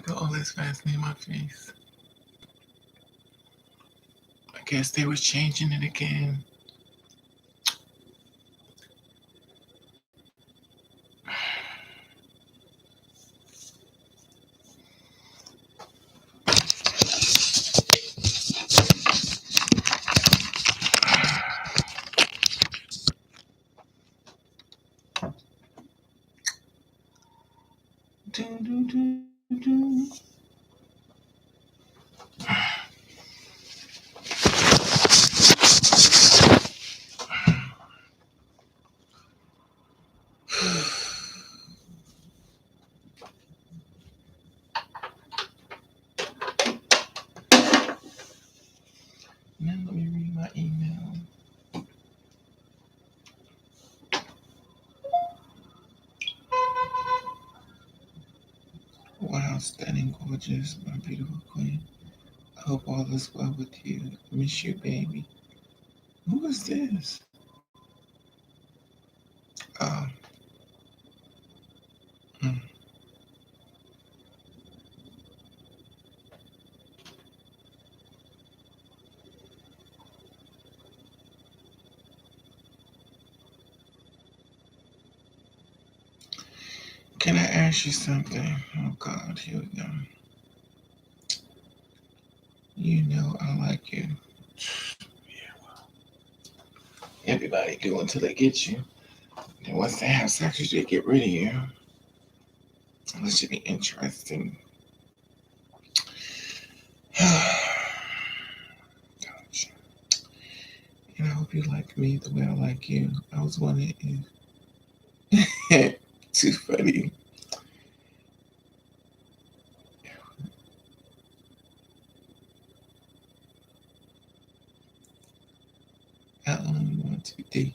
put all this Vaseline in my face? I guess they was changing it again. Do, do, do, do. Now let me read my email. Wow, stunning, gorgeous, my beautiful queen. I hope all is well with you. Miss you, baby. Who is this? Oh, mm. Can I ask you something? Oh God, here we go. You know I like you. Yeah, well, everybody do until they get you. Then once they have sex, they get rid of you. This should be interesting. Gosh. And I hope you like me the way I like you. I was wondering if too funny. I only want to date.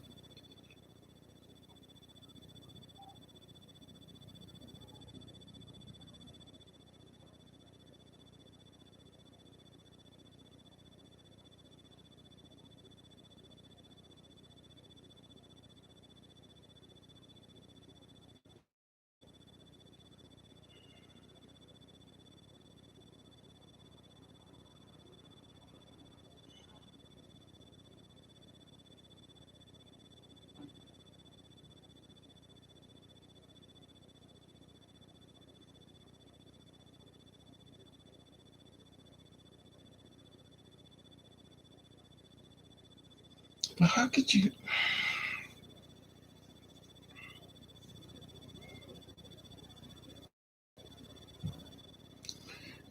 But how could you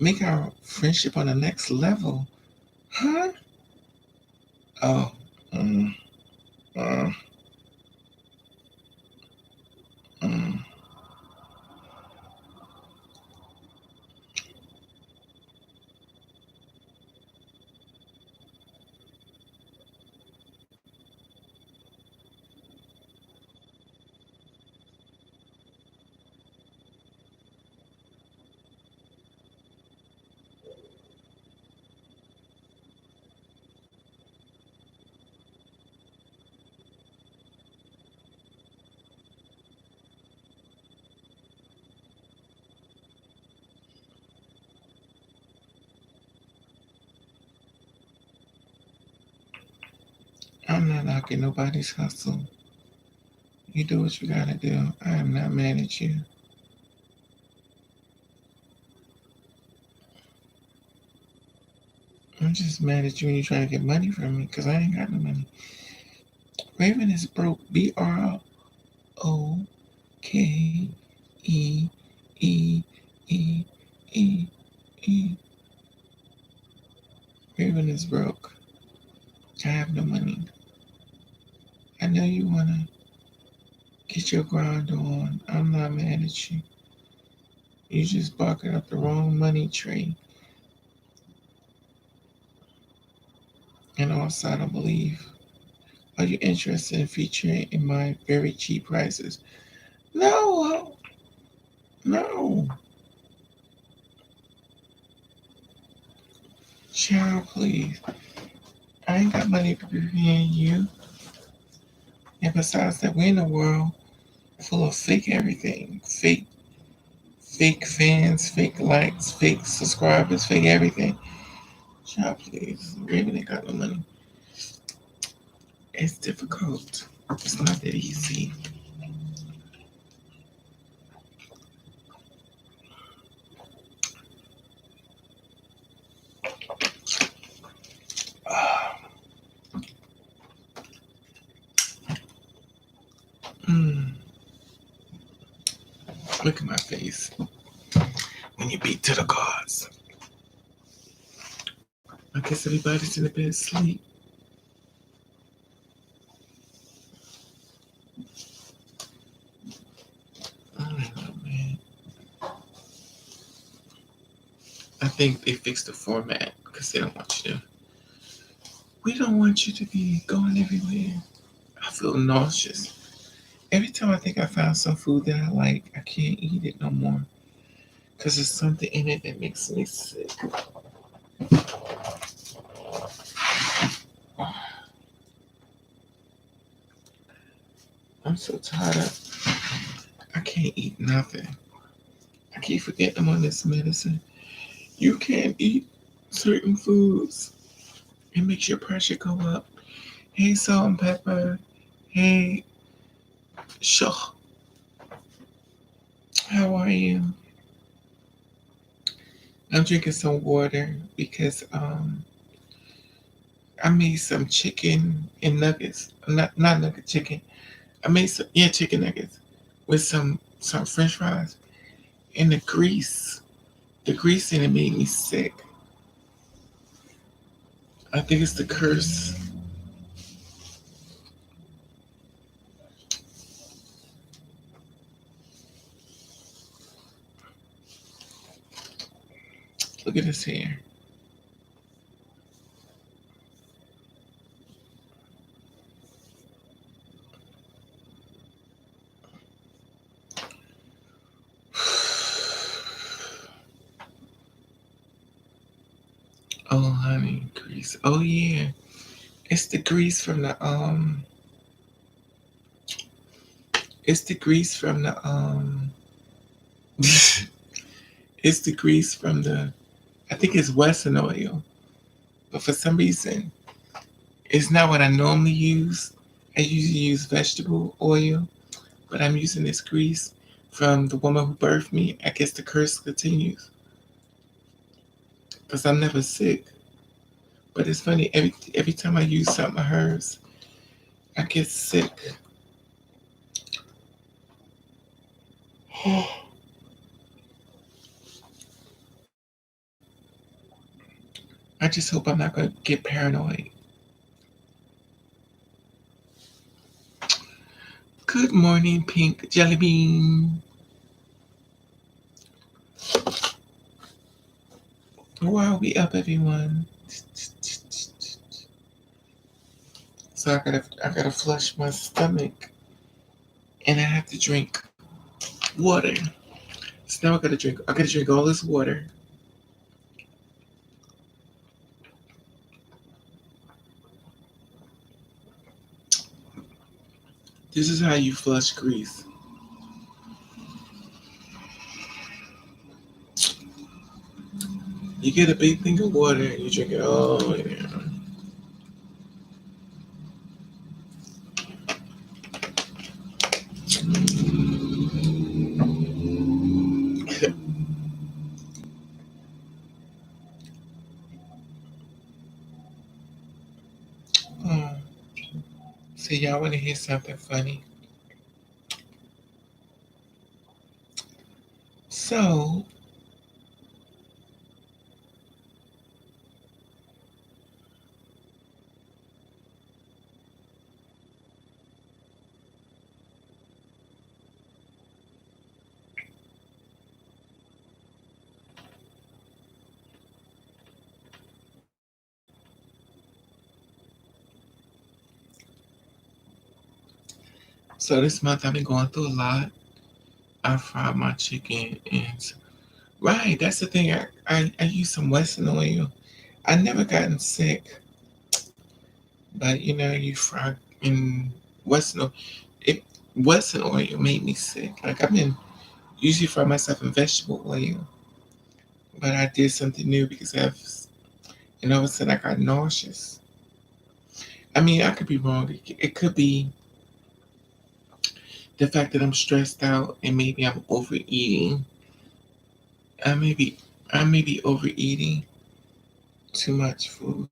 make our friendship on the next level? Huh? Oh. Mm, mm, mm. I'm not knocking nobody's hustle. You do what you gotta do. I am not mad at you. I'm just mad at you when you trying to get money from me because I ain't got no money. Raven is broke. BROKE E. E. Raven is broke. I have no money. I know you wanna get your grind on. I'm not mad at you. You just barking up the wrong money tree. And also, I don't believe. Are you interested in featuring in my very cheap prices? No, no. Child, please. I ain't got money to be paying you. And besides that, we're in a world full of fake everything. Fake fake fans, fake likes, fake subscribers, fake everything. Child, please. Raven ain't got no money. It's difficult. It's not that easy. Mm, look at my face. When you beat to the gods. I guess everybody's in the bed asleep. I don't know, man. I think they fixed the format because they don't want you to. We don't want you to be going everywhere. I feel nauseous. Every time I think I found some food that I like, I can't eat it no more. Because there's something in it that makes me sick. I'm so tired I can't eat nothing. I keep forgetting I'm on this medicine. You can't eat certain foods. It makes your pressure go up. Hey, salt and pepper. Hey, Shaw. How are you? I'm drinking some water because I made some chicken and nuggets. Not nugget chicken. I made some chicken nuggets with some French fries and the grease in it made me sick. I think it's the curse. Look at this hair. Oh honey, grease. Oh yeah. It's the grease from the. It's the grease from the it's the grease from the I think it's Western oil. But for some reason it's not what I normally use. I usually use vegetable oil, but I'm using this grease from the woman who birthed me. I guess the curse continues. Because I'm never sick. But it's funny, every time I use something of hers, I get sick. I just hope I'm not gonna get paranoid. Good morning, pink jelly bean. Why are we up, everyone? So I gotta flush my stomach, and I have to drink water. So now I gotta drink all this water. This is how you flush grease. You get a big thing of water and you drink it all the way down. Oh, so y'all want to hear something funny? So this month I've been going through a lot. I fried my chicken and right, that's the thing. I use some Western oil. I never gotten sick, but you fry in Western oil. It Western oil made me sick. Like I've been usually find myself in vegetable oil, but I did something new because and all of a sudden I got nauseous. I mean, I could be wrong. It could be the fact that I'm stressed out and maybe I'm overeating. I may be, I may be overeating too much food.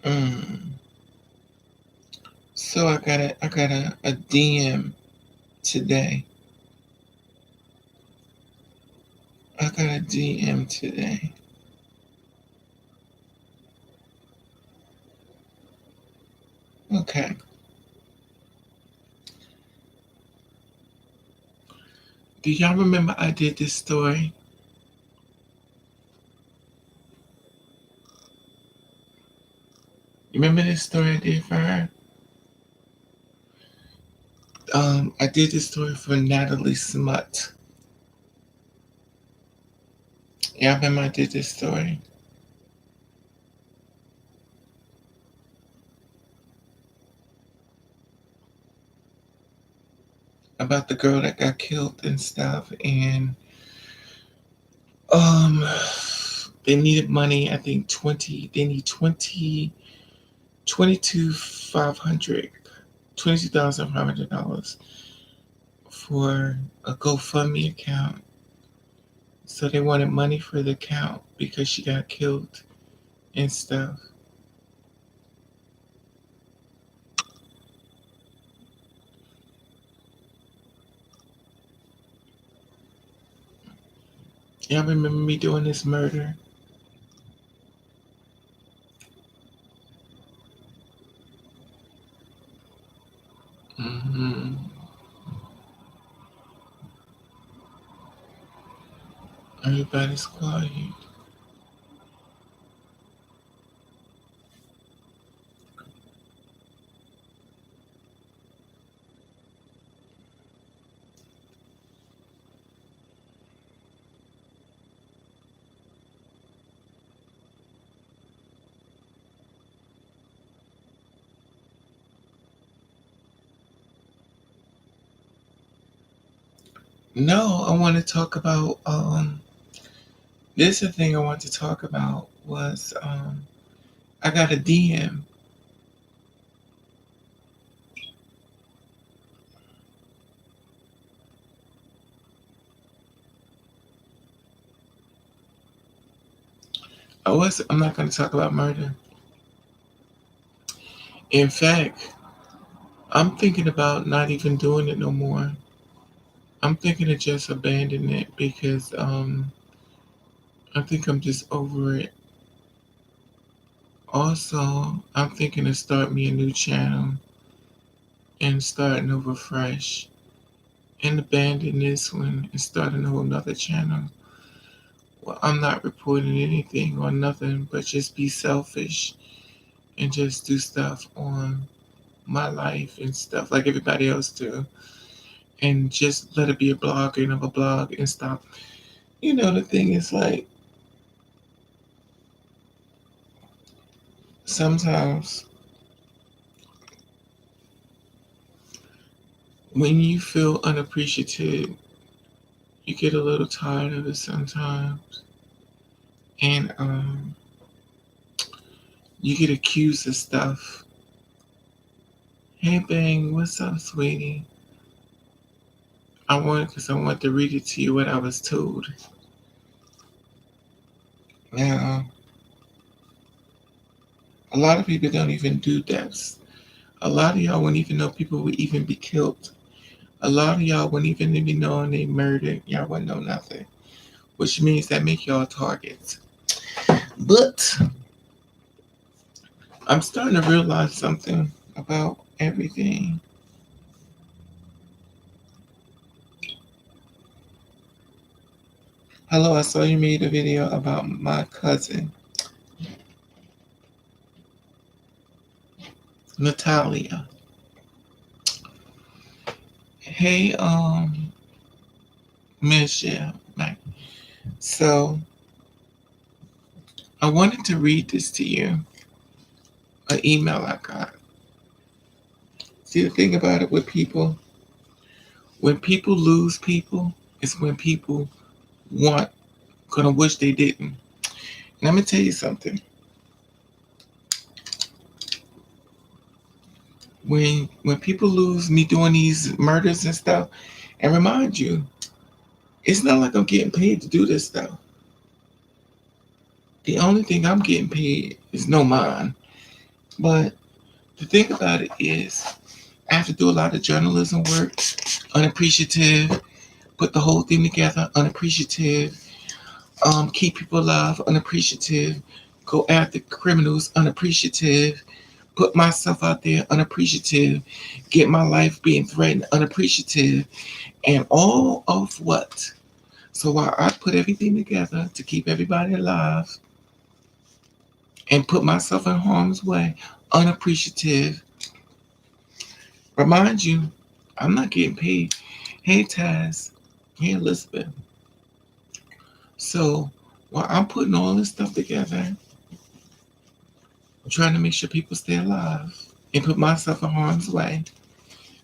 Mm. So I got a DM today. I got a DM today. Okay. Do y'all remember I did this story? You remember this story I did for her? I did this story for Natalie Smut. Y'all remember I did this story about the girl that got killed and stuff, and um, they needed money. I think 20. They need 22,500, $22,500 for a GoFundMe account. So they wanted money for the account because she got killed and stuff. Y'all remember me doing this murder? Hmm. Everybody's quiet. No, I want to talk about this is the thing I want to talk about was I got a DM. I'm not gonna talk about murder. In fact, I'm thinking about not even doing it no more. I'm thinking of just abandoning it because I think I'm just over it. Also, I'm thinking to start me a new channel and starting over fresh and abandon this one and starting a whole nother channel. Well, I'm not reporting anything or nothing, but just be selfish and just do stuff on my life and stuff like everybody else do, and just let it be a blog and of a blog and stop. You know, the thing is like sometimes when you feel unappreciated, you get a little tired of it sometimes, and you get accused of stuff. Hey, Bang, what's up, sweetie? I want to read it to you what I was told. Now, a lot of people don't even do deaths. A lot of y'all wouldn't even know people would even be killed. A lot of y'all wouldn't even be knowing they murdered. Y'all wouldn't know nothing, which means that make y'all targets. But I'm starting to realize something about everything. Hello, I saw you made a video about my cousin, Natalia. Hey, Michelle. So, I wanted to read this to you, an email I got. See, the thing about it with people, when people lose people, it's when people want, gonna wish they didn't. And I'm gonna tell you something. When people lose me doing these murders and stuff, and remind you, it's not like I'm getting paid to do this stuff. The only thing I'm getting paid is no mind. But the thing about it is, I have to do a lot of journalism work, unappreciative, put the whole thing together, unappreciative, keep people alive, unappreciative, go after criminals, unappreciative, put myself out there, unappreciative, get my life being threatened, unappreciative, and all of what? So while I put everything together to keep everybody alive and put myself in harm's way, unappreciative, remind you, I'm not getting paid. Hey Taz, hey Elizabeth. So while I'm putting all this stuff together, I'm trying to make sure people stay alive and put myself in harm's way,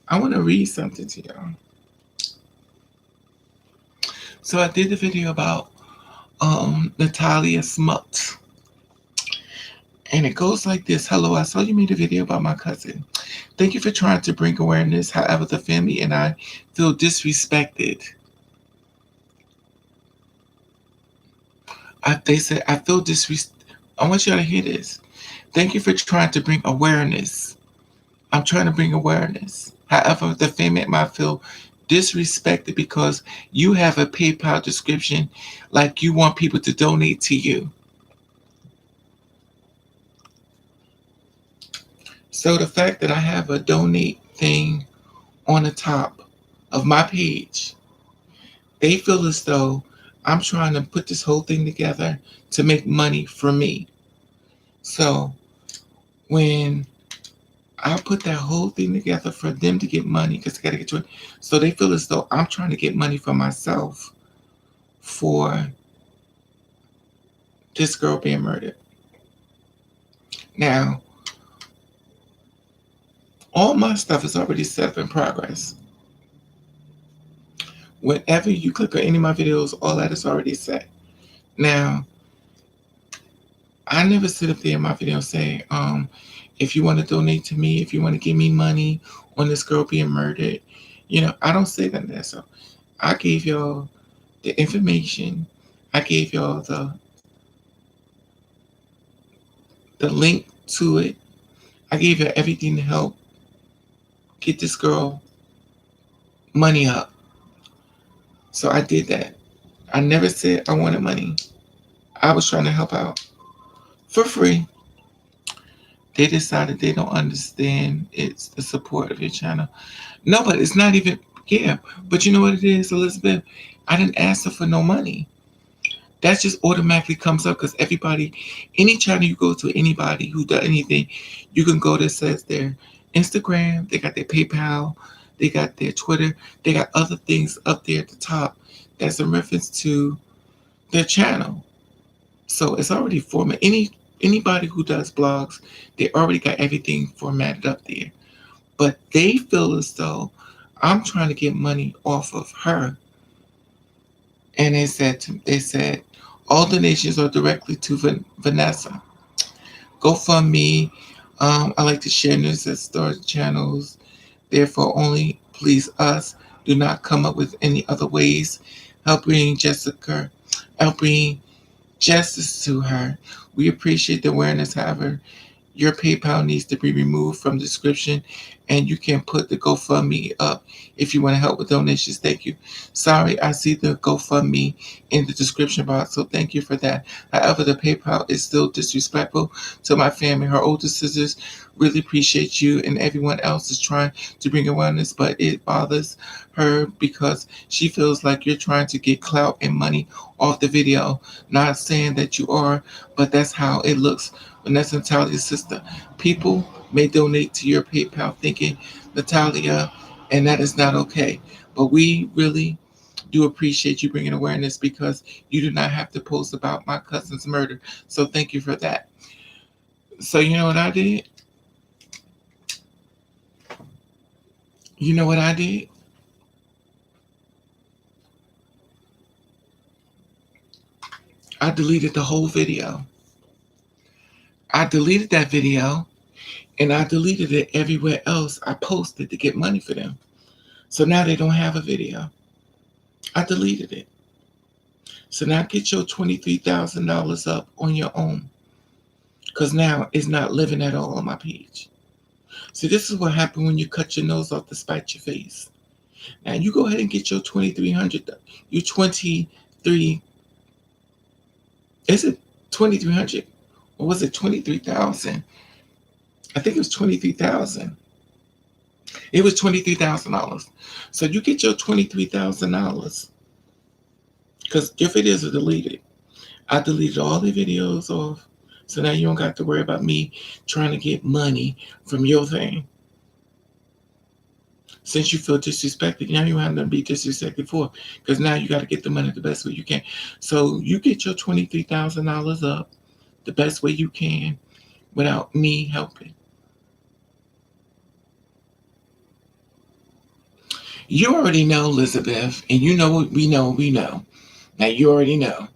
I want to read something to y'all. So I did the video about Natalia Smut. And it goes like this. Hello, I saw you made a video about my cousin. Thank you for trying to bring awareness. However, the family and I feel disrespected. They said, I feel disrespected. I want y'all to hear this. Thank you for trying to bring awareness. I'm trying to bring awareness. However, the family might feel disrespected because you have a PayPal description like you want people to donate to you. So the fact that I have a donate thing on the top of my page, they feel as though I'm trying to put this whole thing together to make money for me. So when I put that whole thing together for them to get money, because they got to get to it, so they feel as though I'm trying to get money for myself for this girl being murdered. Now, all my stuff is already set up in progress. Whenever you click on any of my videos, all that is already set. Now, I never sit up there in my video and say, if you want to donate to me, if you want to give me money on this girl being murdered, I don't say that. So I gave y'all the information. I gave y'all the link to it. I gave you everything to help get this girl money up. So I did that. I never said I wanted money. I was trying to help out for free. They decided they don't understand it's the support of your channel. No, but it's not even, yeah. But you know what it is, Elizabeth? I didn't ask her for no money. That just automatically comes up because everybody, any channel you go to, anybody who does anything, you can go that says their Instagram, they got their PayPal, they got their Twitter, they got other things up there at the top that's in reference to their channel. So it's already formatted. Anybody who does blogs, they already got everything formatted up there. But they feel as though I'm trying to get money off of her. And they said all donations are directly to Vanessa. GoFundMe. I like to share news at store channels. Therefore, only please us. Do not come up with any other ways. Help bring justice to her. We appreciate the awareness, however. Your PayPal needs to be removed from the description and you can put the GoFundMe up if you want to help with donations. Thank you. Sorry, I see the GoFundMe in the description box, so thank you for that. However, the PayPal is still disrespectful to my family. Her older sisters really appreciate you, and everyone else is trying to bring awareness, but it bothers her because she feels like you're trying to get clout and money off the video. Not saying that you are, but that's how it looks when that's Natalia's sister. People may donate to your PayPal thinking Natalia, and that is not okay. But we really do appreciate you bringing awareness because you do not have to post about my cousin's murder. So thank you for that. So you know what I did? You know what I did? I deleted the whole video. I deleted that video and I deleted it everywhere else I posted to get money for them. So now they don't have a video. I deleted it. So now get your $23,000 up on your own. Because now it's not living at all on my page. See, this is what happened when you cut your nose off to spite your face. Now you go ahead and get your 2,300. You 23. Is it 2,300? Or was it 23,000? I think it was 23,000. It was $23,000. So you get your $23,000 because your videos are deleted. I deleted all the videos off. So now you don't got to worry about me trying to get money from your thing. Since you feel disrespected, now you have nothing to be disrespected for. Because now you got to get the money the best way you can. So you get your $23,000 up the best way you can without me helping. You already know, Elizabeth, and you know what we know, we know. Now you already know.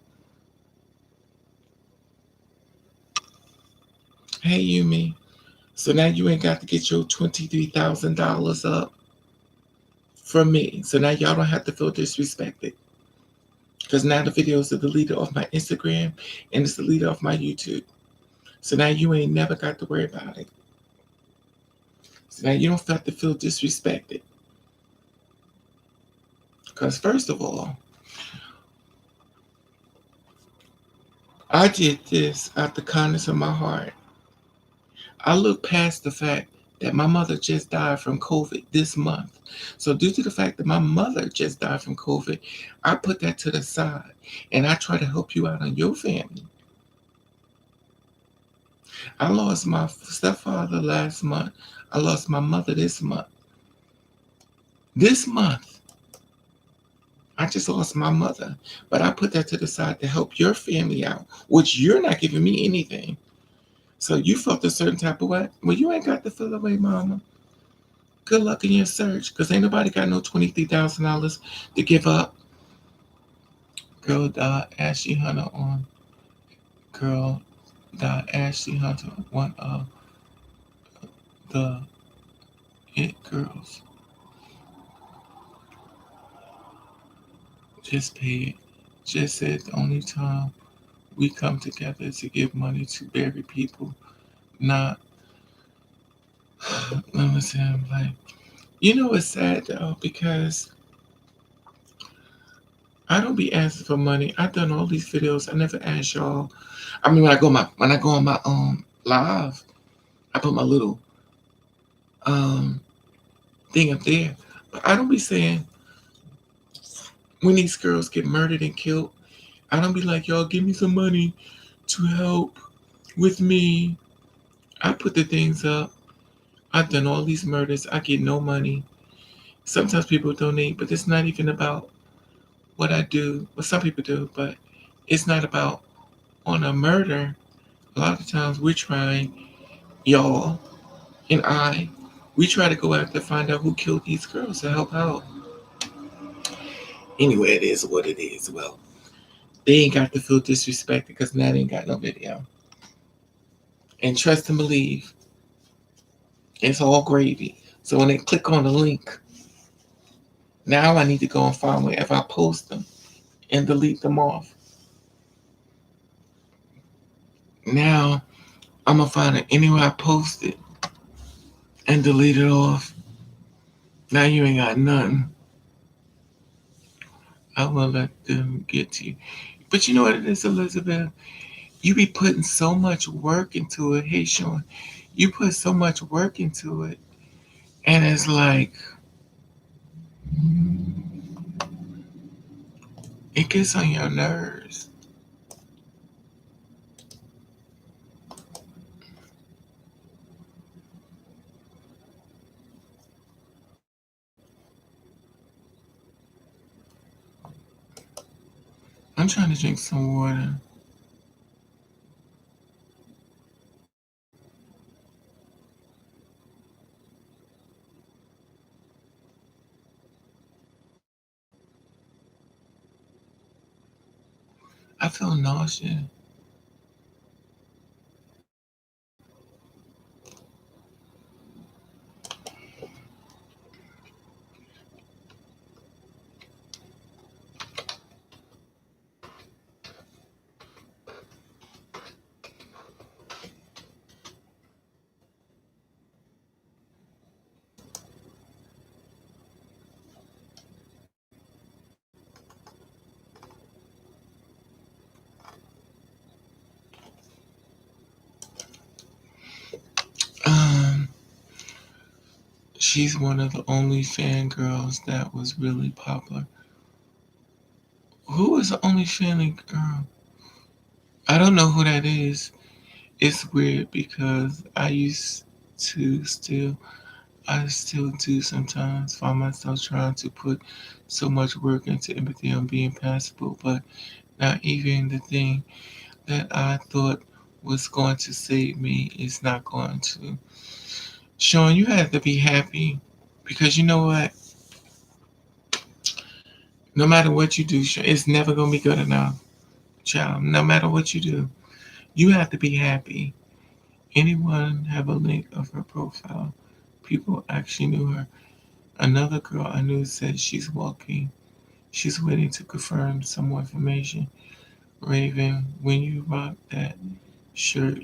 Hey, Yumi. So now you ain't got to get your $23,000 up from me. So now y'all don't have to feel disrespected. Because now the videos are deleted off my Instagram and it's deleted off my YouTube. So now you ain't never got to worry about it. So now you don't have to feel disrespected. Because first of all, I did this out the kindness of my heart. I look past the fact that my mother just died from COVID this month. So due to the fact that my mother just died from COVID, I put that to the side and I try to help you out on your family. I lost my stepfather last month. I lost my mother this month. This month, I just lost my mother. But I put that to the side to help your family out, which you're not giving me anything. So you felt a certain type of way. Well, you ain't got to feel away, mama. Good luck in your search, because ain't nobody got no $23,000 to give up. Girl Ashley Hunter on Girl Ashley Hunter, one of the it girls. Just pay it. Just said the only time we come together is to give money to bury people, not let me say I'm like, you know it's sad though, because I don't be asking for money. I've done all these videos. I never ask y'all. I mean, when I go on my live, I put my little thing up there. But I don't be saying when these girls get murdered and killed, I don't be like, y'all give me some money to help with me. I put the things up. I've done all these murders. I get no money. Sometimes people donate, but it's not even about what I do. Well, some people do, but it's not about on a murder. A lot of times we're trying, y'all and we try to go after find out who killed these girls to help out. Anyway, it is what it is. Well, they ain't got to feel disrespected because now they ain't got no video. And trust and believe, it's all gravy. So when they click on the link, now I need to go and find wherever I post them and delete them off. Now I'm gonna find it anywhere I post it and delete it off. Now you ain't got nothing. I will let them get to you. But you know what it is, Elizabeth? You be putting so much work into it. Hey, Sean, you put so much work into it, and it's like it gets on your nerves. I'm trying to drink some water. I feel nauseous. Um, she's one of the only fangirls that was really popular. Who was the only fan girl? I don't know who that is. It's weird because I still do sometimes find myself trying to put so much work into empathy on being passable, but not even the thing that I thought was going to save me is not going to. Sean, you have to be happy because you know what? No matter what you do, Sean, it's never going to be good enough, child. No matter what you do, you have to be happy. Anyone have a link of her profile? People actually knew her. Another girl I knew said she's walking. She's waiting to confirm some more information. Raven, when you rock that shirt,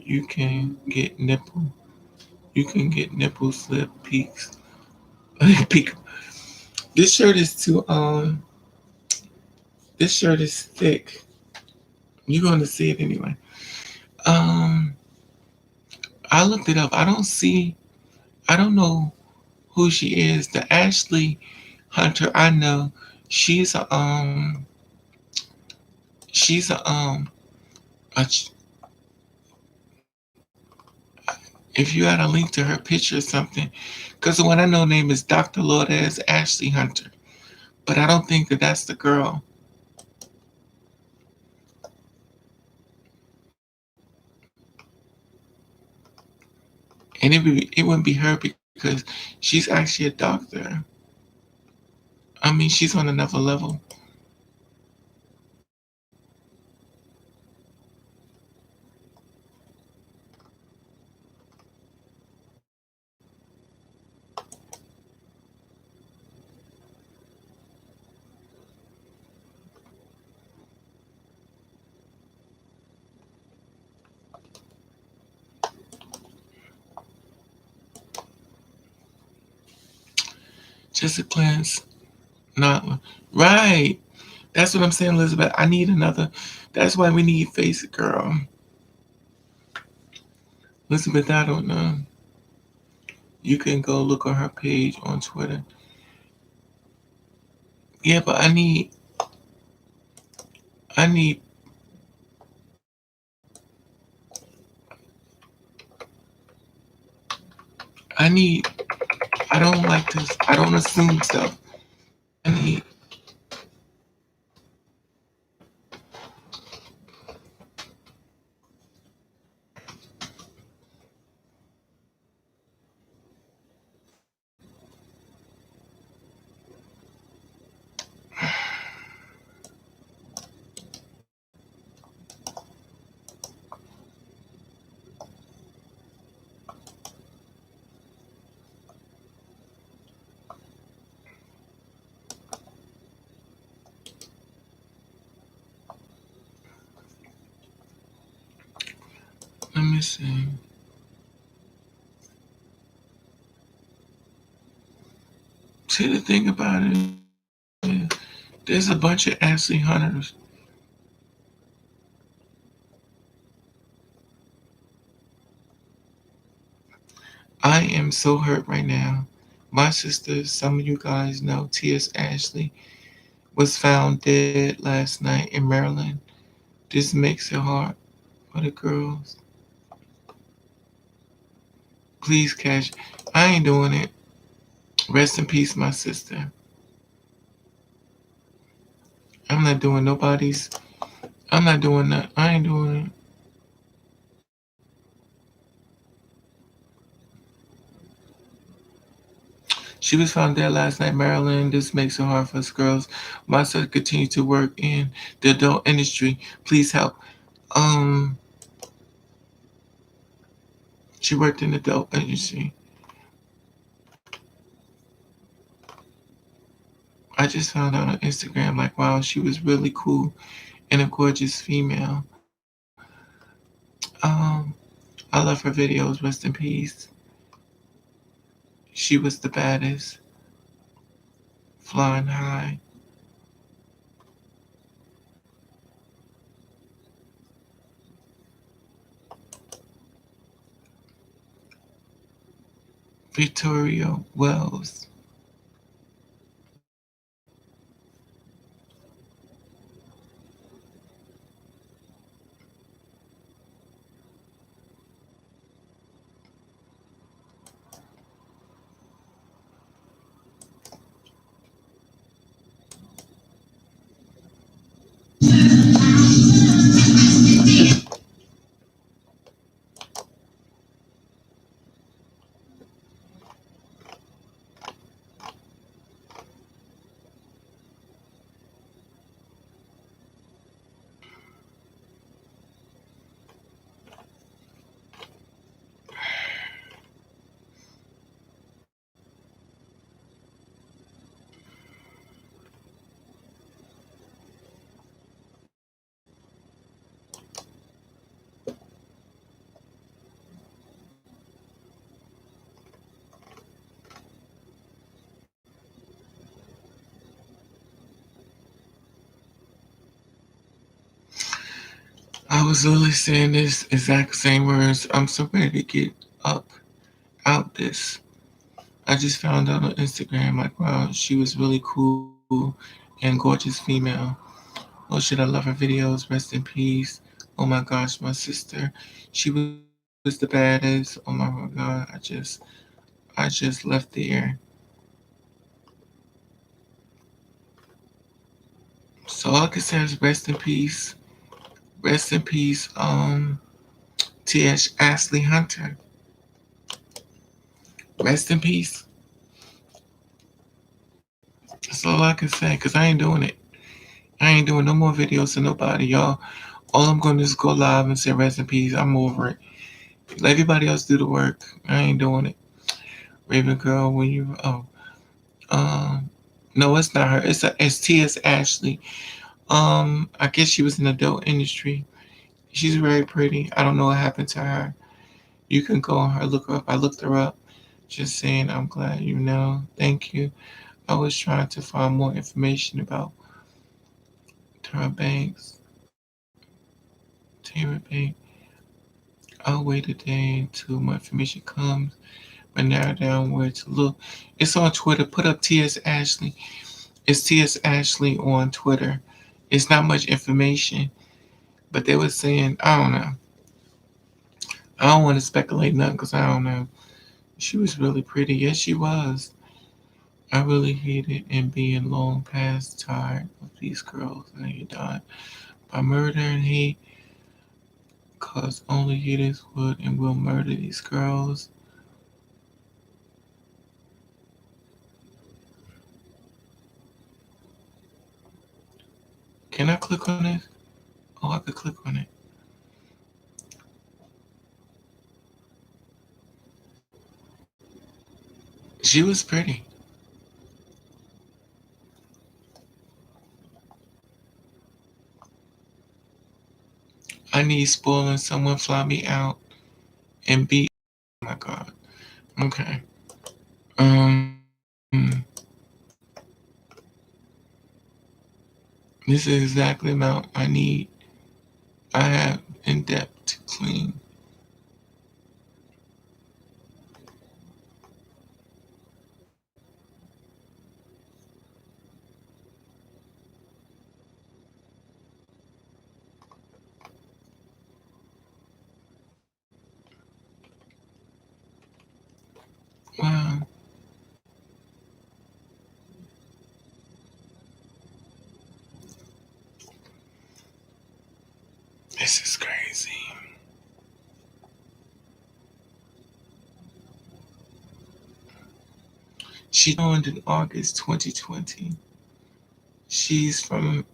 You can get nipple slip peaks. Peak. This shirt is too. This shirt is thick. You're going to see it anyway. Um. I looked it up. I don't see. I don't know who she is. The Ashley Hunter I know. She's a um. She's a if you had a link to her picture or something, because the one I know name is Dr. Lourdes Ashley Hunter, but I don't think that that's the girl. And it wouldn't be her because she's actually a doctor. I mean, she's on another level. Just a glance, not right. That's what I'm saying, Elizabeth. I need another. That's why we need Face It Girl. Elizabeth, I don't know. You can go look on her page on Twitter. Yeah, but I need, I need, I don't like this. I don't assume stuff. I need, let me see. See, the thing about it is, there's a bunch of Ashley Hunters. I am so hurt right now. My sister, some of you guys know, T.S. Ashley, was found dead last night in Maryland. This makes it hard for the girls. Please catch. I ain't doing it. Rest in peace, my sister. I'm not doing nobody's. I'm not doing that. I ain't doing it. She was found dead last night, Maryland. This makes it hard for us girls. My sister continues to work in the adult industry. Please help. Um, she worked in the adult industry. I just found out on Instagram, like, wow, she was really cool and a gorgeous female. Um, I love her videos. Rest in peace. She was the baddest, flying high. Victoria Wells. I was literally saying this exact same words. I'm so ready to get up out this. I just found out on Instagram, like, wow, she was really cool and gorgeous female. Oh shit, I love her videos. Rest in peace. Oh my gosh, my sister. She was the baddest. Oh my god, I just left there. So all I can say is rest in peace. Rest in peace, T.H. Ashley Hunter. Rest in peace. That's all I can say, cause I ain't doing it. I ain't doing no more videos to nobody, y'all. All I'm gonna do is go live and say rest in peace. I'm over it. Let everybody else do the work. I ain't doing it. Raven girl, when you um no, it's not her. It's T.S. Ashley. I guess she was in the adult industry. She's very pretty. I don't know what happened to her. You can go on her, look her up. I looked her up. Just saying, I'm glad you know. Thank you. I was trying to find more information about Tara Banks. Tara Banks. I'll wait a day until more information comes, but narrow down where to look. It's on Twitter. Put up T.S. Ashley. It's T.S. Ashley on Twitter. It's not much information, but they were saying, I don't know. I don't want to speculate nothing because I don't know. She was really pretty. Yes, she was. I really hated and being long past tired of these girls. And they died by murder and hate because only haters would and will murder these girls. Can I click on it? Oh, I could click on it. She was pretty. I need spoiling someone fly me out and beat. Oh my god. Okay. Um. This is exactly the amount I need. I have in depth to clean. Wow, this is crazy. She joined in August 2020. She's from,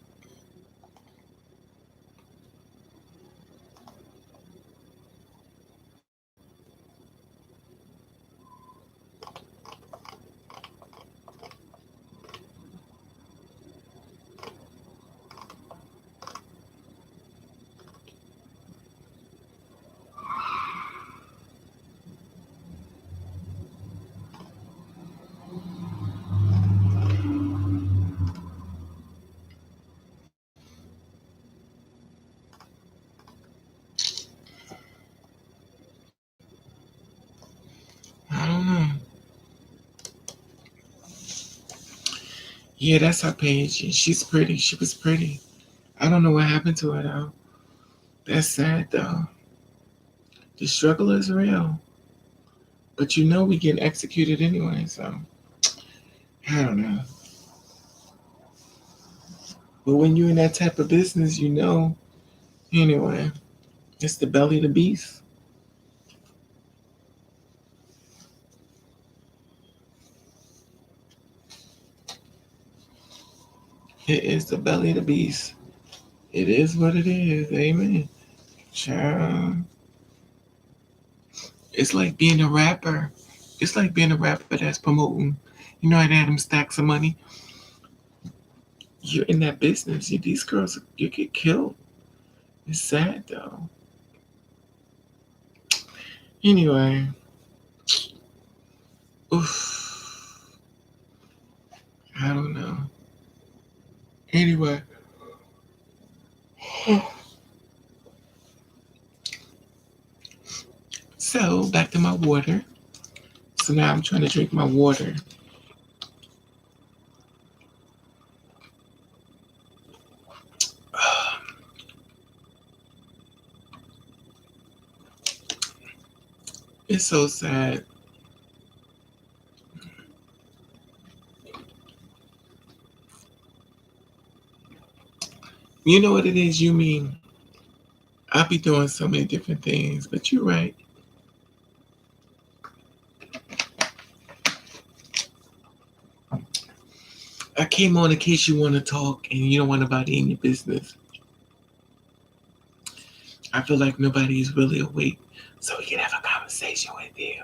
I don't know. Yeah, that's her page. And she's pretty. She was pretty. I don't know what happened to her though. That's sad though. The struggle is real. But you know we get executed anyway, so I don't know. But when you're in that type of business, you know, anyway, it's the belly of the beast. It is the belly of the beast. It is what it is. Amen. Child. It's like being a rapper. It's like being a rapper that's promoting. You know how they had them stacks of money? You're in that business. These girls, you get killed. It's sad though. Anyway, oof. I don't know. Anyway, so back to my water. So now I'm trying to drink my water. It's so sad. You know what it is? You mean I be doing so many different things, but you're right. I came on in case you want to talk and you don't want nobody in your business. I feel like nobody is really awake, so we can have a conversation with you.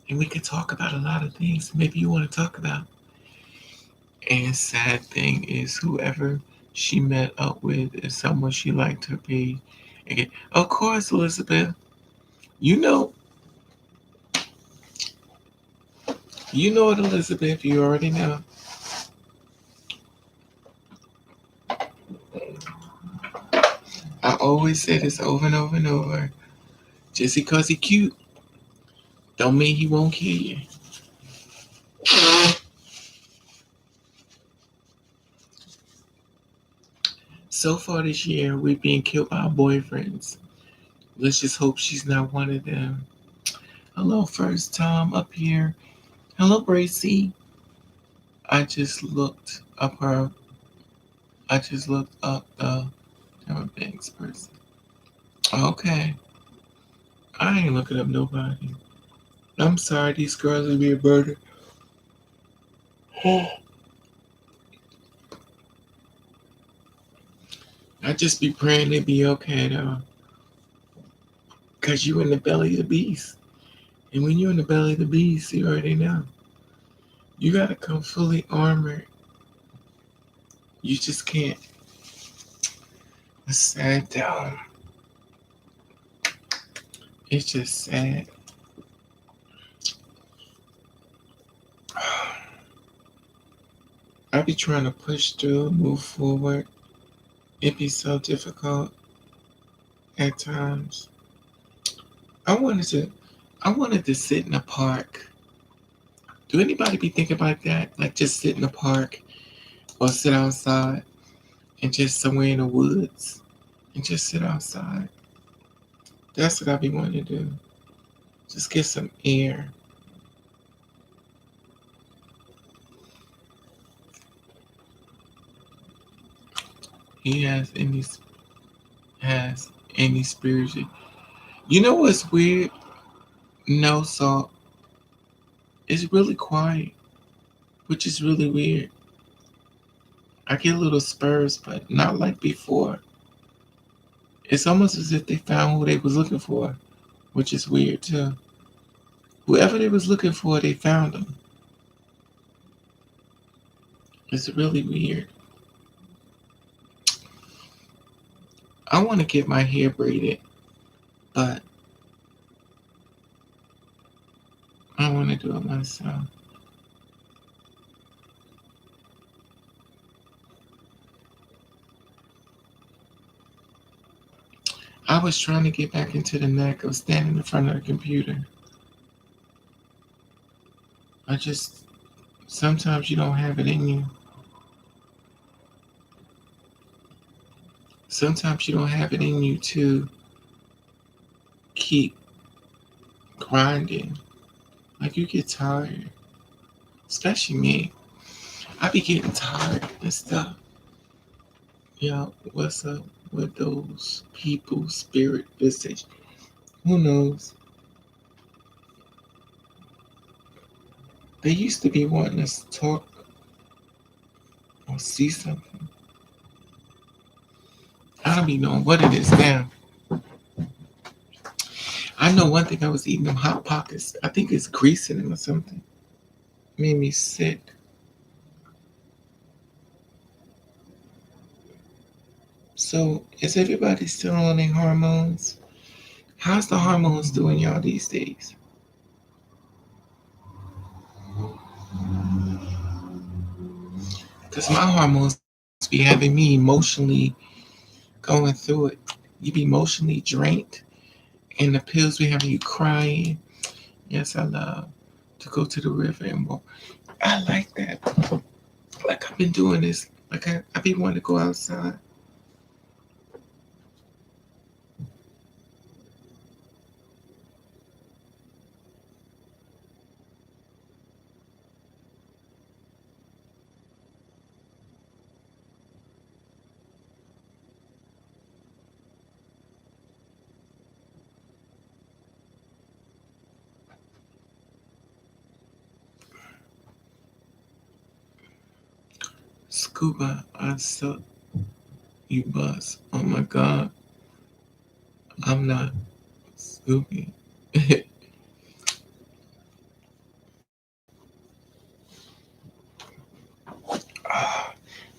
And we can talk about a lot of things maybe you want to talk about. And sad thing is, whoever she met up with is someone she liked to be. Again, of course, Elizabeth, you know, you know it, Elizabeth. You already know. I always say this over and over and over. Just because he cute, don't mean he won't kill you. So far this year, we're being killed by our boyfriends. Let's just hope she's not one of them. Hello, first time up here. Hello, Bracy. I just looked up her. I just looked up the Banks person. Okay, I ain't looking up nobody. I'm sorry, these girls are being murdered. I just be praying they be okay though, cause you in the belly of the beast, and when you're in the belly of the beast, you already know. You gotta come fully armored. You just can't. It's sad though. It's just sad. I be trying to push through, move forward. It be so difficult at times. I wanted to I wanted to sit in a park. Do anybody be thinking about that? Like just sit in the park or sit outside and just somewhere in the woods and just sit outside. That's what I be wanting to do. Just get some air. He has any spiritual. You know what's weird? No salt. It's really quiet, which is really weird. I get little spurs, but not like before. It's almost as if they found who they was looking for, which is weird too. Whoever they was looking for, they found them. It's really weird. I want to get my hair braided, but I want to do it myself. I was trying to get back into the knack of standing in front of the computer. I just, sometimes you don't have it in you. Sometimes you don't have it in you to keep grinding. Like you get tired, especially me. I be getting tired and stuff. Yeah, what's up with those people, spirit, visage? Who knows? They used to be wanting us to talk or see something. I don't be knowing what it is now. I know one thing. I was eating them hot pockets. I think it's grease in them or something. Made me sick. So is everybody still on their hormones? How's the hormones doing y'all these days? Because my hormones be having me emotionally going through it. You be emotionally drained, and the pills be having you crying. Yes, I love to go to the river and walk. I like that. Like I've been doing this. Like I be wanting to go outside. Scuba, I suck. You bust. Oh my God, I'm not Scooby. Ah,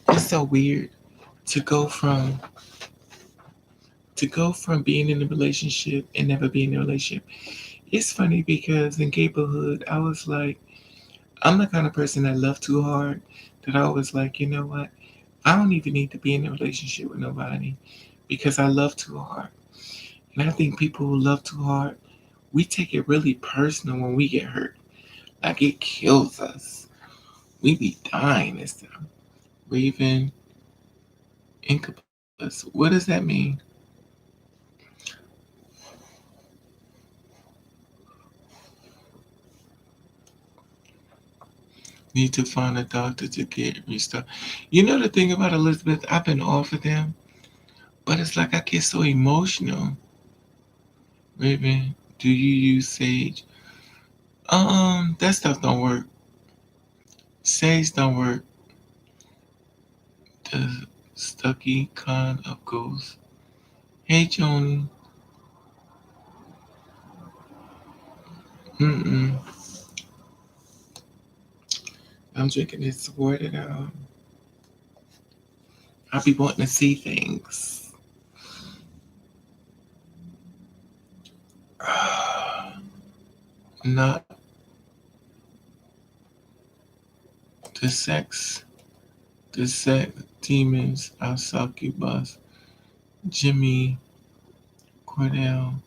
it's so weird to go from being in a relationship and never being in a relationship. It's funny because in neighborhood, I was like, I'm the kind of person that love too hard that I was like, you know what? I don't even need to be in a relationship with nobody because I love too hard. And I think people who love too hard, we take it really personal when we get hurt. Like it kills us. We be dying and stuff. Raven, incubus. What does that mean? Need to find a doctor to get restuff. You know the thing about Elizabeth, I've been offered them, but it's like I get so emotional. Raven, do you use sage? That stuff don't work. Sage don't work. The stucky kind of goes. Hey Joni. Mm-mm. I'm drinking this water now. I be wanting to see things. Not the sex. The sex demons, our succubus, Jimmy, Cordell,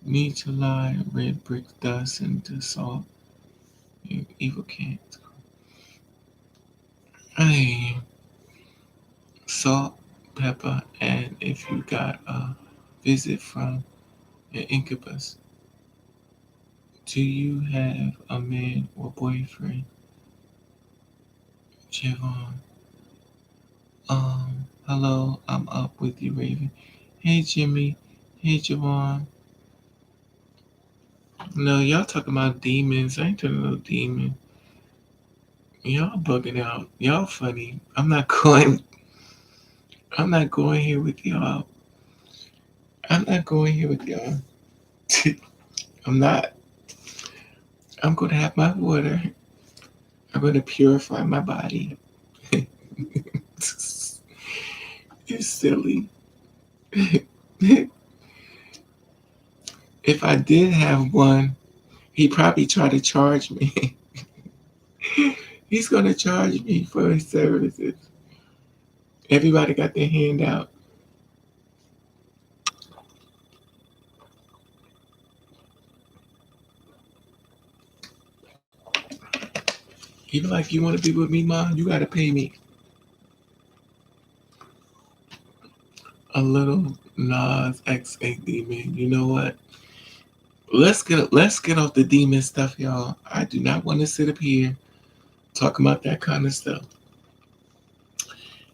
need to lie, red brick dust into salt, you evil can't. Hey, salt, pepper, and if you got a visit from an incubus, do you have a man or boyfriend? Javon. Hello, I'm up with you, Raven. Hey, Jimmy. Hey, Javon. No, y'all talking about demons. I ain't talking about demon. Y'all bugging out. Y'all funny. I'm not going. I'm not going here with y'all. I'm not going here with y'all. I'm not. I'm going to have my water. I'm going to purify my body. It's silly. If I did have one, he'd probably try to charge me. He's going to charge me for his services. Everybody got their hand out. He be like, "You want to be with me, Ma? You got to pay me a little Nas X A demon. You know what? Let's get off the demon stuff, y'all. I do not want to sit up here talking about that kind of stuff.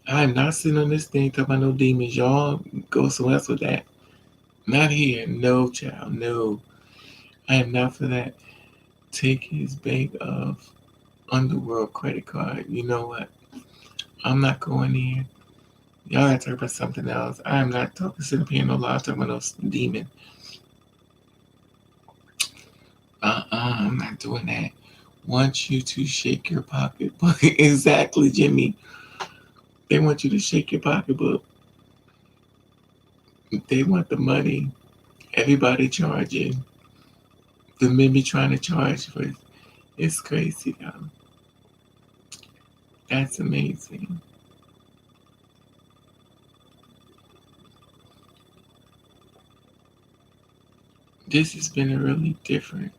I am not sitting on this thing talking about no demons. Y'all go somewhere else with that. Not here. No, child. No. I am not for that. Take his bank of underworld credit card. You know what? I'm not going there. Y'all gotta talk about something else. I am not talking sitting up here no lie talking about no demon. I'm not doing that. Want you to shake your pocketbook. Exactly, Jimmy. They want you to shake your pocketbook. They want the money. Everybody charging. The men be trying to charge for it. It's crazy, though. That's amazing. This has been a really different.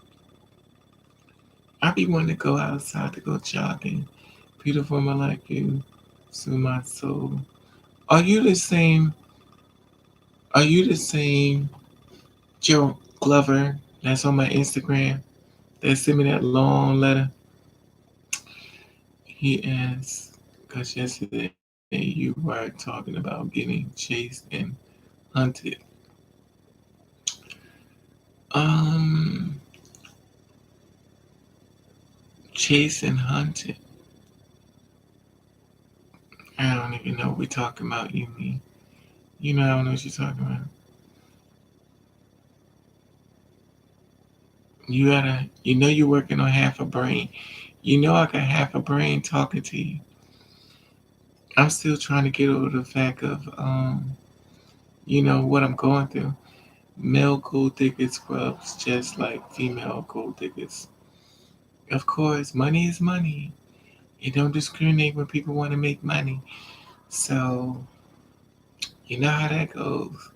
I be wanting to go outside to go jogging. Beautiful woman like you, to my soul. Are you the same? Are you the same Joe Glover that's on my Instagram that sent me that long letter? He asked, because yesterday you were talking about getting chased and hunted. Um, chased and hunted. I don't even know what we're talking about, you mean. You know, I don't know what you're talking about. You know, you're working on half a brain. You know, I got half a brain talking to you. I'm still trying to get over the fact of, what I'm going through. Male gold digger scrubs just like female gold diggers. Of course, money is money. It don't discriminate when people want to make money. So, you know how that goes.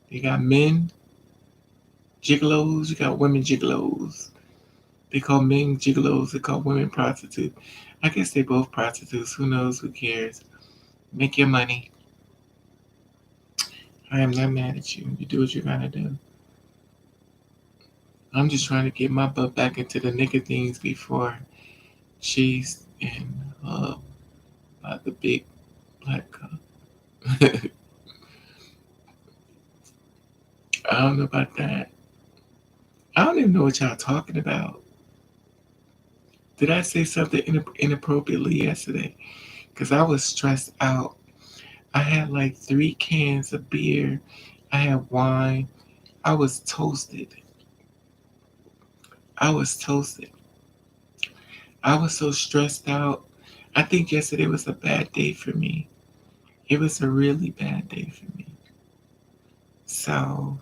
You got men gigolos, you got women gigolos. They call men gigolos, they call women prostitutes. I guess they both prostitutes. Who knows? Who cares? Make your money. I am not mad at you. You do what you gotta do. I'm just trying to get my butt back into the nick of things before chased and by the big black cop. I don't know about that. I don't even know what y'all talking about. Did I say something inappropriately yesterday? Because I was stressed out. I had like 3 cans of beer. I had wine. I was toasted. I was toasted. I was so stressed out. I think yesterday was a bad day for me. It was a really bad day for me. So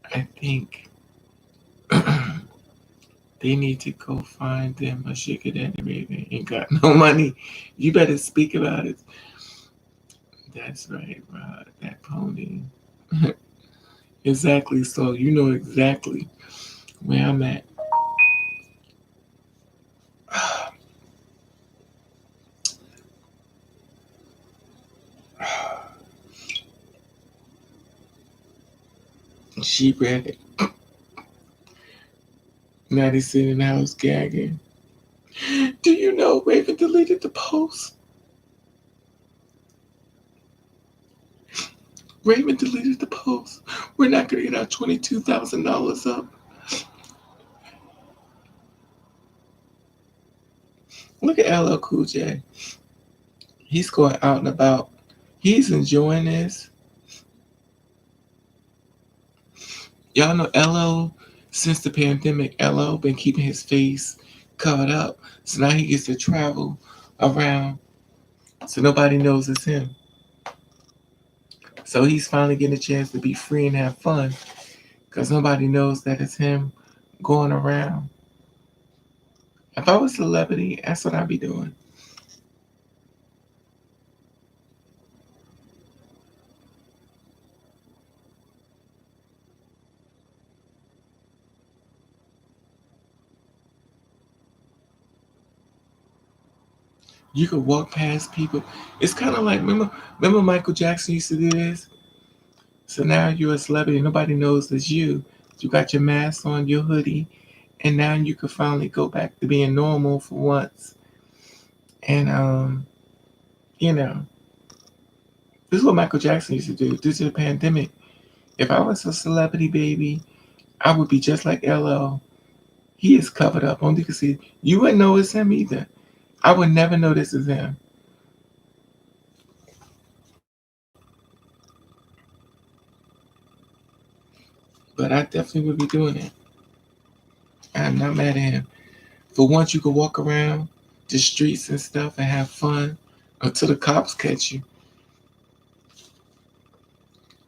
I think They need to go find them a sugar daddy, baby. Ain't got no money. You better speak about it. That's right, Rod. That pony. Exactly. So you know exactly where I'm at. She read it. Now they sitting in the house gagging. Do you know Raven deleted the post? Raven deleted the post. We're not gonna get our $22,000 up. Look at LL Cool J. He's going out and about. He's enjoying this. Y'all know LL, since the pandemic, LL been keeping his face covered up. So now he gets to travel around so nobody knows it's him. So he's finally getting a chance to be free and have fun because nobody knows that it's him going around. If I was a celebrity, that's what I'd be doing. You could walk past people. It's kind of like remember Michael Jackson used to do this. So now you're a celebrity. Nobody knows it's you. You got your mask on, your hoodie, and now you can finally go back to being normal for once. And you know, this is what Michael Jackson used to do due to the pandemic. If I was a celebrity, baby, I would be just like LL. He is covered up. Only you can see. You wouldn't know it's him either. I would never know this is him. But I definitely would be doing it. I'm not mad at him. For once, you could walk around the streets and stuff and have fun until the cops catch you.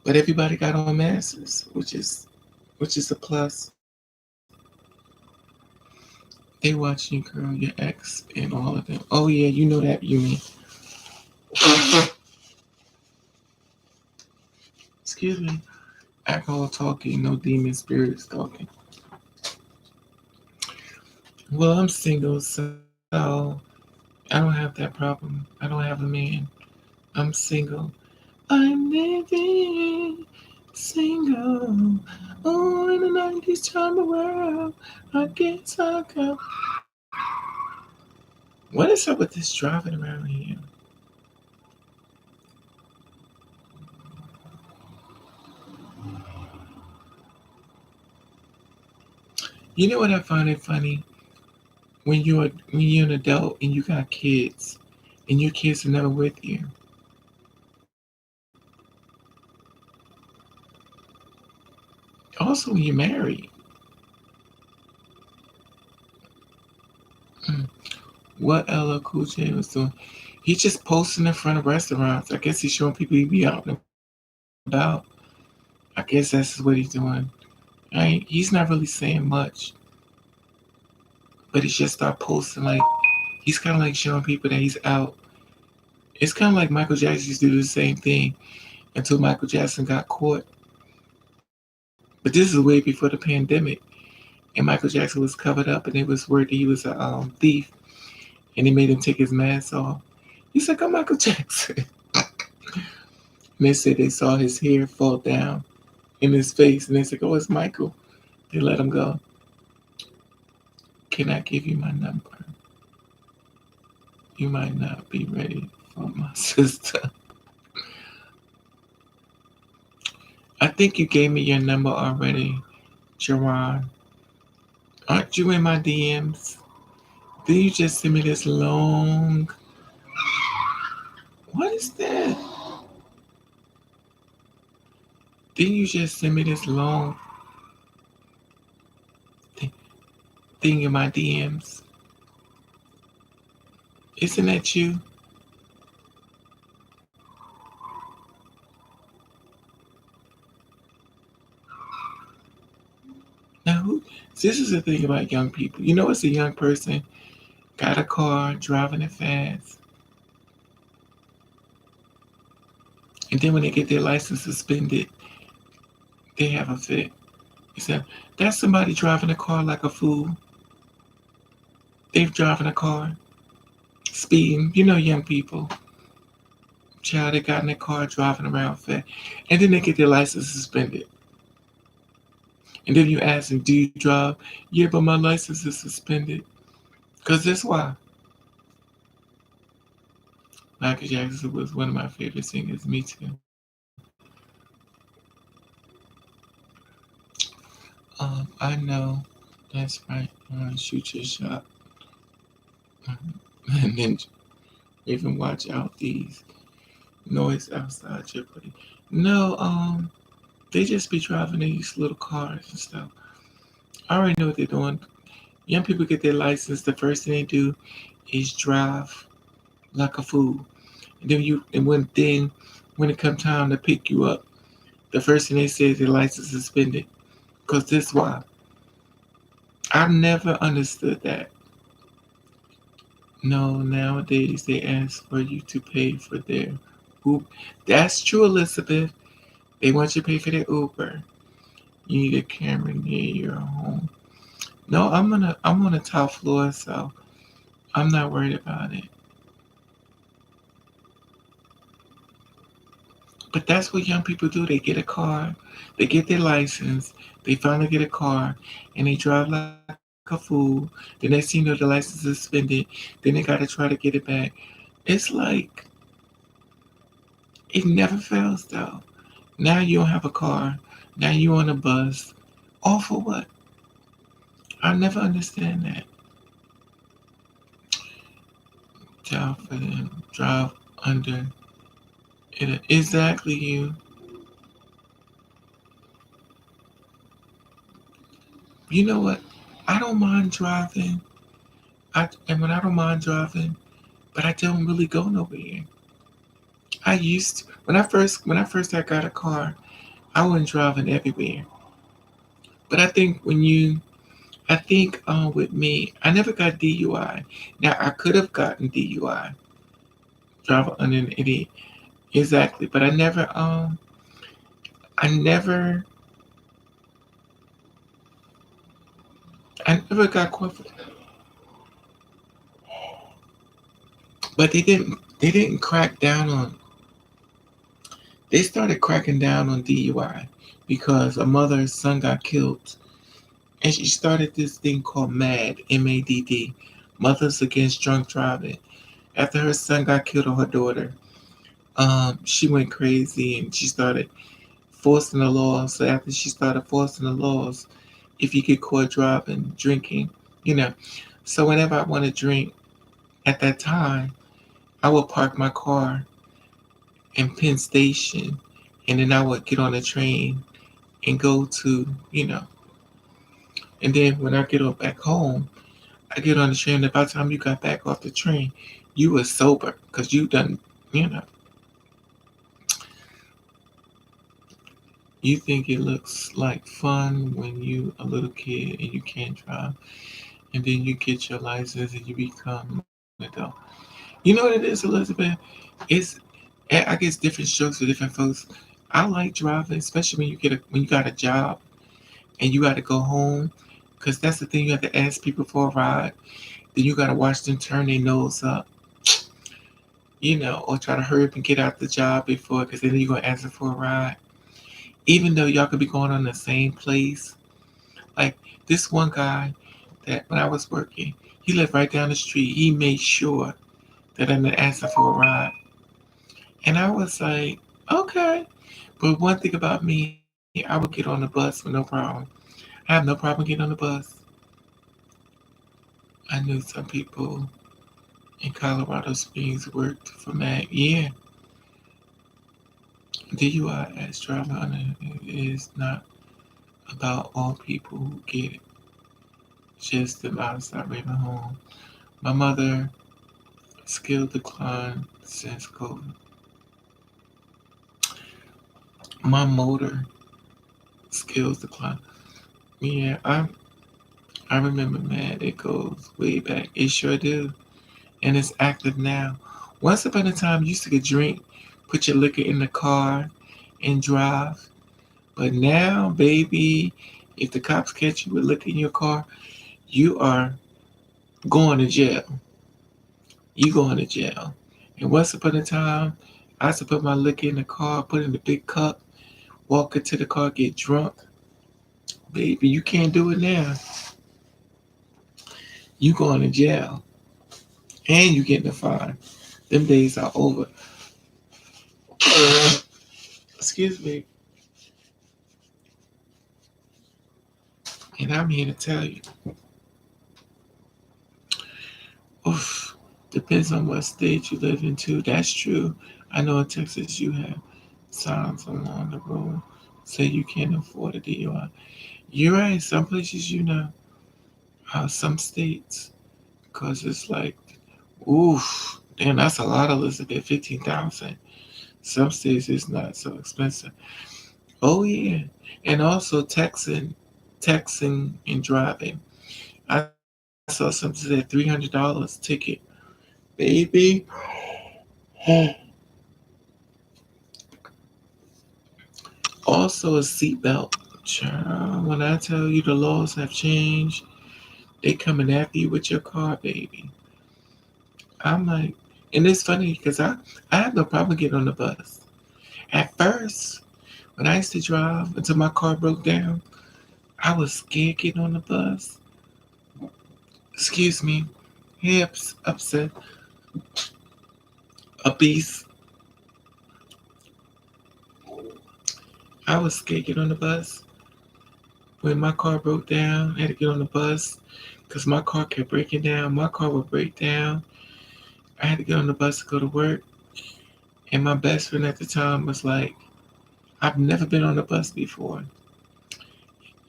But everybody got on masks, which is a plus. They watching you, girl, your ex and all of them. Oh yeah, you know that, you mean. Excuse me. Alcohol talking, no demon spirits talking. Well, I'm single, so I don't have that problem. I don't have a man. I'm single. I'm living single. Oh, in the 90s, time the world. I guess I'll go. What is up with this driving around here? You know what I find it funny? When you're an adult and you got kids, and your kids are never with you. Also, when you're married, mm, what LL Cool J was doing, he just posting in front of restaurants. I guess he's showing people he be out and about. I guess that's what he's doing. Right? He's not really saying much, but he just start posting like he's kind of like showing people that he's out. It's kind of like Michael Jackson used to do the same thing until Michael Jackson got caught. But this is way before the pandemic, and Michael Jackson was covered up, and it was word that he was a thief, and they made him take his mask off. He's like, "I'm Michael Jackson." And they said they saw his hair fall down in his face, and they said, "Oh, it's Michael." They let him go. Can I give you my number? You might not be ready for my sister. I think you gave me your number already, Jerron. Aren't you in my DMs? Did you just send me this long? What is that? Did you just send me this long th- thing in my DMs? Isn't that you? Now who. This is the thing about young people. You know, it's a young person got a car, driving it fast, and then when they get their license suspended, they have a fit. He said, that's somebody driving a car like a fool. They've driving a car, speeding. You know, young people, child, they got in their car driving around fast, and then they get their license suspended. And then you ask them, do you drive? Yeah, but my license is suspended. Because that's why. Michael Jackson was one of my favorite singers. Me too. I know. That's right. Shoot your shot. And then even watch out these noise outside Jeopardy. No, they just be driving these little cars and stuff. I already know what they're doing. Young people get their license. The first thing they do is drive like a fool. And when it come time to pick you up, the first thing they say is their license suspended. Cause this why I never understood that. No, nowadays they ask for you to pay for their Uber. That's true, Elizabeth. They want you to pay for their Uber. You need a camera near your home. No, I'm on the top floor, so I'm not worried about it. But that's what young people do. They get a car, they get their license, they finally get a car, and they drive like a fool. The next thing you know, the license is suspended. Then they gotta try to get it back. It's like it never fails though. Now you don't have a car. Now you on a bus. All for what? I never understand that. Drive for them. Drive under it. Exactly you. You know what? I don't mind driving. And when I don't mind driving, but I don't really go nowhere. I used to, when I first I got a car, I wasn't driving everywhere. But I think with me, I never got DUI. Now I could have gotten DUI, driver under an idiot, exactly. But I never, I never got caught. But they didn't crack down on. They started cracking down on DUI because a mother's son got killed, and she started this thing called MAD, MADD, Mothers Against Drunk Driving. After her son got killed or her daughter, she went crazy and she started forcing the laws. So after she started forcing the laws, if you get caught driving, drinking, you know. So whenever I want to drink, at that time, I would park my car in Penn Station, and then I would get on the train and go to, you know. And then when I get up back home, I get on the train. And by the time you got back off the train, you were sober because you done, you know. You think it looks like fun when you a little kid and you can't drive, and then you get your license and you become an adult. You know what it is, Elizabeth? It's I guess different strokes for different folks. I like driving, especially when you got a job and you got to go home, because that's the thing, you have to ask people for a ride. Then you got to watch them turn their nose up, or try to hurry up and get out the job before, because then you're gonna ask them for a ride, even though y'all could be going on the same place. Like this one guy that when I was working, he lived right down the street. He made sure that I didn't ask him for a ride. And I was like, okay. But one thing about me, I would get on the bus with no problem. I have no problem getting on the bus. I knew some people in Colorado Springs worked for Mag. Yeah, DUI as driver is not about all people who get it. Just the outside Ravenovah. My mother skill decline since COVID. My motor skills decline. Yeah, I remember, man. It goes way back. It sure do, and it's active now. Once upon a time, you used to get drink, put your liquor in the car, and drive. But now, baby, if the cops catch you with liquor in your car, you are going to jail. You going to jail. And once upon a time, I used to put my liquor in the car, put it in the big cup, walk into the car, get drunk. Baby, you can't do it now. You going to jail. And you getting a fine. Them days are over. Excuse me. And I'm here to tell you, oof, depends on what state you live in too. That's true. I know in Texas you have signs along the road say you can't afford a DUI. You're right. Some places, some states, because it's like, oof, damn, that's a lot, Elizabeth. 15,000. Some states it's not so expensive. Oh yeah, and also texting and driving. I saw something that said $300 ticket, baby. Also a seatbelt. Child, when I tell you the laws have changed, they coming after you with your car, baby. I'm like, and it's funny because I have no problem getting on the bus. At first, when I used to drive until my car broke down, I was scared getting on the bus. Excuse me, hips upset, obese. I was scared getting on the bus. When my car broke down, I had to get on the bus because my car kept breaking down. My car would break down. I had to get on the bus to go to work. And my best friend at the time was like, I've never been on a bus before.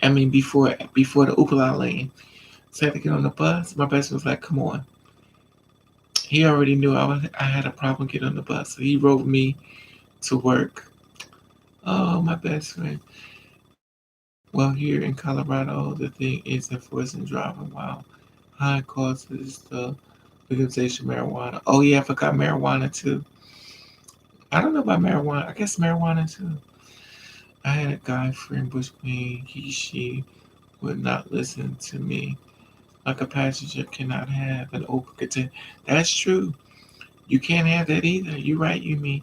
I mean, before the Oopala lane. So I had to get on the bus. My best friend was like, come on. He already knew I had a problem getting on the bus. So he rode me to work. Oh, my best friend. Well, here in Colorado, the thing is enforcing driving while high causes the legalization of marijuana. Oh, yeah, I forgot marijuana too. I don't know about marijuana. I guess marijuana too. I had a guy friend, Bush Queen. She would not listen to me. Like a passenger cannot have an open container. That's true. You can't have that either. You're right, you mean.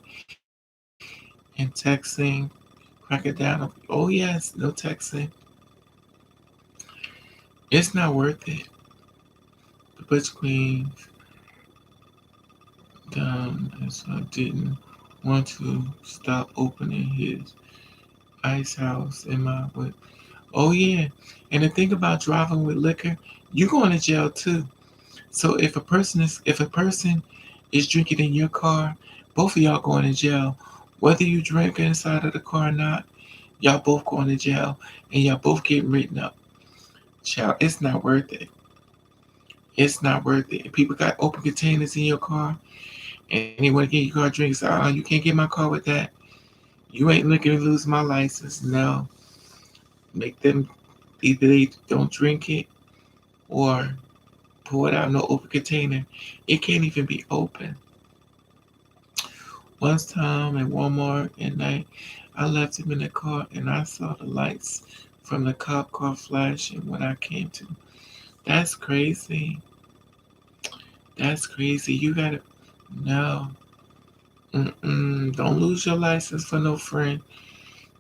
And texting, crack it down. Oh, yes, no texting. It's not worth it. The Butch Queen and so I didn't want to stop opening his ice house in my with. Oh yeah, and the thing about driving with liquor, you going to jail too. So if a person is drinking in your car, both of y'all going to jail. Whether you drink inside of the car or not, y'all both going to jail and y'all both getting written up. Child, it's not worth it. It's not worth it. If people got open containers in your car and they want to get your car drinks, you can't get my car with that. You ain't looking to lose my license. No. Make them either they don't drink it or pour it out in no open container. It can't even be open. One time at Walmart at night, I left him in the car and I saw the lights from the cop car flashing when I came to. That's crazy. That's crazy. You gotta no. Don't lose your license for no friend,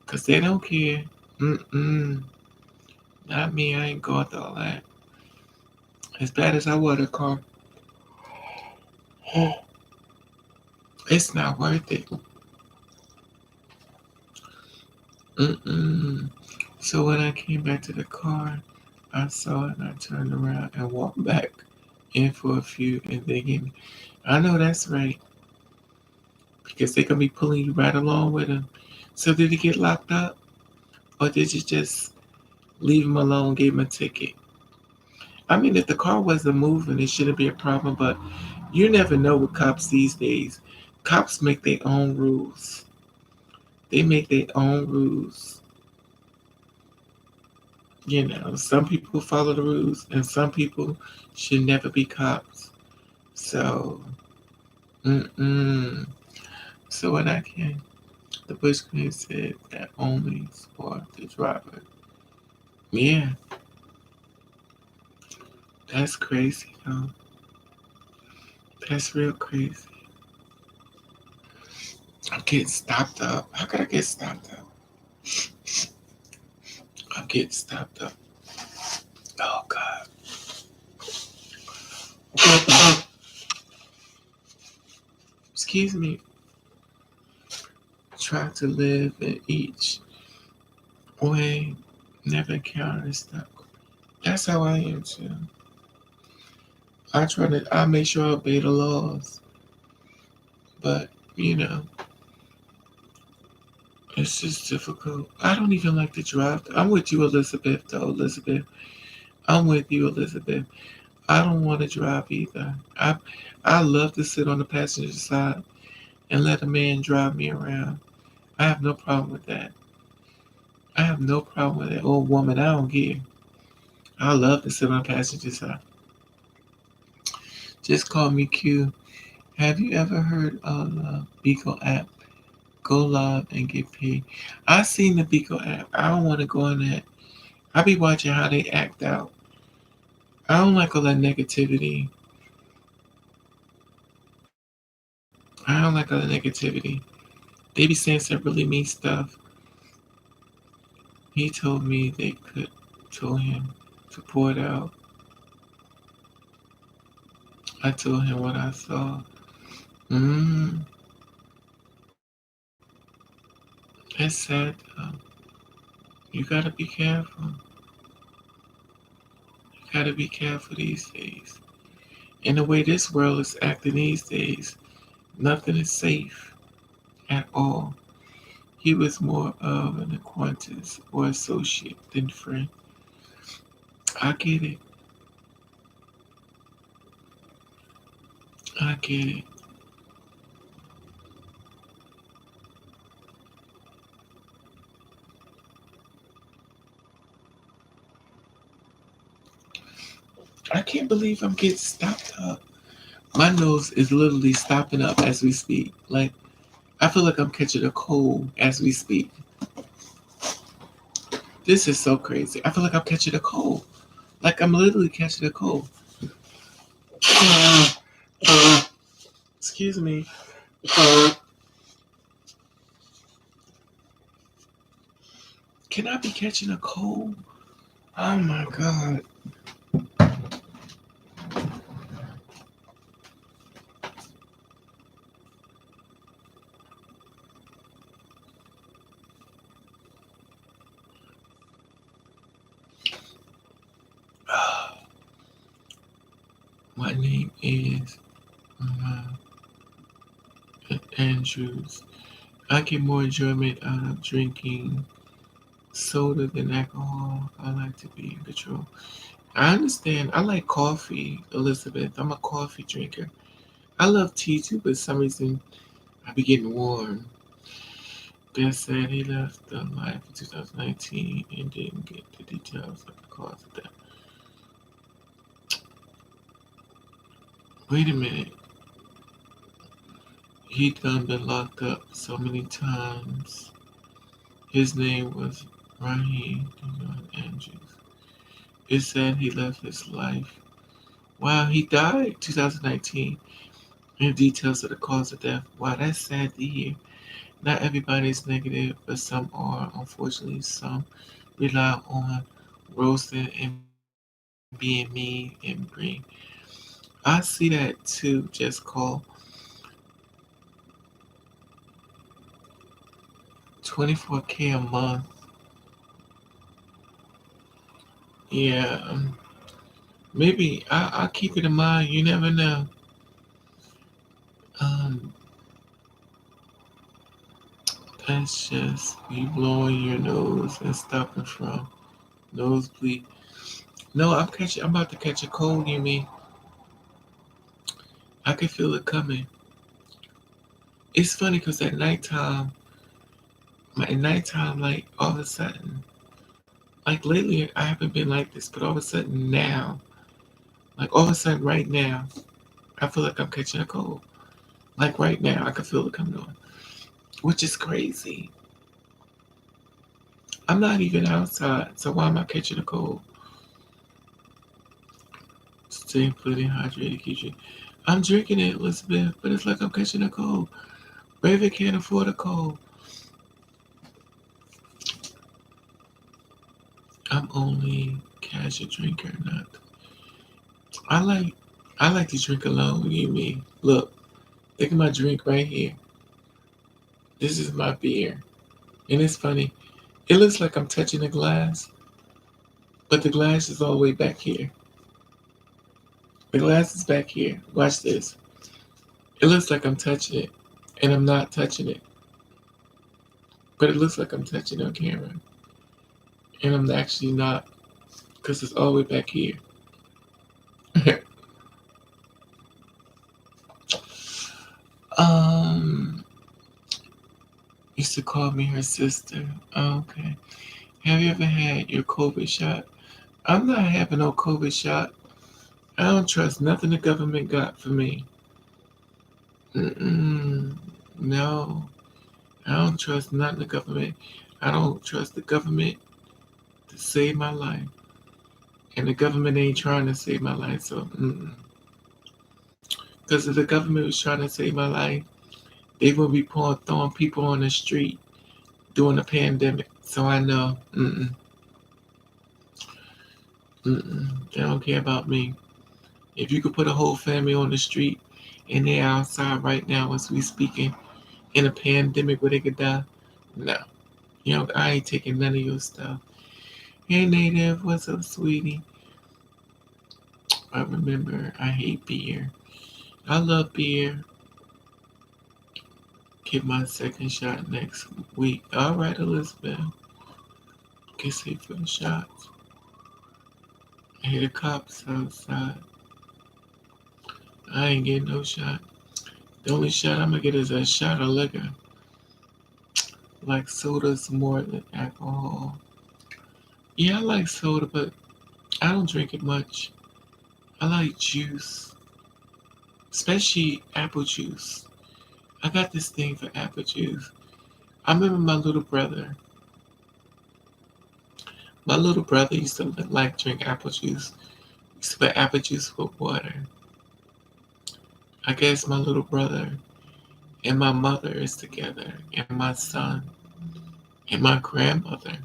cause they don't care. Mm-mm. Not me. I ain't going through all that. As bad as I was a car, it's not worth it. Mm-mm. So when I came back to the car, I saw it and I turned around and walked back in for a few and they gave me. I know that's right because they gonna be pulling you right along with them. So did he get locked up or did you just leave him alone, gave him a ticket? I mean, if the car wasn't moving, it shouldn't be a problem. But you never know with cops these days. Cops make their own rules. They make their own rules. Some people follow the rules, and some people should never be cops. So, mm-mm. So what I can, the bush queen said that only for the driver. Yeah, that's crazy, though. That's real crazy. I'm getting stopped up. How could I get stopped up? I'm getting stopped up. Oh God. Excuse me. Try to live in each way. Never encounter stuff. That's how I am too. I make sure I obey the laws. But, you know, it's just difficult. I don't even like to drive. I'm with you, Elizabeth, though, Elizabeth. I'm with you, Elizabeth. I don't want to drive either. I love to sit on the passenger side and let a man drive me around. I have no problem with that. I have no problem with that. Old woman, I don't care. I love to sit on the passenger side. Just call me Q. Have you ever heard of the Beagle app? Go live and get paid. I seen the Beagle app. I don't want to go on that. I be watching how they act out. I don't like all that negativity. I don't like all the negativity. They be saying some really mean stuff. He told me they could told him to pour it out. I told him what I saw. Mm, that's sad though. You gotta be careful. You gotta be careful these days. And the way this world is acting these days, nothing is safe at all. He was more of an acquaintance or associate than friend. I get it. I get it. I can't believe I'm getting stopped up. My nose is literally stopping up as we speak. Like, I feel like I'm catching a cold as we speak. This is so crazy. I feel like I'm catching a cold. Like, I'm literally catching a cold. Excuse me. Can I be catching a cold? Oh my God. My name is Andrews. I get more enjoyment out of drinking soda than alcohol. I like to be in control. I understand. I like coffee, Elizabeth. I'm a coffee drinker. I love tea too, but for some reason I be getting warm. Beth said he left the life in 2019 and didn't get the details of the cause of death. Wait a minute. He done been locked up so many times. His name was Raheem Andrews. It said he left his life. Wow, he died 2019. And details of the cause of death. Wow, that's sad to hear. Not everybody is negative, but some are. Unfortunately, some rely on roasting and being mean and green. I see that too, just call 24K a month. Yeah, maybe I'll keep it in mind. You never know. Um, that's just you blowing your nose and stopping from nosebleed. No, I'm about to catch a cold. You mean? I can feel it coming. It's funny because at nighttime, like all of a sudden, Like lately, I haven't been like this, but all of a sudden now, like all of a sudden right now, I feel like I'm catching a cold. Like right now, I can feel it coming on, which is crazy. I'm not even outside, so why am I catching a cold? Staying fully hydrated keeps you. I'm drinking it, Elizabeth, but it's like I'm catching a cold. Raven can't afford a cold. I'm only casual drinker, not. I like I like to drink alone. You mean? Look, look at my drink right here. This is my beer, and it's funny. It looks like I'm touching a glass, but the glass is all the way back here. The glass is back here. Watch this. It looks like I'm touching it, and I'm not touching it, but it looks like I'm touching it on camera, and I'm actually not, because it's all the way back here. um, used to call me her sister. Oh, okay. Have you ever had your COVID shot? I'm not having no COVID shot. I don't trust nothing the government got for me. Mm-mm. No, I don't trust nothing the government. I don't trust the government to save my life, and the government ain't trying to save my life. So, because if the government was trying to save my life, they would be throwing people on the street during the pandemic. So I know, they don't care about me. If you could put a whole family on the street and they're outside right now as we speaking in a pandemic where they could die, no. I ain't taking none of your stuff. Hey, Native, what's up, sweetie? I remember I hate beer. I love beer. Get my second shot next week. All right, Elizabeth. Get safe for the shots. I hear the cops outside. I ain't getting no shot. The only shot I'm gonna get is a shot of liquor. Like soda's more than alcohol. Yeah, I like soda, but I don't drink it much. I like juice, especially apple juice. I got this thing for apple juice. I remember my little brother. My little brother used to like drink apple juice. He used to put apple juice with water. I guess my little brother and my mother is together, and my son, and my grandmother,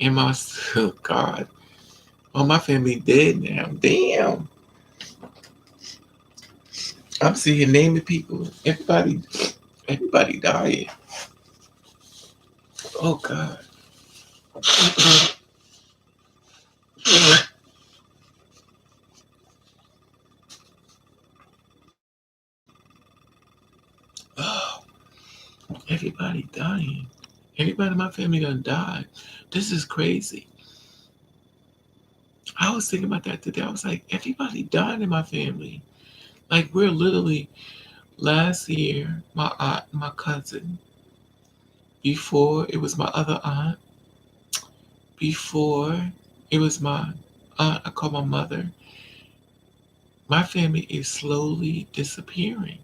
and my oh God. Oh, my family dead now. Damn. I'm sitting here naming people. Everybody dying. Oh God. Oh, everybody dying. Everybody in my family done died. This is crazy. I was thinking about that today. I was like, everybody died in my family. Like we're literally last year, my aunt, my cousin, before it was my other aunt, before it was my aunt, I call my mother. My family is slowly disappearing.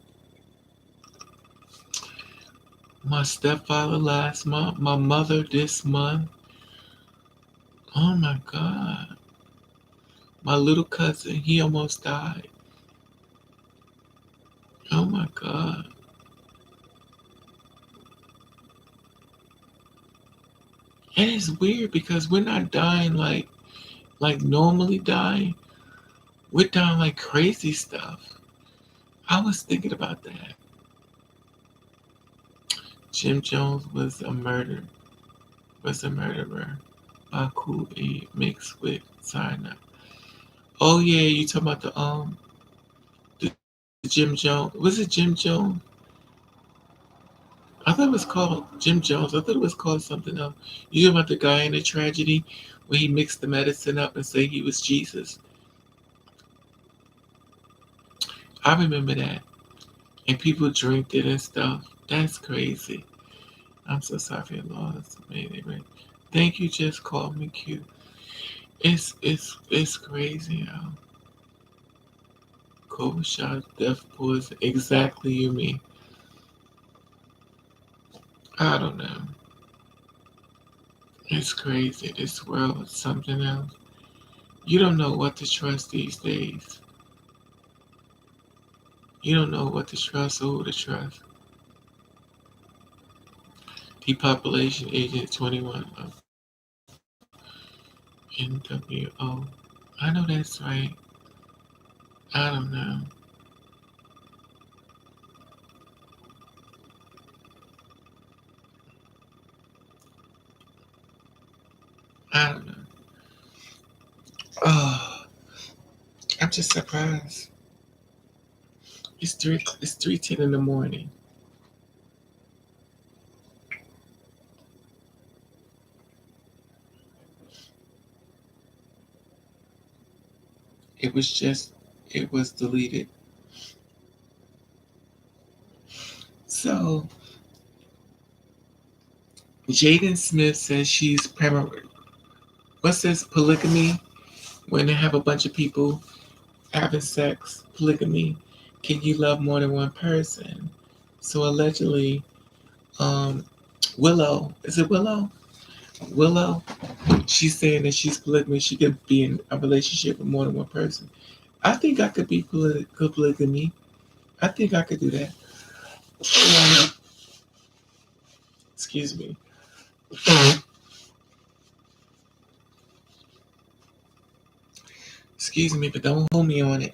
My stepfather last month, my mother this month. Oh my God. My little cousin, he almost died. Oh my God. And it's weird because we're not dying like normally dying. We're dying like crazy stuff. I was thinking about that. Jim Jones was a murderer. Baku A mixed with cyanide. Oh yeah, you talking about the Jim Jones. Was it Jim Jones? I thought it was called Jim Jones. I thought it was called something else. You talking about the guy in the tragedy where he mixed the medicine up and say he was Jesus? I remember that. And people drank it and stuff. That's crazy. I'm so sorry for your loss. Think you just called me cute. It's crazy how COVID shot, death poison. Exactly, you mean? I don't know. It's crazy. This world is something else. You don't know what to trust these days. You don't know what to trust or who to trust. Depopulation agent 21 of NWO. I know that's right. I don't know. I don't know. Oh, I'm just surprised. It's 3:10 in the morning. It was just it was deleted. So Jaden Smith says she's what's this polygamy? When they have a bunch of people having sex, polygamy. Can you love more than one person? So allegedly, um, Willow, is it Willow? Willow, she's saying that she's polygamy. She could be in a relationship with more than one person. I think I could be polygamy. I think I could do that. Excuse me. Excuse me, but don't hold me on it.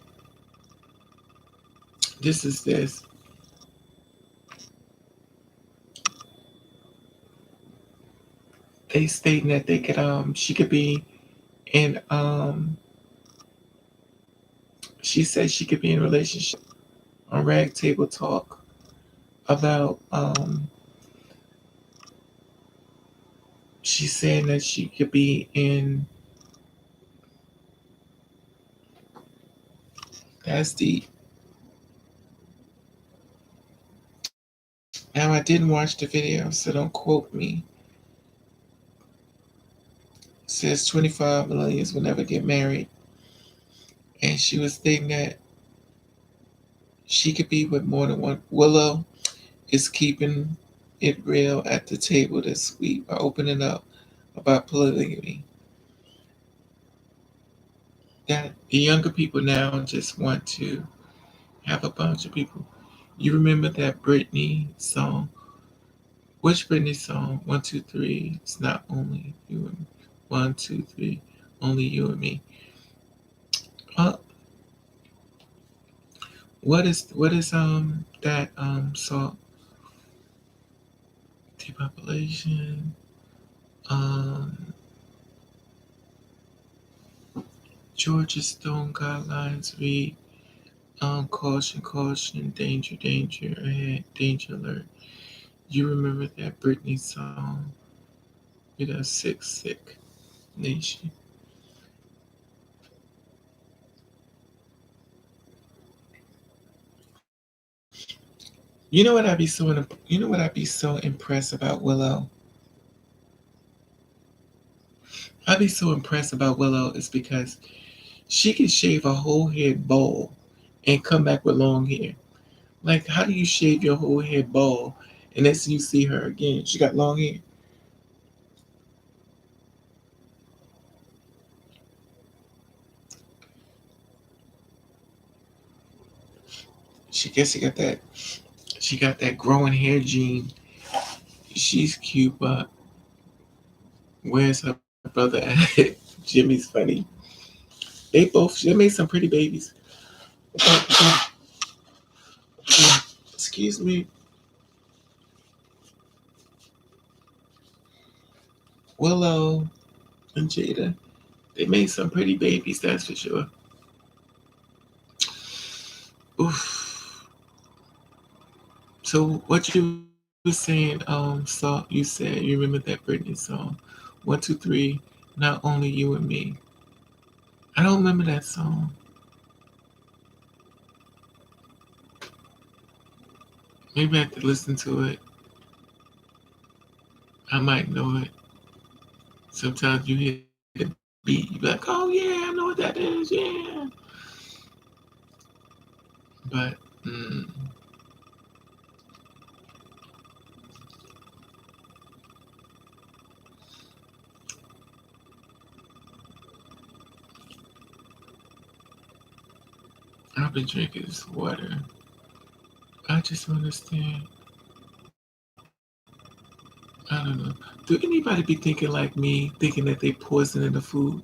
This is this. They stating that they could she could be in she said she could be in a relationship on Rag Table Talk about she's saying that she could be in that's the now I didn't watch the video, so don't quote me. It says 25 millennials will never get married. And she was thinking that she could be with more than one. Willow is keeping it real at the table this week by opening up about polygamy. That the younger people now just want to have a bunch of people. You remember that Britney song? Which Britney song? 1, 2, 3. It's not only you and me. 1, 2, 3. Only you and me. Uh, what is that song? Depopulation. Um, Georgia Stone guidelines read caution, caution, danger, danger ahead, danger alert. You remember that Britney song? With a sick, sick nation. You know what I'd be so you know what I'd be so impressed about Willow? I'd be so impressed about Willow is because she can shave a whole head bald and come back with long hair. Like, how do you shave your whole head bald and then you see her again? She got long hair. She guess she got that growing hair gene. She's cute, but where's her brother at? Jimmy's funny. They made some pretty babies. Excuse me. Willow and Jada. They made some pretty babies, that's for sure. Oof. So what you were saying, so you said you remember that Britney song. 1, 2, 3, not only you and me. I don't remember that song. Maybe I have to listen to it. I might know it. Sometimes you hear the beat, you be like, oh yeah, I know what that is, yeah. But I've been drinking this water. I just don't understand. I don't know. Do anybody be thinking like me, thinking that they poisoning the food?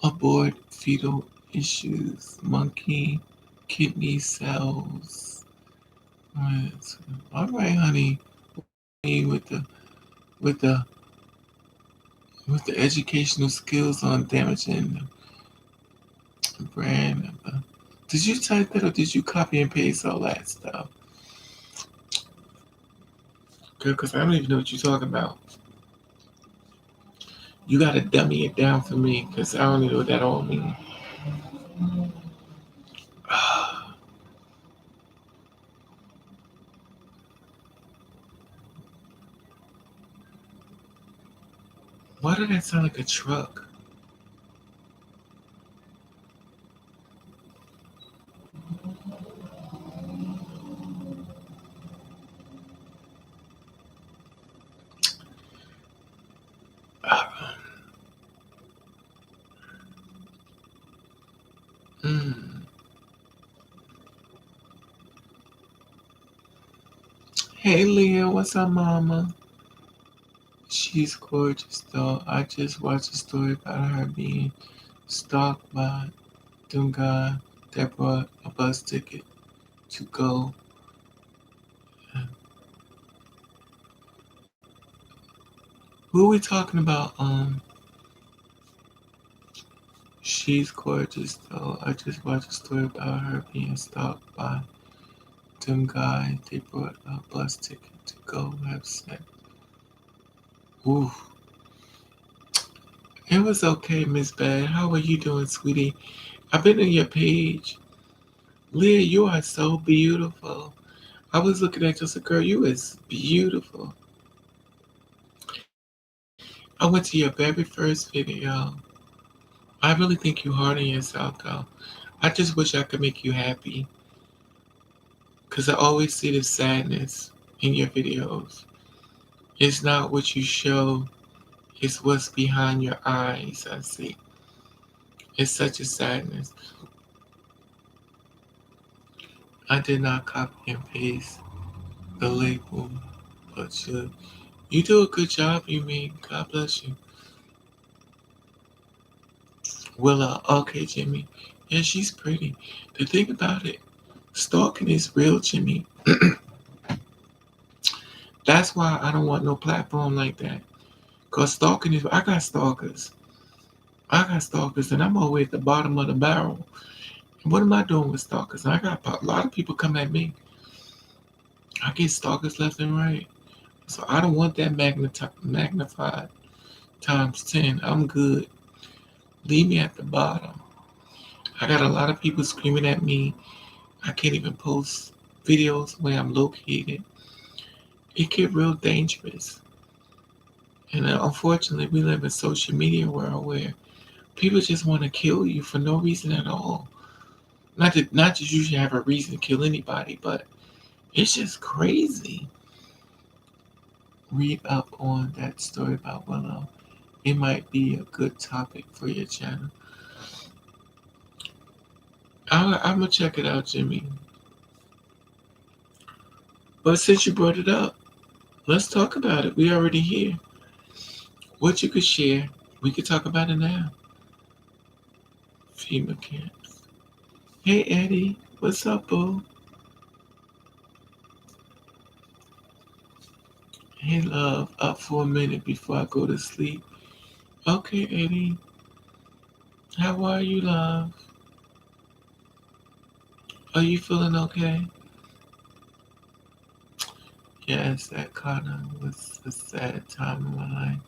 Abort fetal issues, monkey, kidney cells. Right. All right, honey. What you mean with the with the educational skills on damaging the brand? Did you type that or did you copy and paste all that stuff? Good, because I don't even know what you're talking about. You got to dummy it down for me because I don't even know what that all means. Why did that sound like a truck? Mm. Hey Leah, what's up, mama? She's gorgeous though. I just watched a story about her being stalked by some guy that brought a bus ticket to go. Who are we talking about? She's gorgeous though. I just watched a story about her being stalked by some guy. They brought a bus ticket to go have sex. Ooh, it was okay, Miss Bad. How are you doing, sweetie? I've been on your page. Leah, you are so beautiful. I was looking at you, I said, girl, you is beautiful. I went to your very first video. I really think you hard on yourself, though. I just wish I could make you happy. Because I always see the sadness in your videos. It's not what you show, it's what's behind your eyes, I see. It's such a sadness. I did not copy and paste the label, but you do a good job, you mean. God bless you. Willa, okay, Jimmy. Yeah, she's pretty. The thing about it, stalking is real, Jimmy. That's why I don't want no platform like that. Cause stalking is, I got stalkers. I got stalkers, and I'm always at the bottom of the barrel. And what am I doing with stalkers? I got a lot of people come at me. I get stalkers left and right. So I don't want that magnified times 10. I'm good. Leave me at the bottom. I got a lot of people screaming at me. I can't even post videos where I'm located. It get real dangerous. And unfortunately, we live in a social media world where people just want to kill you for no reason at all. Not just you should have a reason to kill anybody, but it's just crazy. Read up on that story about Willow. It might be a good topic for your channel. I'm gonna check it out, Jimmy. But since you brought it up, let's talk about it. We already here. What you could share, we could talk about it now. FEMA camps. Hey Eddie, what's up, boo? Hey love, up for a minute before I go to sleep. Okay, Eddie. How are you, love? Are you feeling okay? Yes, that kind of was a sad time in my life.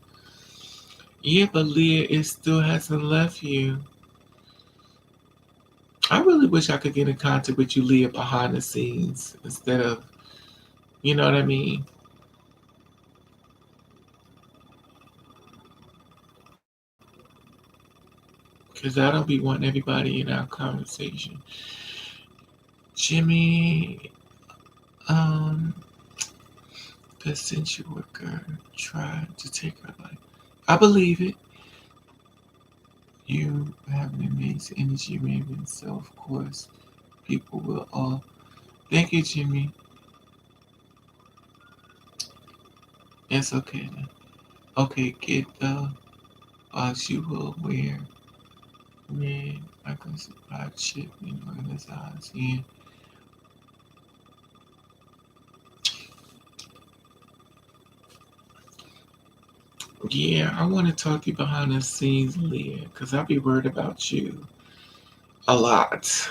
Yeah, but Leah, it still hasn't left you. I really wish I could get in contact with you, Leah, behind the scenes instead of, you know what I mean? Because I don't be wanting everybody in our conversation. Jimmy, um, the sensual worker tried to take her life. I believe it. You have an amazing energy, Raven. So, of course, people will all. Thank you, Jimmy. It's okay then. Okay, get the box you will wear. Red, I can supply chip in his eyes. Yeah. Yeah, I want to talk to you behind the scenes, Leah, because I'll be worried about you a lot.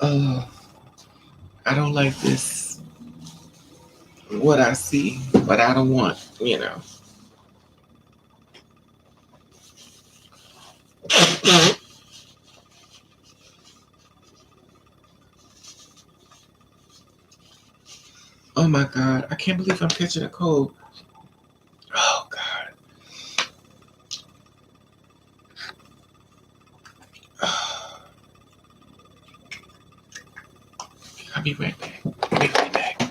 Uh, I don't like this, what I see, but I don't want. Oh my God, I can't believe I'm catching a cold. Oh God. I'll be right back. I'll be right back.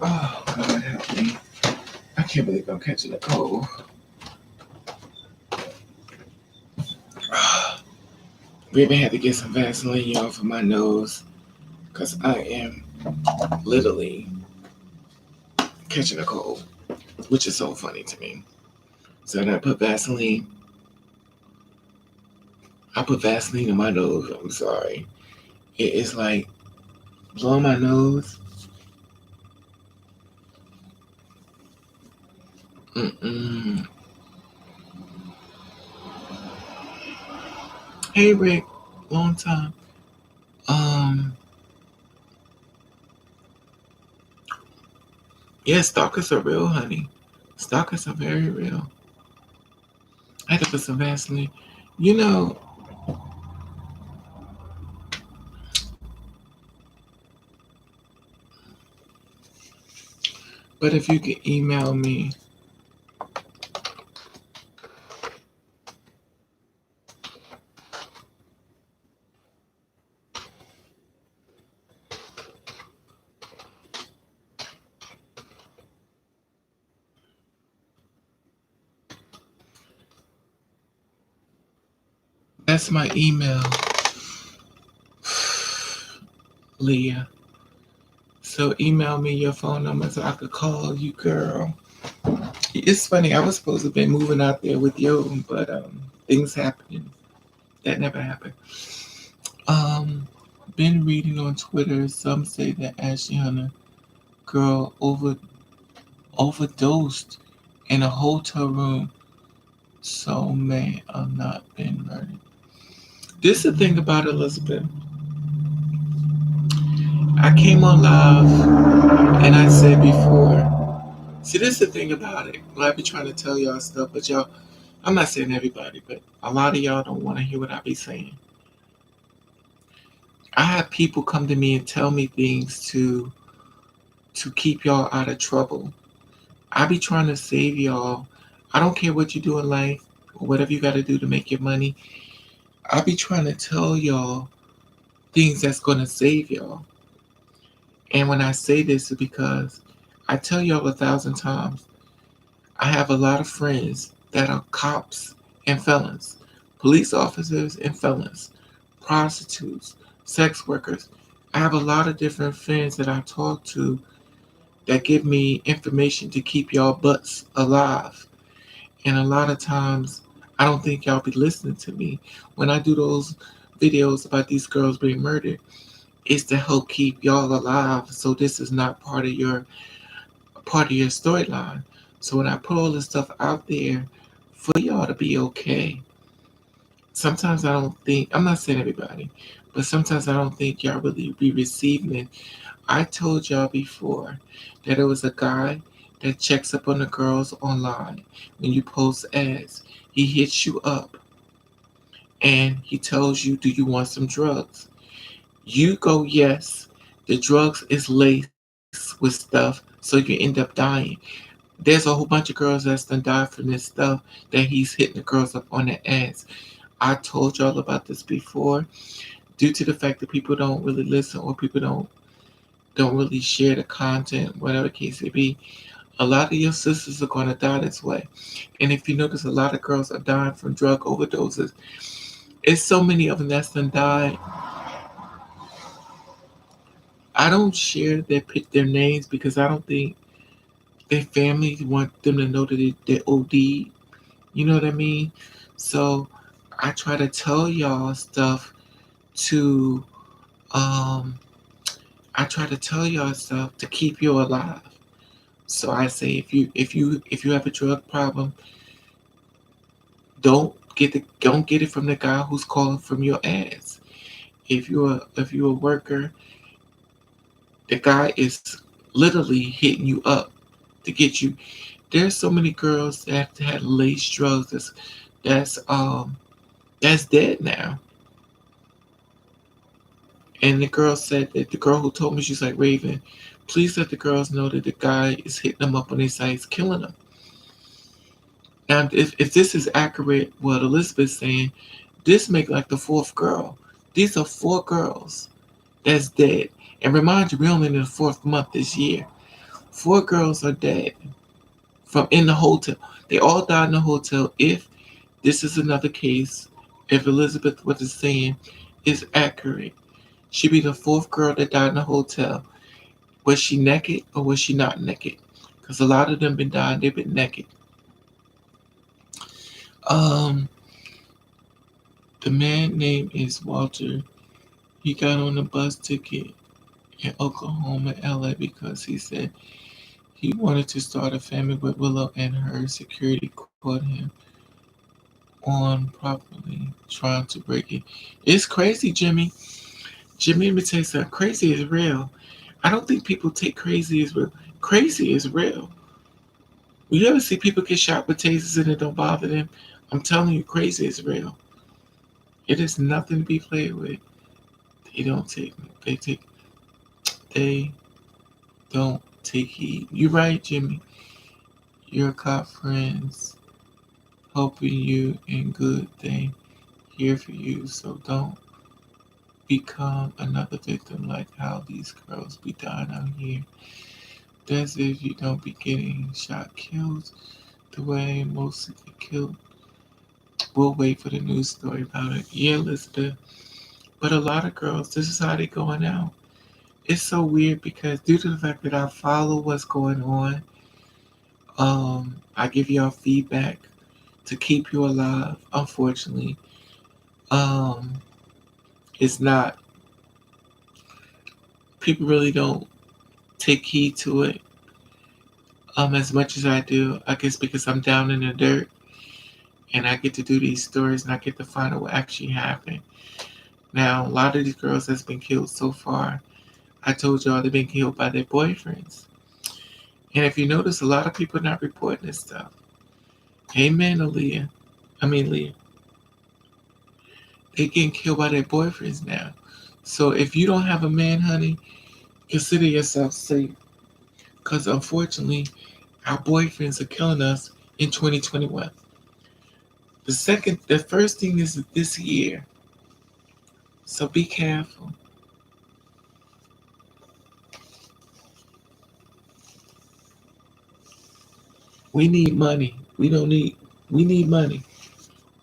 Oh God, help me. I can't believe I'm catching a cold. We even had to get some Vaseline off of my nose because I am literally catching a cold, which is so funny to me. So then I put Vaseline in my nose. I'm sorry. It is like blowing my nose. Mm-mm. Hey Rick, long time. Um, yeah, stalkers are real, honey. Stalkers are very real. I had to put some Vaseline. You know, but if you could email me, that's my email, Leah. So email me your phone number so I could call you, girl. It's funny. I was supposed to have been moving out there with you, but things happened. That never happened. Um, been reading on Twitter. Some say that Ashley Hunter girl overdosed in a hotel room. So may have not been murdered. This is the thing about Elizabeth. I came on live and I said before. See, this is the thing about it. Well, I be trying to tell y'all stuff, but y'all I'm not saying everybody, but a lot of y'all don't want to hear what I be saying. I have people come to me and tell me things to keep y'all out of trouble. I be trying to save y'all. I don't care what you do in life or whatever you got to do to make your money. I be trying to tell y'all things that's going to save y'all. And when I say this, is because I tell y'all 1,000 times, I have a lot of friends that are cops and felons, police officers and felons, prostitutes, sex workers. I have a lot of different friends that I talk to that give me information to keep y'all butts alive. And a lot of times, I don't think y'all be listening to me. When I do those videos about these girls being murdered, it's to help keep y'all alive. So this is not part of your storyline. So when I put all this stuff out there for y'all to be okay, sometimes I don't think, I'm not saying everybody, but sometimes I don't think y'all really be receiving it. I told y'all before that it was a guy that checks up on the girls online when you post ads. He hits you up and he tells you, do you want some drugs? You go, yes. The drugs is laced with stuff, so you end up dying. There's a whole bunch of girls that's done died from this stuff that he's hitting the girls up on the ads. I told y'all about this before. Due to the fact that people don't really listen or people don't really share the content, whatever the case may be, a lot of your sisters are going to die this way. And if you notice, a lot of girls are dying from drug overdoses. It's so many of them that's done died. I don't share their names because I don't think their families want them to know that they're OD. You know what I mean? So I try to tell y'all stuff to um I try to tell y'all stuff to keep you alive. So I say if you have a drug problem, don't get it from the guy who's calling from your ass. If you're a worker, the guy is literally hitting you up to get you. There's so many girls that had laced drugs that's um that's dead now. And the girl said that the girl who told me, she's like, Raven, please let the girls know that the guy is hitting them up on their sites, killing them. Now, if this is accurate, what Elizabeth's saying, this make like the fourth girl. These are four girls that's dead. And remind you, we're only in the fourth month this year. Four girls are dead from in the hotel. They all died in the hotel. If this is another case, if Elizabeth what is saying is accurate, she'd be the fourth girl that died in the hotel. Was she naked or was she not naked? Because a lot of them been dying, they've been naked. Um, the man name is Walter. He got on a bus ticket in Oklahoma, LA because he said he wanted to start a family with Willow and her security caught him on properly trying to break it. It's crazy, Jimmy. Jimmy, let me tell you something. Crazy is real. I don't think people take crazy as real. Crazy is real. You ever see people get shot with tasers and it don't bother them? I'm telling you, crazy is real. It is nothing to be played with. They don't take. They take. They don't take heed. You're right, Jimmy. Your cop friends helping you in good thing here for you. So don't become another victim like how these girls be dying out here. That's if you don't be getting shot killed the way most get killed. We'll wait for the news story about it. Yeah, Elizabeth. But a lot of girls, this is how they going out. It's so weird because due to the fact that I follow what's going on, I give y'all feedback to keep you alive. Unfortunately, um, it's not. People really don't take heed to it as much as I do. I guess because I'm down in the dirt and I get to do these stories and I get to find out what actually happened. Now, a lot of these girls that's been killed so far, I told y'all they've been killed by their boyfriends. And if you notice, a lot of people are not reporting this stuff. Amen, Aaliyah. I mean, Leah, they getting killed by their boyfriends now. So if you don't have a man, honey, consider yourself safe. Because unfortunately, our boyfriends are killing us in 2021. The first thing is this year. So be careful. We need money. We need money.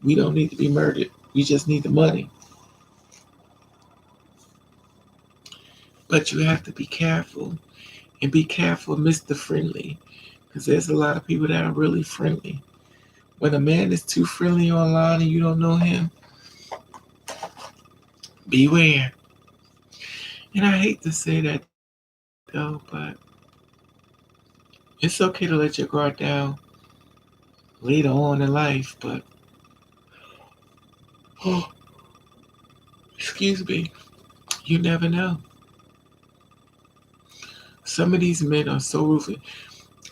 We don't need to be murdered. We just need the money. But you have to be careful. And be careful, Mr. Friendly. Because there's a lot of people that are really friendly. When a man is too friendly online and you don't know him, beware. And I hate to say that though, but it's okay to let your guard down later on in life, but oh, excuse me, you never know. Some of these men are so ruthless.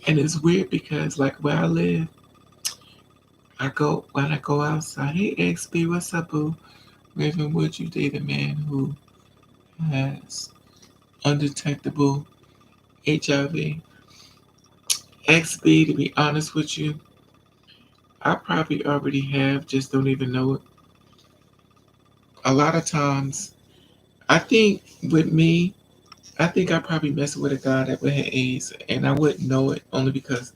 And it's weird because like where I live, when I go outside, hey XB, what's up, boo? Raven, would you date a man who has undetectable HIV? XB, to be honest with you, I probably already have, just don't even know it. A lot of times, I think with me, I think I probably messed with a guy that would have AIDS, and I wouldn't know it only because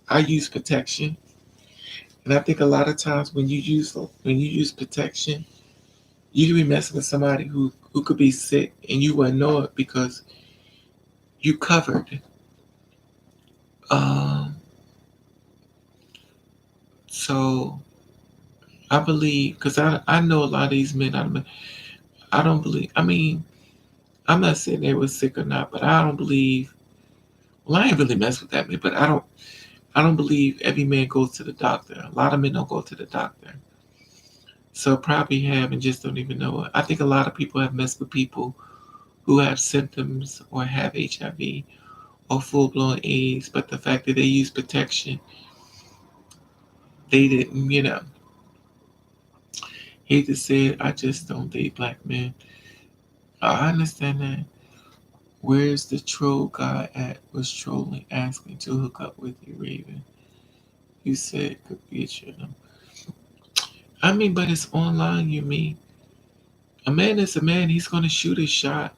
I use protection. And I think a lot of times when you use protection, you could be messing with somebody who could be sick, and you wouldn't know it because you covered. Um, so I believe because I know a lot of these men. I don't believe. I mean, I'm not saying they were sick or not, but I don't believe. Well, I ain't really mess with that man, but I don't believe every man goes to the doctor. A lot of men don't go to the doctor. So probably have and just don't even know it. I think a lot of people have messed with people who have symptoms or have HIV or full blown AIDS, but the fact that they use protection, they didn't, hate to say it, I just don't date black men. I understand that. Where's the troll guy at? Was trolling, asking to hook up with you, Raven. You said could be a channel. I mean, but it's online, you mean. A man is a man, he's gonna shoot his shot.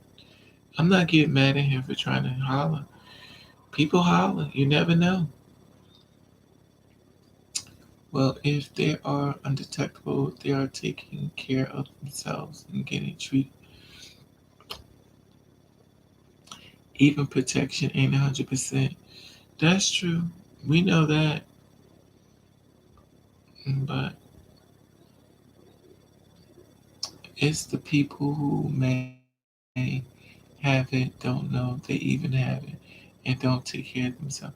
I'm not getting mad at him for trying to holler. People holler, you never know. Well, if they are undetectable, they are taking care of themselves and getting treated. Even protection ain't 100%. That's true. We know that. But it's the people who may have it, don't know they even have it, and don't take care of themselves.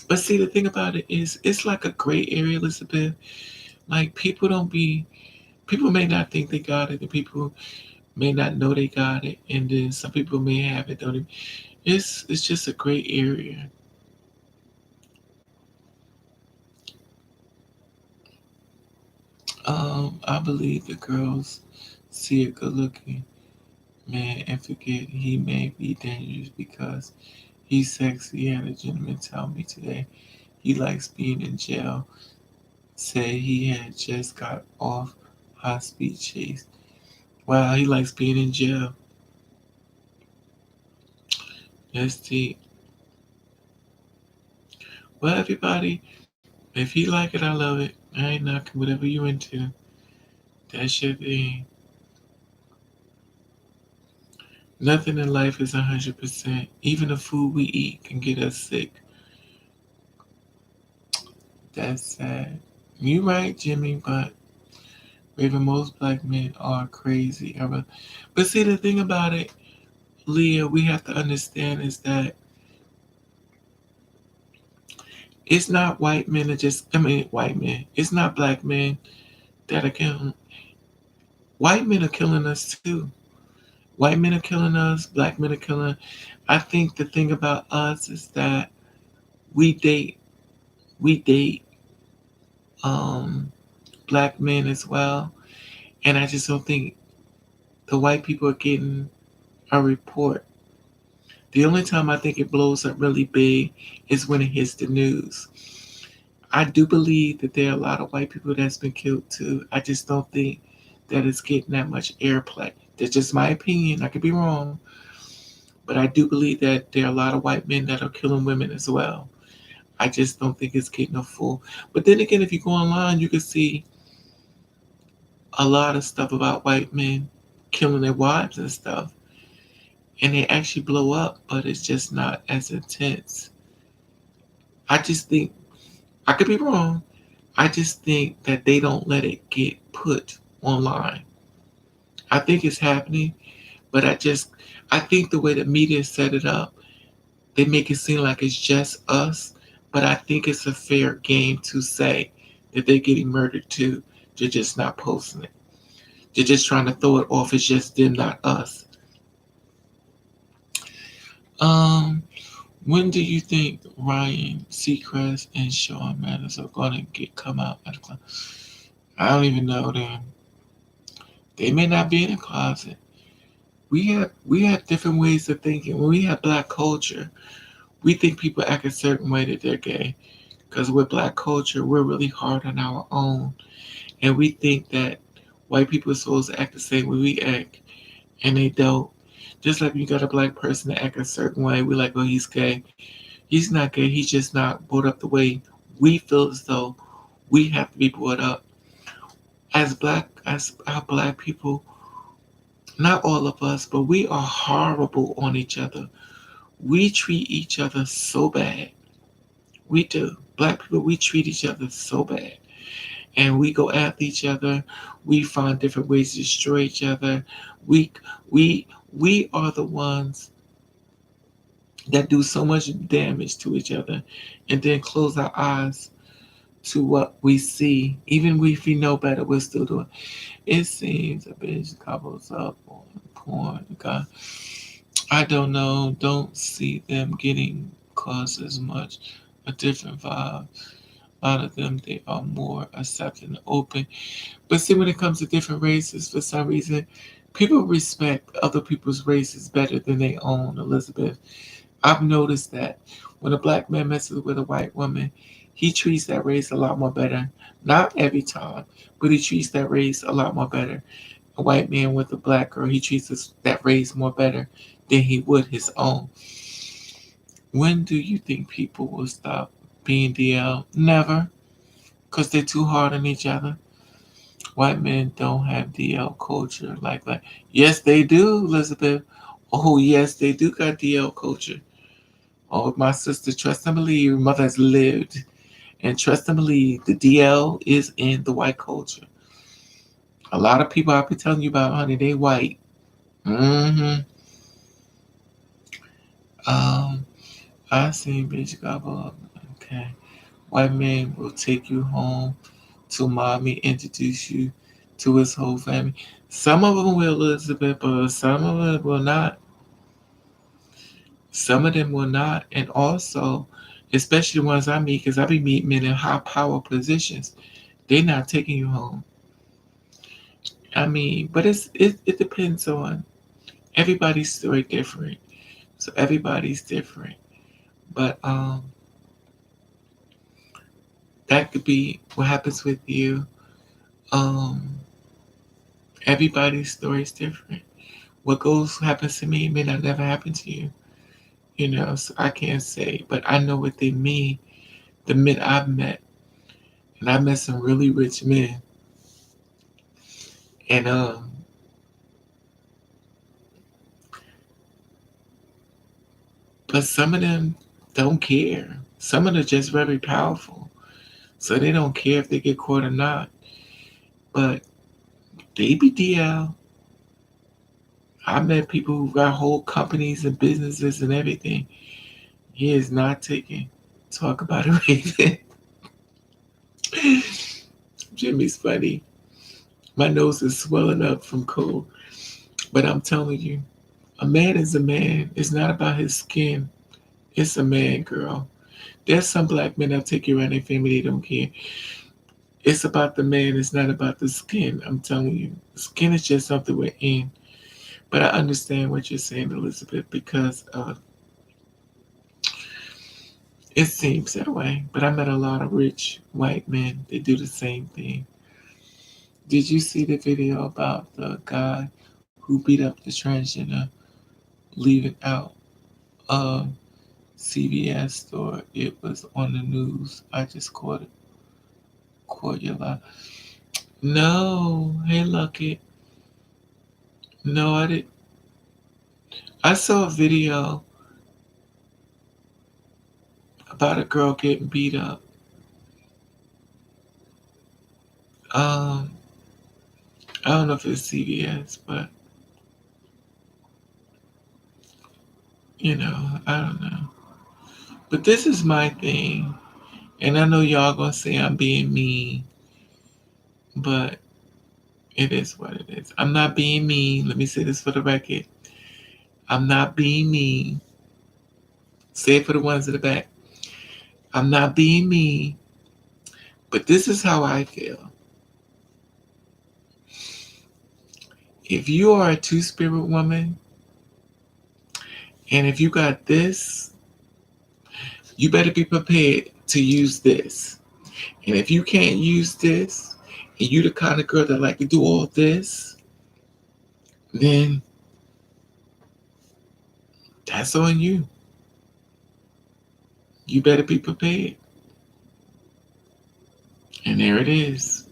But see, the thing about it is, it's like a gray area, Elizabeth. Like people may not think they got it, and people may not know they got it, and then some people may have it, don't even. It's just a gray area. I believe the girls see a good looking man and forget he may be dangerous because he's sexy. Had a gentleman tell me today he likes being in jail. Said he had just got off high speed chase. Wow, he likes being in jail. That's the well, everybody. If he like it, I love it. I ain't knocking whatever you into. That's your thing. Nothing in life is 100%. Even the food we eat can get us sick. That's sad. You right, Jimmy, but Raven, most black men are crazy. But see, the thing about it, Leah, we have to understand is that it's not white men that just, I mean, white men. It's not black men that are killing. White men are killing us too. White men are killing us. Black men are killing. I think the thing about us is that we date, we date, um, black men as well. And I just don't think the white people are getting a report. The only time I think it blows up really big is when it hits the news. I do believe that there are a lot of white people that's been killed too. I just don't think that it's getting that much airplay. That's just my opinion. I could be wrong. But I do believe that there are a lot of white men that are killing women as well. I just don't think it's getting a full. But then again, if you go online, you can see a lot of stuff about white men killing their wives and stuff. And they actually blow up, but it's just not as intense. I just think, I could be wrong. I just think that they don't let it get put online. I think it's happening, but I think the way the media set it up, they make it seem like it's just us, but I think it's a fair game to say that they're getting murdered too. They're just not posting it. They're just trying to throw it off as just them, not us. Um, when do you think Ryan Seacrest and Shawn Mendes are gonna get come out of the closet? I don't even know them. They may not be in the closet. We have different ways of thinking. When we have black culture, we think people act a certain way that they're gay. Because with black culture, we're really hard on our own. And we think that white people are supposed to act the same way we act. And they don't. Just like you got a black person that act a certain way, we're like, oh, he's gay. He's not gay. He's just not brought up the way we feel as though we have to be brought up. As our black people, not all of us, but we are horrible on each other. We treat each other so bad. We do. Black people, we treat each other so bad. And we go after each other. We find different ways to destroy each other. We we we are the ones that do so much damage to each other and then close our eyes to what we see. Even if we know better, we're still doing. It seems a bitch couples up on porn. God, I don't know. Don't see them getting cause as much a different vibe. A lot of them, they are more accepting and open. But see, when it comes to different races, for some reason, people respect other people's races better than their own, Elizabeth. I've noticed that when a black man messes with a white woman, he treats that race a lot more better. Not every time, but he treats that race a lot more better. A white man with a black girl, he treats that race more better than he would his own. When do you think people will stop being DL? Never, because they're too hard on each other. White men don't have DL culture like that. Yes, they do, Elizabeth. Oh, yes, they do got DL culture. Oh, my sister, trust and believe. Your mother has lived. And trust and believe, the DL is in the white culture. A lot of people I've been telling you about, honey, they white. Mm-hmm. Um, I seen bitch gobble up. Okay. White man will take you home to mommy, introduce you to his whole family. Some of them will, Elizabeth, but some of them will not. Some of them will not. And also, especially the ones I meet, because I be meeting men in high power positions, they're not taking you home. I mean, but it depends on everybody's story different. So everybody's different. But that could be what happens with you. Um Everybody's story is different. What goes happens to me may not never happen to you. So I can't say, but I know what they mean. The men I've met, and I met some really rich men, and but some of them don't care. Some of them are just very powerful, so they don't care if they get caught or not. But they be DL. I met people who got whole companies and businesses and everything. He is not taking talk about it, Raven. Jimmy's funny. My nose is swelling up from cold. But I'm telling you, a man is a man. It's not about his skin. It's a man, girl. There's some black men that take you around their family, they don't care. It's about the man. It's not about the skin. I'm telling you, the skin is just something we're in. But I understand what you're saying, Elizabeth, because it seems that way. But I met a lot of rich white men that do the same thing. Did you see the video about the guy who beat up the transgender leaving out CVS store? It was on the news. I just caught you live. No, hey Lucky. No, I did. I saw a video about a girl getting beat up. Um, I don't know if it's CVS, but I don't know. But this is my thing, and I know y'all gonna say I'm being mean, but it is what it is. I'm not being mean. Let me say this for the record. I'm not being mean. Say it for the ones in the back. I'm not being mean, but this is how I feel. If you are a two-spirit woman, and if you got this, you better be prepared to use this. And if you can't use this, and you the kind of girl that like to do all this, then that's on you. You better be prepared. And there it is.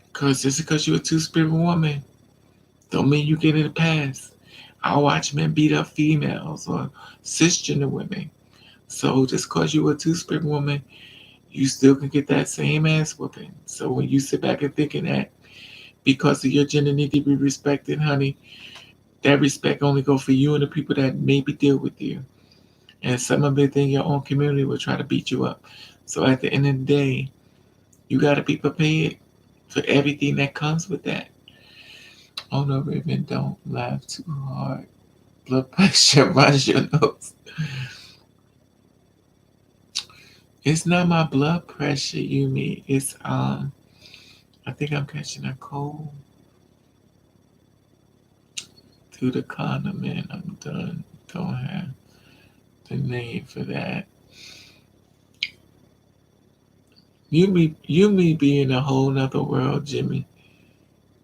Because just because you're a two-spirit woman, don't mean you get in the past. I watch men beat up females or cisgender women. So just because you're a two-spirit woman, you still can get that same ass whooping. So when you sit back and thinking that because of your gender need to be respected, honey, that respect only go for you and the people that maybe deal with you. And some of it in your own community will try to beat you up. So at the end of the day, you got to be prepared for everything that comes with that. Oh no, Raven, don't laugh too hard. Blood pressure runs your nose. It's not my blood pressure, Yumi. It's I think I'm catching a cold. To the condiment, I'm done. Don't have the name for that. You me be in a whole nother world, Jimmy.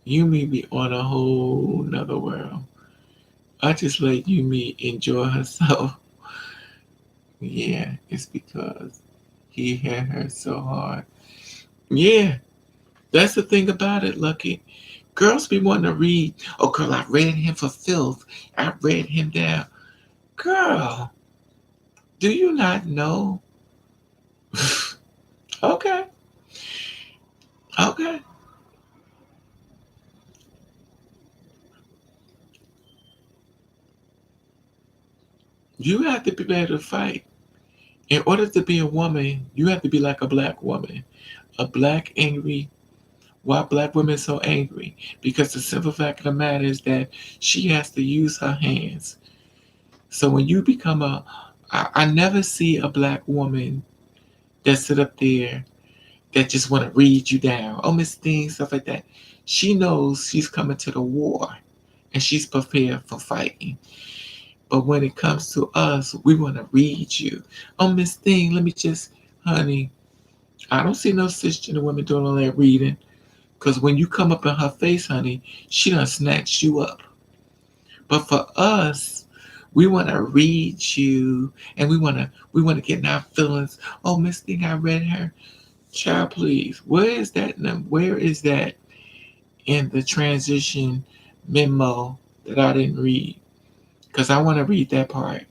You me be on a whole nother world. I just let you me enjoy herself. Yeah, it's because he hit her so hard. Yeah, that's the thing about it, Lucky. Girls be wanting to read. Oh, girl, I read him for filth. I read him down. Girl, do you not know? Okay, okay. You have to be able to fight. In order to be a woman, you have to be like a black woman. A black angry. Why black women so angry? Because the simple fact of the matter is that she has to use her hands. So when you become I never see a black woman that sit up there that just want to read you down. Oh, Miss Thing, stuff like that. She knows she's coming to the war and she's prepared for fighting. But when it comes to us, we want to read you. Oh, Miss Thing, let me just, honey, I don't see no cisgender women doing all that reading. Because when you come up in her face, honey, she done snatched you up. But for us, we want to read you and we want to get in our feelings. Oh, Miss Thing, I read her. Child, please. Where is that in the transition memo that I didn't read? Because I want to read that part.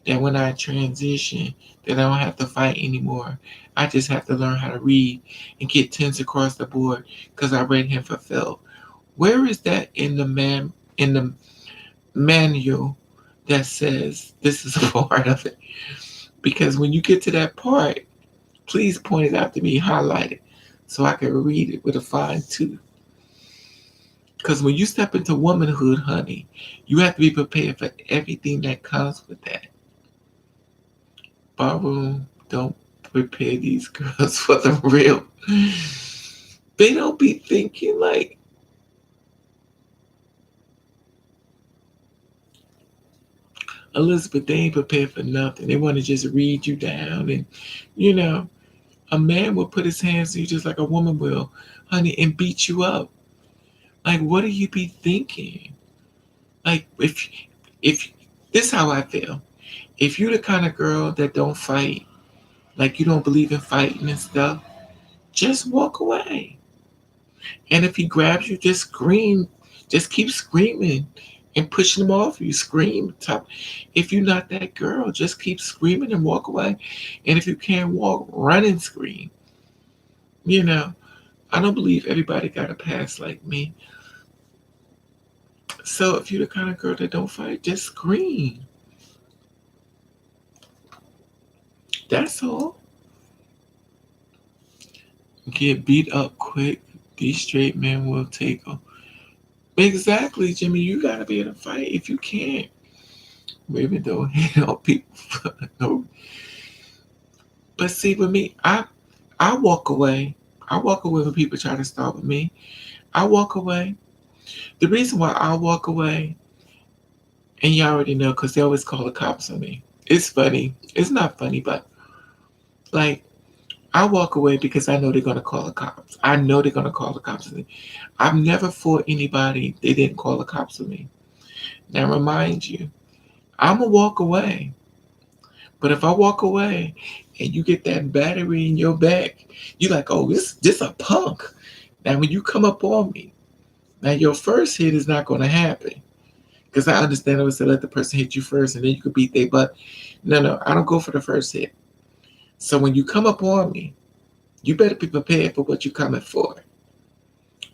That when I transition, that I don't have to fight anymore. I just have to learn how to read and get tens across the board because I read him fulfilled. Where is that in the manual that says this is a part of it? Because when you get to that part, please point it out to me, highlight it, so I can read it with a fine tooth. Because when you step into womanhood, honey, you have to be prepared for everything that comes with that. Ballroom, don't prepare these girls for the real. They don't be thinking like, Elizabeth, they ain't prepared for nothing. They want to just read you down. And, you know, a man will put his hands on you just like a woman will, honey, and beat you up. Like, what do you be thinking? Like, if this is how I feel. If you're the kind of girl that don't fight, like you don't believe in fighting and stuff, just walk away. And if he grabs you, just scream. Just keep screaming and pushing him off you. Scream. Top. If you're not that girl, just keep screaming and walk away. And if you can't walk, run and scream. You know, I don't believe everybody got a past like me. So if you're the kind of girl that don't fight, just scream. That's all. Get beat up quick. These straight men will take them. Exactly, Jimmy. You gotta be able to fight. If you can't, maybe don't hit on people. No. But see, with me, I walk away. I walk away when people try to start with me. I walk away. The reason why I walk away, and you already know, because they always call the cops on me. It's funny. It's not funny, but like I walk away because I know they're gonna call the cops. I know they're gonna call the cops on me. I've never fought anybody they didn't call the cops on me. Now remind you, I'm gonna walk away. But if I walk away and you get that battery in your back, you like, oh, this a punk. Now when you come up on me, now your first hit is not gonna happen. Because I understand it was to let the person hit you first and then you could beat their butt. No, I don't go for the first hit. So when you come up on me, you better be prepared for what you're coming for.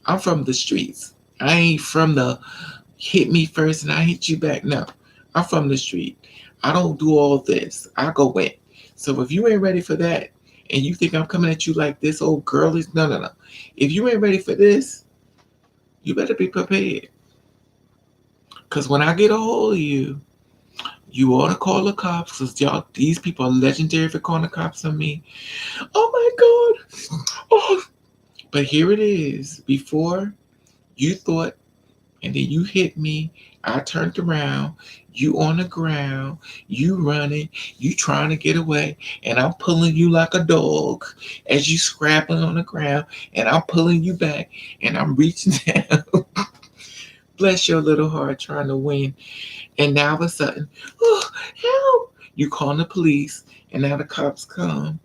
I'm from the streets. I ain't from the hit me first and I hit you back. No, I'm from the street. I don't do all this. I go in. So if you ain't ready for that and you think I'm coming at you like this old girl is, no. If you ain't ready for this, you better be prepared. Because when I get a hold of you, you ought to call the cops because y'all, these people are legendary for calling the cops on me. Oh my God. Oh. But here it is. Before you thought and then you hit me. I turned around. You on the ground. You running. You trying to get away. And I'm pulling you like a dog as you scrapping on the ground. And I'm pulling you back. And I'm reaching down. Bless your little heart trying to win. And now all of a sudden, oh, help. You calling the police. And now the cops come.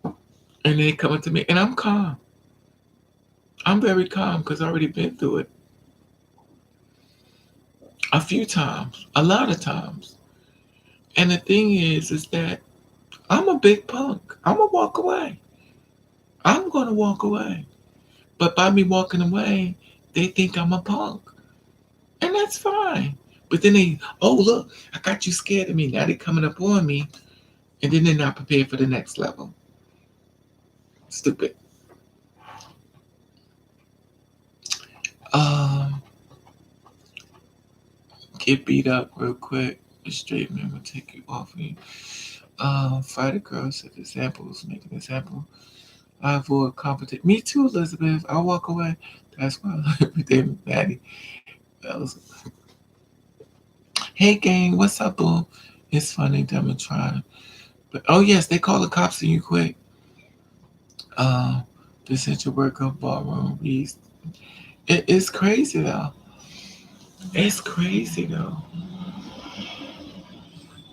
And they coming to me. And I'm calm. I'm very calm because I already been through it a few times, a lot of times. And the thing is that I'm a big punk. I'm gonna walk away. I'm gonna walk away. But by me walking away, they think I'm a punk, and that's fine. But then they, oh look, I got you scared of me. Now they coming up on me, and then they're not prepared for the next level. Stupid. Um, get beat up real quick. A straight man will take you off of you. Fight a girl, set examples, make an example. I avoid competition. Me too, Elizabeth. I walk away. That's why I live with David Maddie. Hey, gang, what's up, boo? It's funny, dumb and trying. But oh yes, they call the cops on you quick. Um, they sent your work up ballroom. It's crazy though. It's crazy though.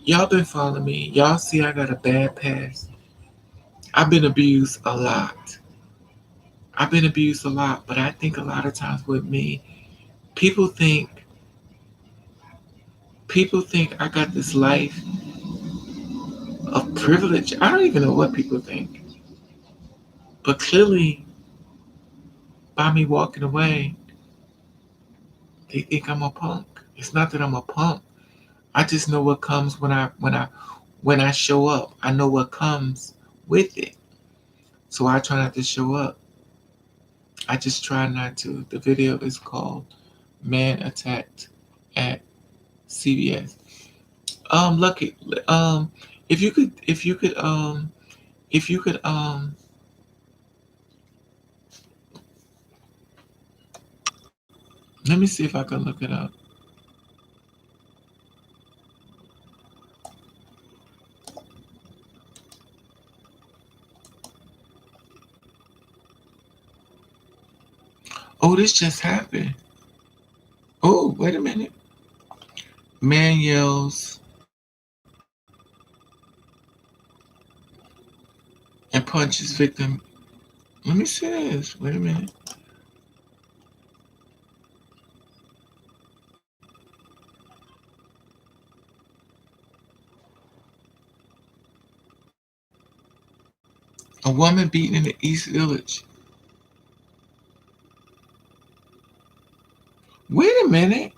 Y'all been following me. Y'all see I got a bad past. I've been abused a lot. I've been abused a lot, but I think a lot of times with me, people think people think I got this life of privilege. I don't even know what people think. But clearly, by me walking away, they think I'm a punk. It's not that I'm a punk. I just know what comes when I show up. I know what comes with it. So I try not to show up. I just try not to. The video is called "Man Attacked at CBS." Lucky. If you could, if you could, if you could, Let me see if I can look it up. Oh, this just happened. Oh, wait a minute. Man yells and punches victim. Let me see this. Wait a minute. A woman beaten in the East Village. Wait a minute.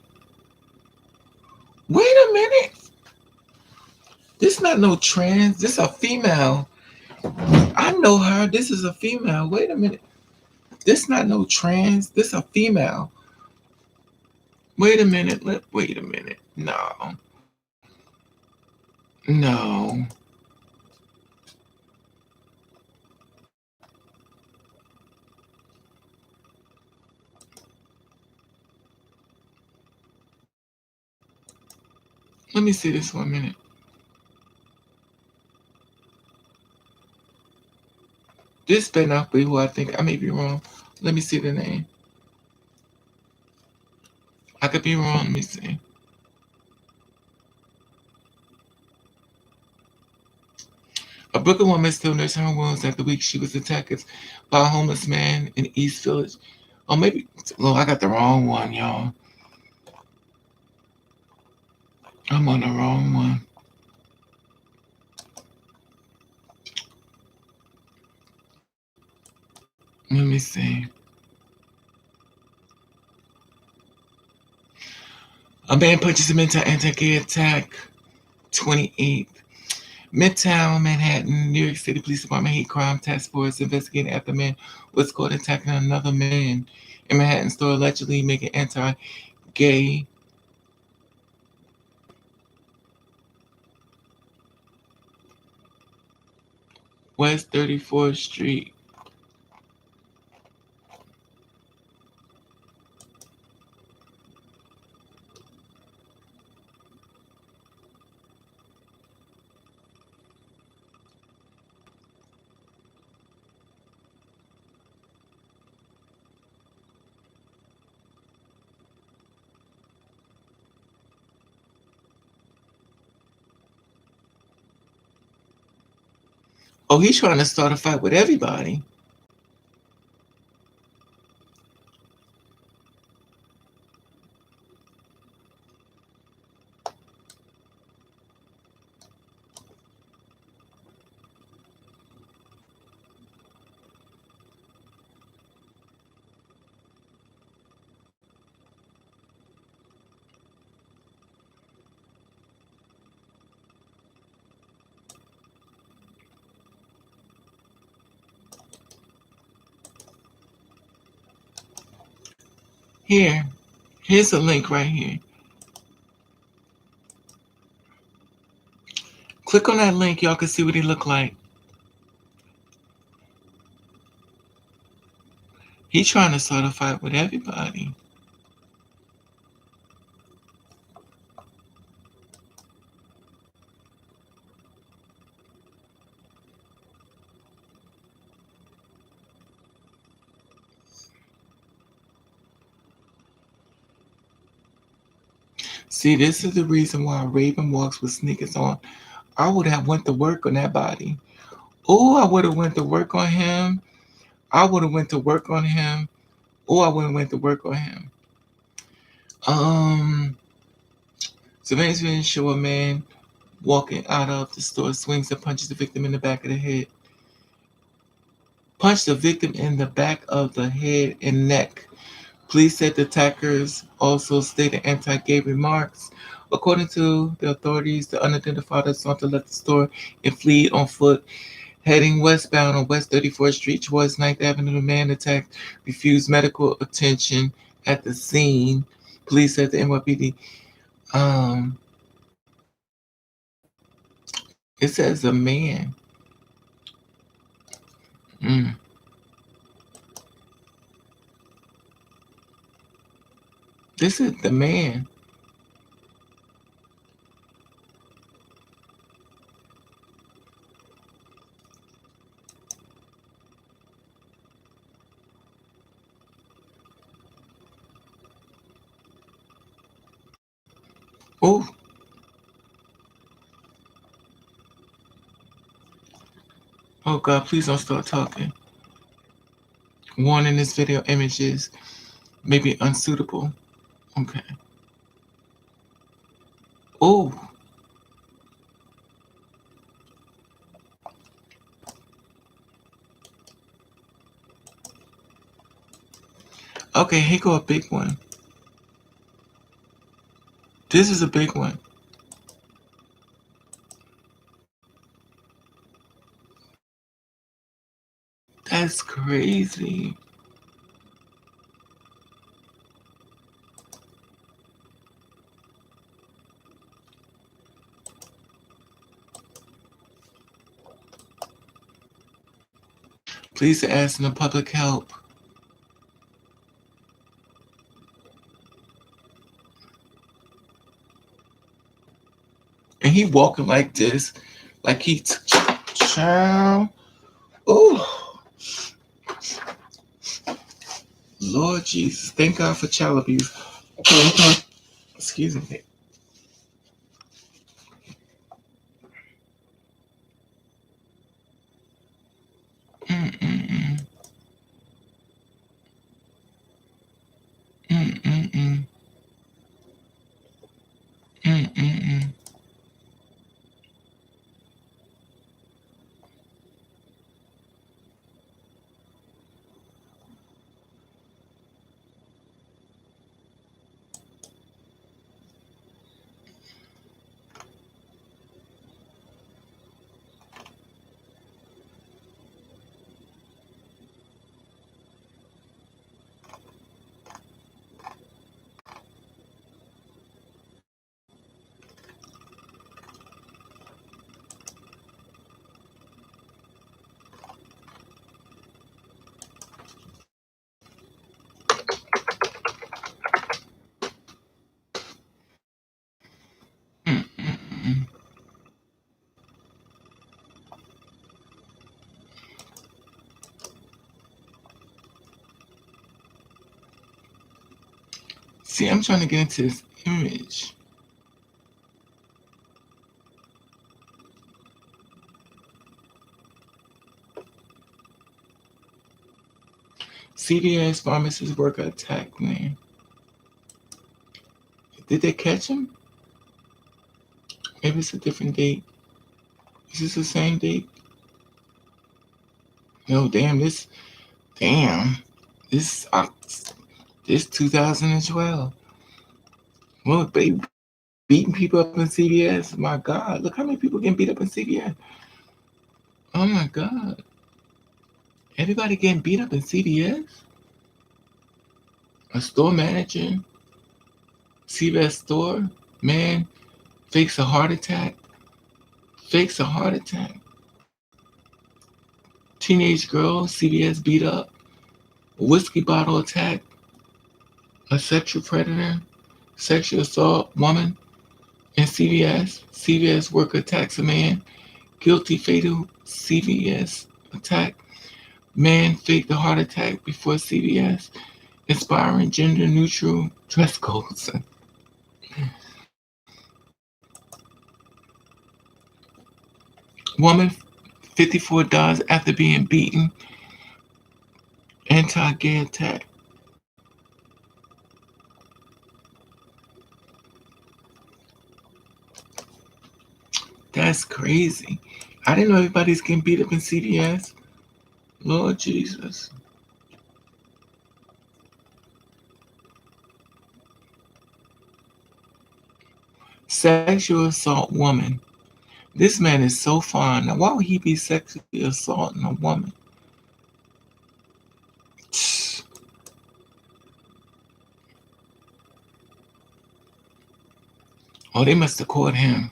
Wait a minute. This not no trans. This a female. I know her. This is a female. Wait a minute. This not no trans. This a female. Wait a minute. Wait a minute. No. No. Let me see this 1 minute. This better not be who I think. I may be wrong. Let me see the name. I could be wrong. Let me see. A Brooklyn woman still nursing her wounds after the week she was attacked by a homeless man in East Village. Oh, maybe. Oh, I got the wrong one, y'all. I'm on the wrong one. Let me see. A man punches him into anti-gay attack. 28th. Midtown Manhattan, New York City Police Department hate crime task force investigating after a man was caught attacking another man in Manhattan store, allegedly making anti-gay West 34th Street. Oh, he's trying to start a fight with everybody. Here, here's a link right here. Click on that link, y'all can see what he look like. He's trying to start a fight with everybody. See, this is the reason why Raven walks with sneakers on. I would have went to work on that body. Oh, I would have went to work on him. I would have went to work on him. Oh, I would have went to work on him. Um, Surveillance video show a man walking out of the store, swings and punches the victim in the back of the head. Punched the victim in the back of the head and neck. Police said the attackers also stated anti-gay remarks. According to the authorities, the unidentified assaulter left the store and fled on foot. Heading westbound on West 34th Street towards 9th Avenue, the man attacked refused medical attention at the scene. Police said the NYPD. Um, it says a man. Mm. This is the man. Oh, oh God, please don't start talking. Warning, this video images may be unsuitable. Okay. Oh, okay, here go a big one. This is a big one. That's crazy. Please ask the public help. And he walking like this, like he child. Oh, Lord Jesus, thank God for child abuse. Excuse me. Mm-mm-mm. Mm-mm-mm. Mm-mm-mm. Mm-mm-mm. See, I'm trying to get into this image. CVS pharmacist worker attacked man. Did they catch him? Maybe it's a different date. Is this the same date? No, damn, this, this 2012. Well, they beating people up in CVS. My God, look how many people getting beat up in CVS. Oh my God. Everybody getting beat up in CVS? A store manager, CVS store, man, fakes a heart attack. Fakes a heart attack. Teenage girl, CVS beat up. Whiskey bottle attack. A sexual predator, sexual assault woman in CVS. CVS worker attacks a man. Guilty fatal CVS attack. Man faked a heart attack before CVS. Inspiring gender neutral dress codes. Woman 54 dies after being beaten. Anti-gay attack. That's crazy. I didn't know everybody's getting beat up in CVS. Lord Jesus. Sexual assault woman. This man is so fine. Now, why would he be sexually assaulting a woman? Oh, they must have caught him.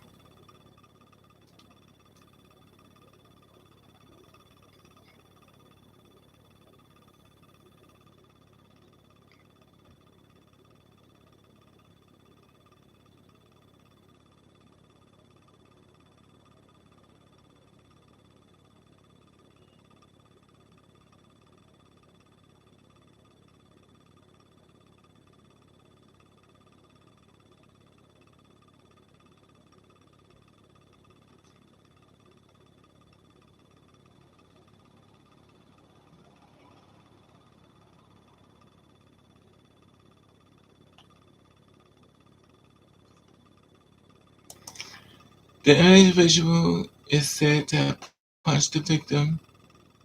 The individual is said to have punched the victim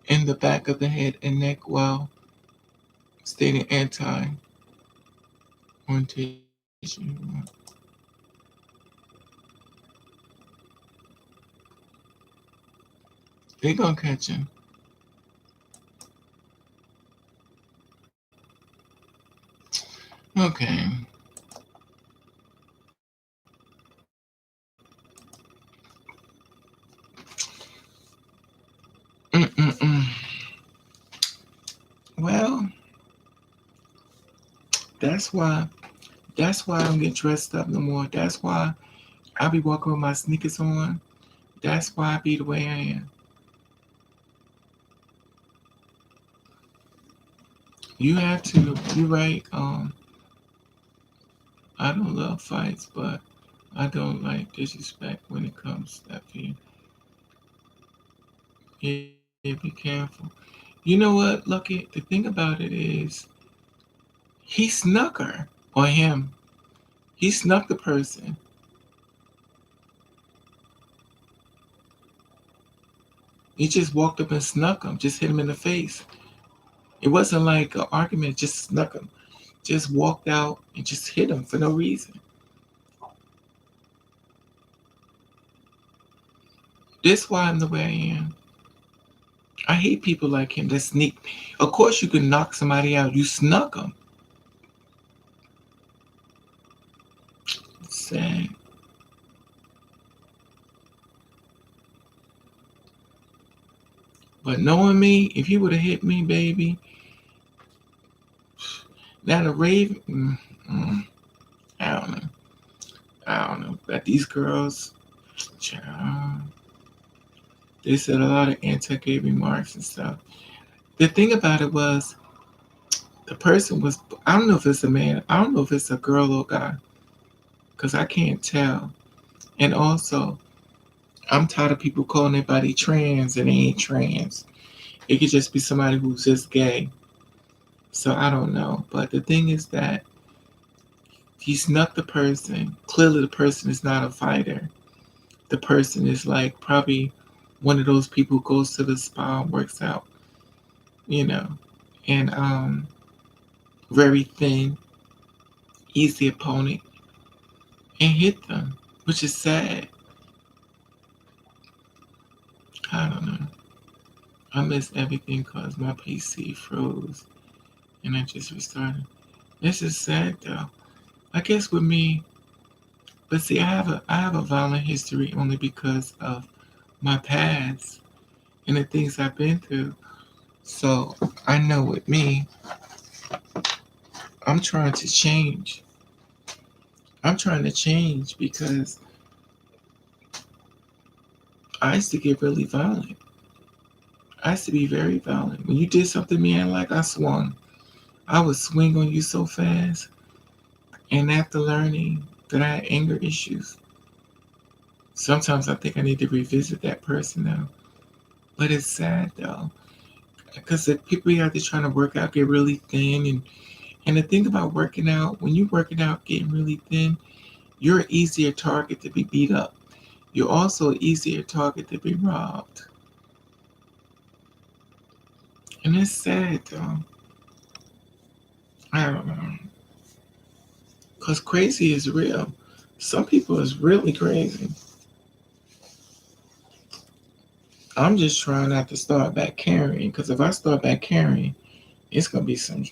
in the back of the head and neck while stating anti-orientation. They gonna catch him. Okay. Mm-mm-mm. Well, that's why. That's why I don't get dressed up no more. That's why I be walking with my sneakers on. That's why I be the way I am. You have to. You right. I don't love fights, but I don't like disrespect when it comes to that. Yeah, be careful. You know what, Lucky? The thing about it is, he snuck her or him. He snuck the person. He just walked up and snuck him, just hit him in the face. It wasn't like an argument, just snuck him. Just walked out and just hit him for no reason. This why I'm the way I am. I hate people like him that sneak. Of course, you can knock somebody out. You snuck them. Sad. But knowing me, if you would have hit me, baby, now the rave, I don't know. I don't know. But these girls, child, they said a lot of anti-gay remarks and stuff. The thing about it was, the person was, I don't know if it's a man, I don't know if it's a girl or guy, because I can't tell. And also, I'm tired of people calling their body trans and they ain't trans. It could just be somebody who's just gay. So I don't know. But the thing is that he snuck the person. Clearly, the person is not a fighter. The person is like probably one of those people who goes to the spa and works out, you know, and very thin, easy opponent, and hit them, which is sad. I don't know. I miss everything because my PC froze and I just restarted. This is sad though. I guess with me, but see, I have a violent history only because of my past and the things I've been through. So I know with me, I'm trying to change. I'm trying to change because I used to get really violent. I used to be very violent. When you did something to me I like, I swung. I would swing on you so fast. And after learning that I had anger issues, sometimes I think I need to revisit that person now. But it's sad though, because the people out there trying to work out get really thin, and the thing about working out, when you're working out getting really thin, you're an easier target to be beat up. You're also an easier target to be robbed, and it's sad though. I don't know, cause crazy is real. Some people is really crazy. I'm just trying not to start back carrying, cause if I start back carrying, it's gonna be some.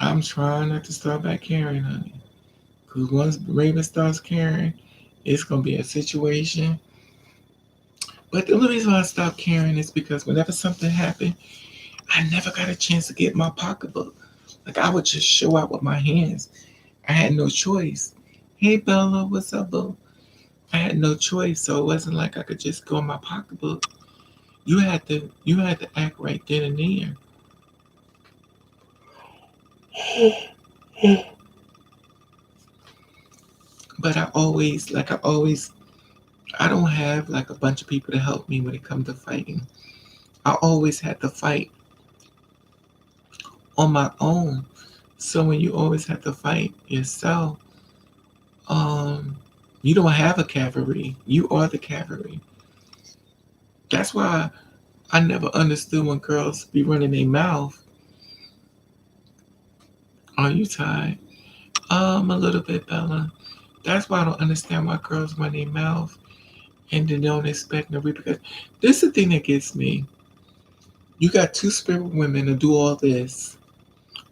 I'm trying not to start back carrying, honey. Because once Raven starts carrying, it's going to be a situation. But the only reason why I stopped carrying is because whenever something happened, I never got a chance to get my pocketbook. Like I would just show out with my hands. I had no choice. Hey Bella, what's up, boo? I had no choice, so it wasn't like I could just go in my pocketbook. You had to act right then and there. But I don't have like a bunch of people to help me when it comes to fighting. I always had to fight on my own. So when you always have to fight yourself, um, you don't have a cavalry. You are the cavalry. That's why I never understood when girls be running their mouth. Are you tired? A little bit, Bella. That's why I don't understand why girls run their mouth and then don't expect no repercussions. This is the thing that gets me. You got two spirit women to do all this,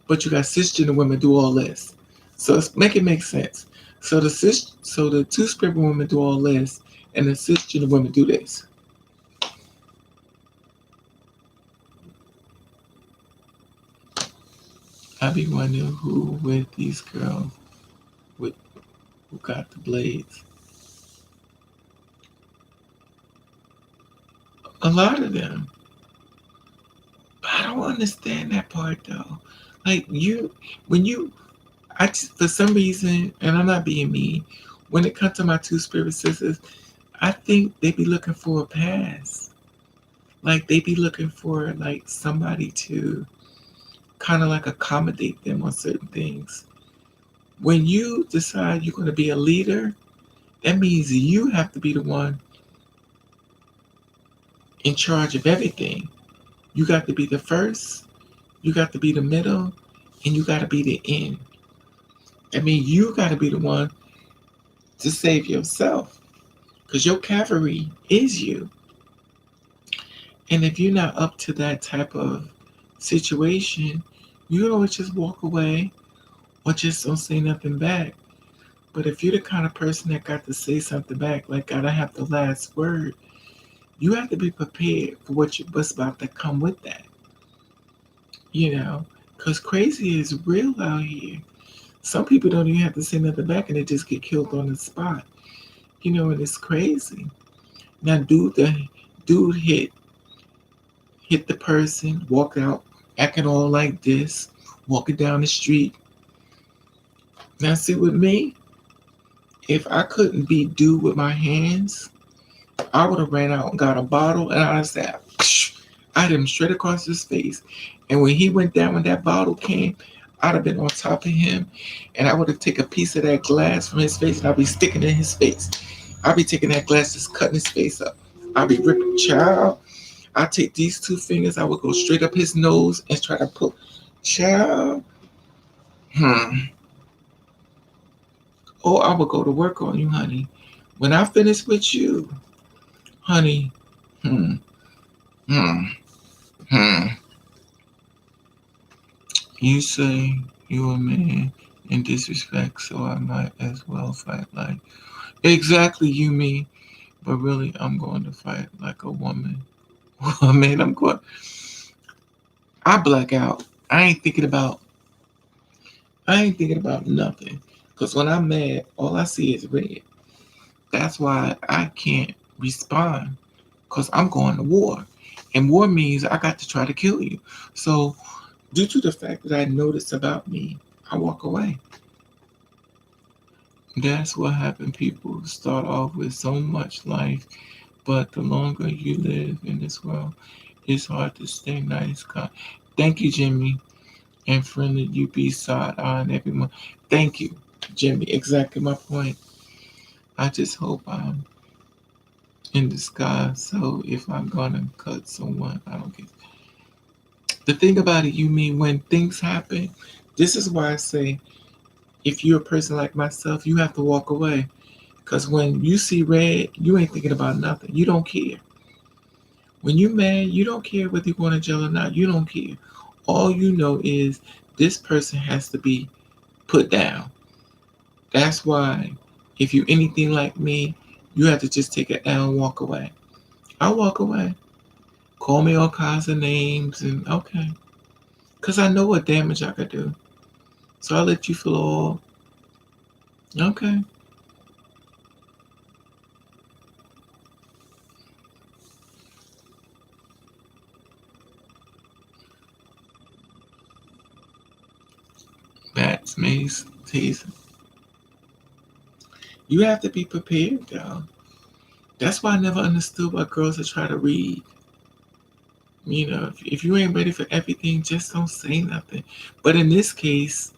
but you got cisgender women do all this. So make it make sense. So the two spirit women do all this, and the cisgender women do this. I be wondering who with these girls with who got the blades. A lot of them. But I don't understand that part though. Like you, when you, I just, for some reason, and I'm not being mean, when it comes to my two spirit sisters, I think they be looking for a pass. Like they be looking for like somebody to kind of like accommodate them on certain things. When you decide you're going to be a leader, that means you have to be the one in charge of everything. You got to be the first, you got to be the middle, and you got to be the end. I mean, you got to be the one to save yourself because your cavalry is you. And if you're not up to that type of situation, you can always just walk away or just don't say nothing back. But if you're the kind of person that got to say something back, like gotta have the last word, you have to be prepared for what's about to come with that. You know, because crazy is real out here. Some people don't even have to say nothing back and they just get killed on the spot. You know, and it's crazy. Now, dude hit the person, walked out, acting all like this, walking down the street. Now, see with me, if I couldn't be dude with my hands, I would have ran out and got a bottle and I'd have said, I hit him straight across his face. And when he went down, when that bottle came, I'd have been on top of him and I would have taken a piece of that glass from his face and I'd be sticking it in his face. I'd be taking that glass, just cutting his face up. I'd be ripping, child. I take these two fingers, I would go straight up his nose and try to pull, child. Hmm. Or I would go to work on you, honey. When I finish with you, honey, hmm, hmm, hmm. You say you a man in disrespect, so I might as well fight like exactly you mean, but really I'm going to fight like a woman. Man, I'm going. I black out. I ain't thinking about. I ain't thinking about nothing. Cause when I'm mad, all I see is red. That's why I can't respond. Cause I'm going to war, and war means I got to try to kill you. So due to the fact that I notice about me, I walk away. That's what happened. People start off with so much life, but the longer you live in this world, it's hard to stay nice. Thank you, Jimmy, and friendly UB side on everyone. Thank you, Jimmy. Exactly my point. I just hope I'm in the sky. So if I'm gonna cut someone, I don't get. The thing about it, you mean when things happen. This is why I say, if you're a person like myself, you have to walk away. Because when you see red, you ain't thinking about nothing. You don't care. When you mad, you don't care whether you're going to jail or not. You don't care. All you know is this person has to be put down. That's why if you anything like me, you have to just take an L and walk away. I walk away. Call me all kinds of names and okay. Because I know what damage I could do. So I let you feel all okay. Bats, mace, teasing. You have to be prepared, though. That's why I never understood why girls that try to read. If you ain't ready for everything, just don't say nothing. But in this case,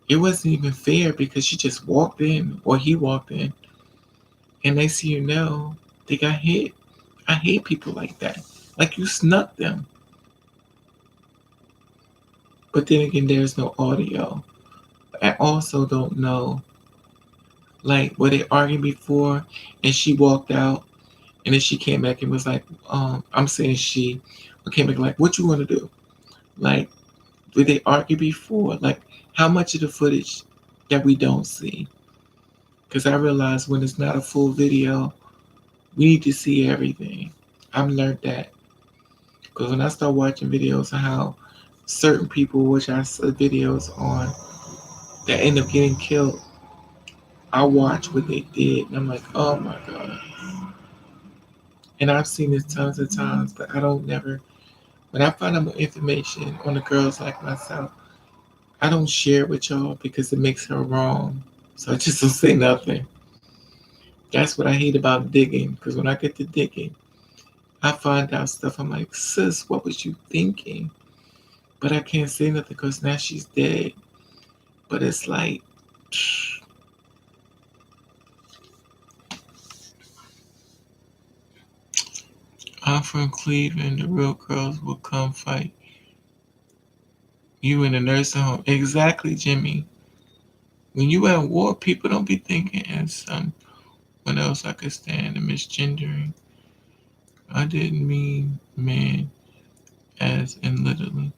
it wasn't even fair because she just walked in, or he walked in, and they see they got hit. I hate people like that. Like you snuck them. But then again, there's no audio. I also don't know, like, were they arguing before and she walked out and then she came back and was like, I'm saying she came back like, what you want to do? Like, did they argue before? Like, how much of the footage that we don't see? Because I realize when it's not a full video, we need to see everything. I've learned that. Because when I start watching videos of how certain people, which I saw videos on, that end up getting killed, I watch what they did, and I'm like, oh my god. And I've seen this tons of times, but I don't never. When I find out more information on the girls like myself, I don't share it with y'all because it makes her wrong. So I just don't say nothing. That's what I hate about digging, because when I get to digging, I find out stuff. I'm like, sis, what was you thinking? But I can't say nothing because now she's dead. But it's like, I'm from Cleveland. The real girls will come fight you in a nursing home. Exactly, Jimmy. When you at war, people don't be thinking as someone else I could stand the misgendering. I didn't mean man as in literally.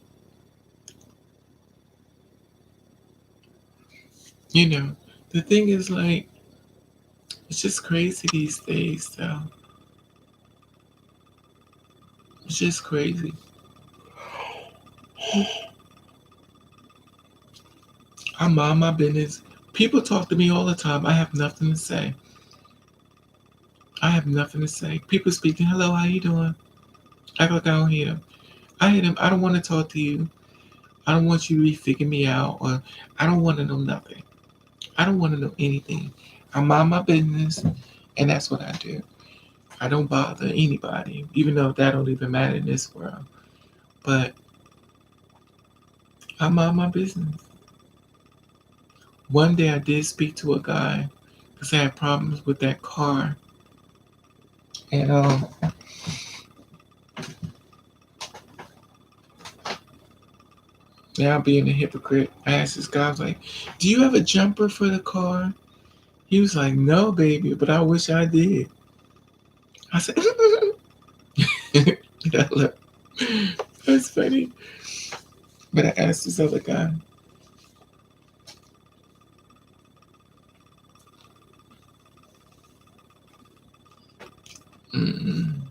You know, the thing is like, it's just crazy these days, though. It's just crazy. I mind my business. People talk to me all the time. I have nothing to say. I have nothing to say. People speaking, hello, how you doing? Act like I don't hear them. I hear them. I don't want to talk to you. I don't want you to be figuring me out, or I don't want to know nothing. I don't want to know anything. I mind my business, and that's what I do. I don't bother anybody, even though that don't even matter in this world. But I mind my business. One day I did speak to a guy because I had problems with that car, and now being a hypocrite, I asked this guy, I was like, "Do you have a jumper for the car?" He was like, "No, baby, but I wish I did." I said, "Yeah, look, that's funny." But I asked this other guy, mm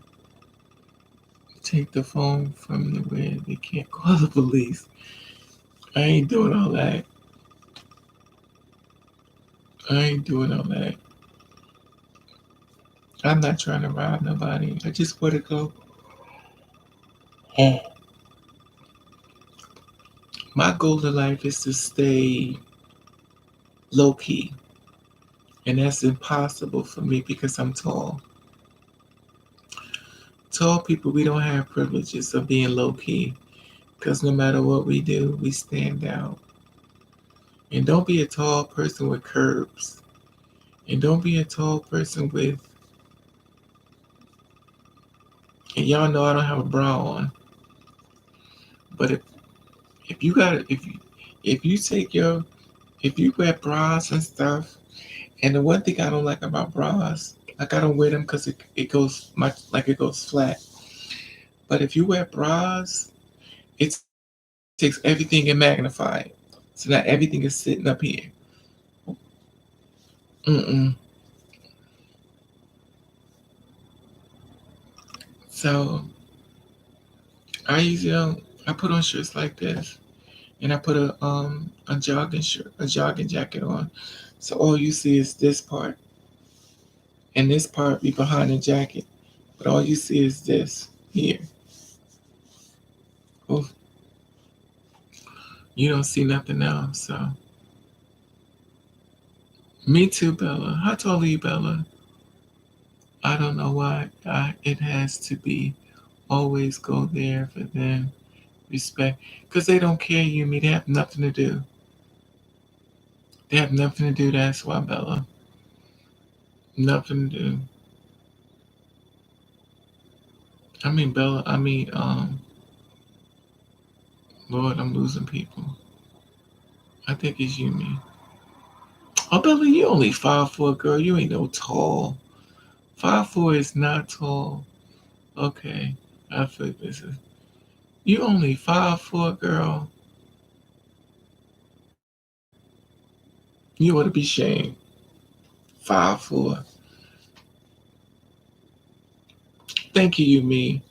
"Take the phone from the where they can't call the police." I ain't doing all that. I ain't doing all that. I'm not trying to rob nobody. I just want to go. Oh. My goal in life is to stay low key, and that's impossible for me because I'm tall. Tall people, we don't have privileges of being low key because no matter what we do, we stand out. And don't be a tall person with curves. And don't be a tall person with, and y'all know I don't have a bra on, but if you got if you take your if you wear bras and stuff, and the one thing I don't like about bras, like I don't wear them because it goes much like it goes flat. But if you wear bras, it takes everything and magnify it. So now everything is sitting up here. Mm-mm. So I usually I put on shirts like this, and I put a jogging shirt, a jogging jacket on. So all you see is this part, and this part be behind the jacket. But all you see is this here. Oh, you don't see nothing else. So me too, Bella. How tall are you, Bella? I don't know why it has to be Always go there for them. Respect. Because they don't care you and me. They have nothing to do. They have nothing to do. That's why, Bella. Nothing to do. I mean, Bella, Lord, I'm losing people. I think it's you, me. Oh, Bella, you only 5'4", girl. You ain't no tall. 5'4" is not tall. Okay, I feel this is. You only 5'4", girl. You ought to be ashamed. 5'4". Thank you, you me.